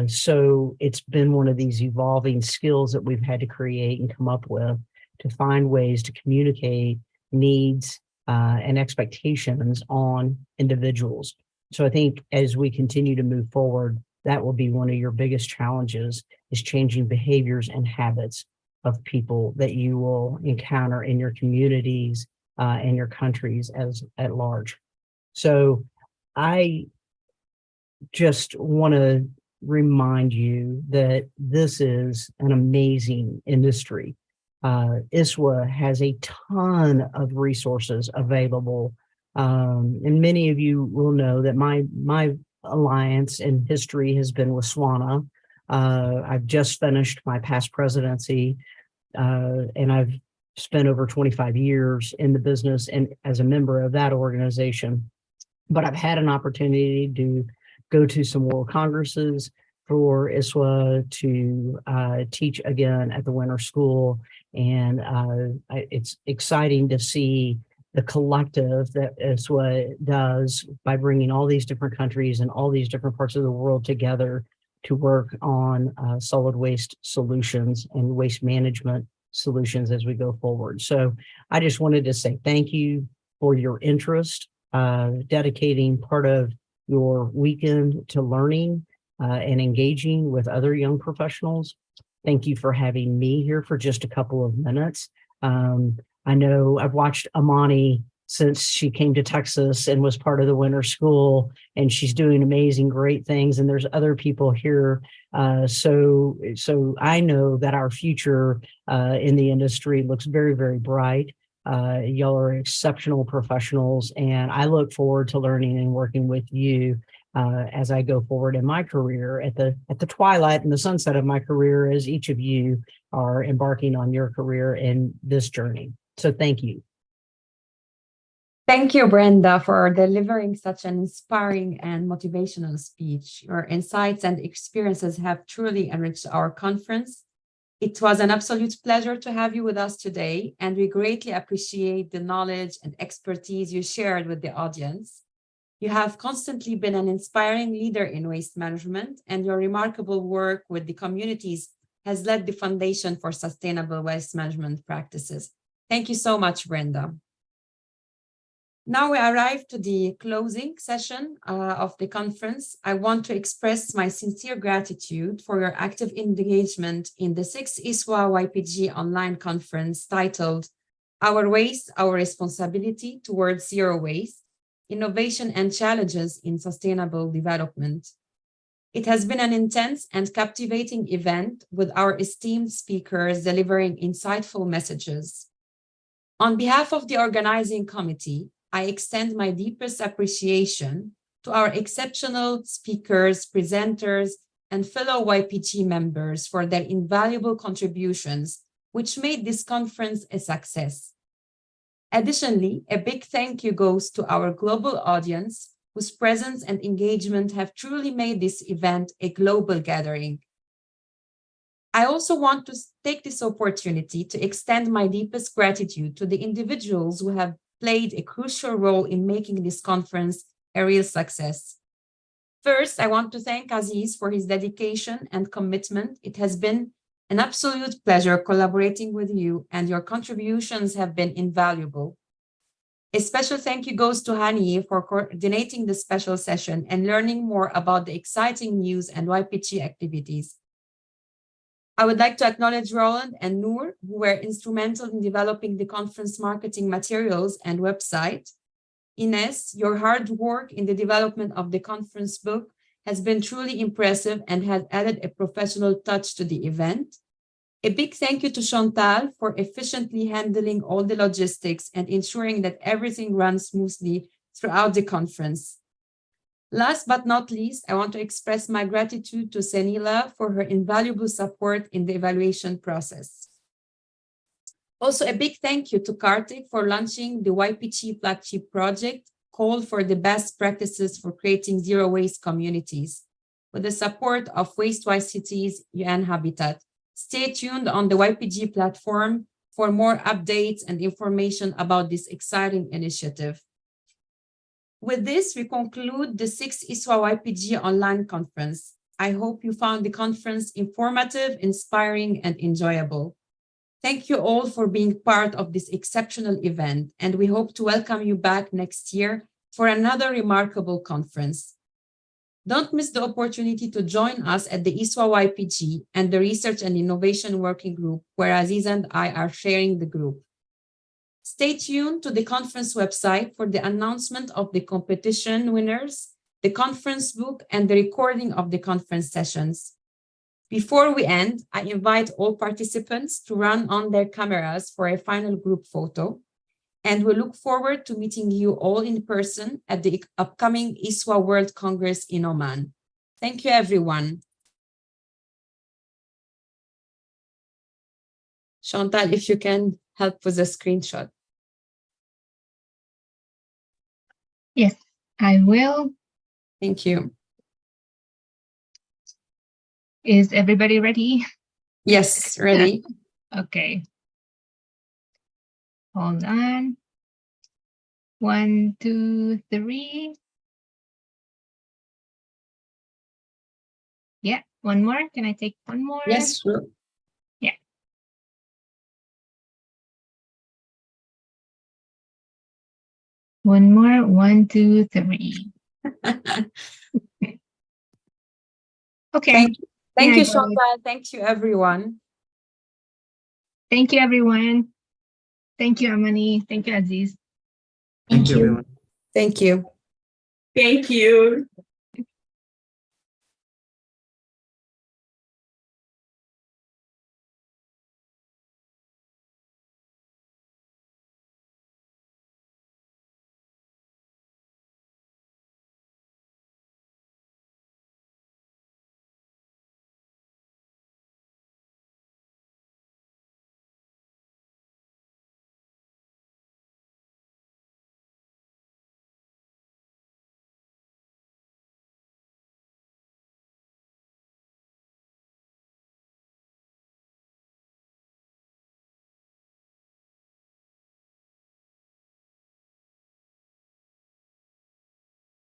So it's been one of these evolving skills that we've had to create and come up with to find ways to communicate needs and expectations on individuals. So I think as we continue to move forward, that will be one of your biggest challenges, is changing behaviors and habits of people that you will encounter in your communities and your countries at large. So I just want to remind you that this is an amazing industry. ISWA has a ton of resources available. And many of you will know that my alliance in history has been with SWANA. I've just finished my past presidency, and I've spent over 25 years in the business and as a member of that organization. But I've had an opportunity to go to some world congresses for ISWA, to teach again at the winter school. And it's exciting to see the collective that ISWA does by bringing all these different countries and all these different parts of the world together to work on solid waste solutions and waste management solutions as we go forward. So I just wanted to say thank you for your interest, dedicating part of your weekend to learning and engaging with other young professionals. Thank you for having me here for just a couple of minutes. I know I've watched Amani since she came to Texas and was part of the winter school, and she's doing amazing, great things. And there's other people here. So I know that our future in the industry looks very, very bright. Y'all are exceptional professionals, and I look forward to learning and working with you as I go forward in my career at the twilight and the sunset of my career, as each of you are embarking on your career in this journey. So thank you. Thank you, Brenda, for delivering such an inspiring and motivational speech. Your insights and experiences have truly enriched our conference. It was an absolute pleasure to have you with us today, and we greatly appreciate the knowledge and expertise you shared with the audience. You have constantly been an inspiring leader in waste management, and your remarkable work with the communities has laid the foundation for sustainable waste management practices. Thank you so much, Brenda. Now we arrive to the closing session of the conference. I want to express my sincere gratitude for your active engagement in the 6th ISWA YPG online conference titled Our Waste, Our Responsibility Towards Zero Waste, Innovation and Challenges in Sustainable Development. It has been an intense and captivating event with our esteemed speakers delivering insightful messages. On behalf of the organizing committee, I extend my deepest appreciation to our exceptional speakers, presenters, and fellow YPG members for their invaluable contributions, which made this conference a success. Additionally, a big thank you goes to our global audience, whose presence and engagement have truly made this event a global gathering. I also want to take this opportunity to extend my deepest gratitude to the individuals who have played a crucial role in making this conference a real success. First, I want to thank Aziz for his dedication and commitment. It has been an absolute pleasure collaborating with you, and your contributions have been invaluable. A special thank you goes to Hani for coordinating the special session and learning more about the exciting news and YPG activities. I would like to acknowledge Roland and Noor, who were instrumental in developing the conference marketing materials and website. Ines, your hard work in the development of the conference book has been truly impressive and has added a professional touch to the event. A big thank you to Chantal for efficiently handling all the logistics and ensuring that everything runs smoothly throughout the conference. Last but not least, I want to express my gratitude to Senila for her invaluable support in the evaluation process. Also, a big thank you to Kartik for launching the YPG flagship project called for the best practices for creating zero waste communities with the support of Wastewise Cities UN Habitat. Stay tuned on the YPG platform for more updates and information about this exciting initiative. With this, we conclude the 6th ISWA YPG online conference. I hope you found the conference informative, inspiring, and enjoyable. Thank you all for being part of this exceptional event, and we hope to welcome you back next year for another remarkable conference. Don't miss the opportunity to join us at the ISWA YPG and the Research and Innovation Working Group, where Aziz and I are sharing the group. Stay tuned to the conference website for the announcement of the competition winners, the conference book, and the recording of the conference sessions. Before we end, I invite all participants to run on their cameras for a final group photo, and we look forward to meeting you all in person at the upcoming ISWA World Congress in Oman. Thank you, everyone. Chantal, if you can help with the screenshot. Yes, I will. Thank you. Is everybody ready? Yes, ready. Okay. Hold on. 1, 2, 3. Yeah, one more. Can I take one more? Yes, sure. One more. 1, 2, 3. Okay. Thank Yeah, you, I got it. Shonda. Thank you, everyone. Thank you, everyone. Thank you, Amani. Thank you, Aziz. Thank you, everyone. Thank you. Thank you.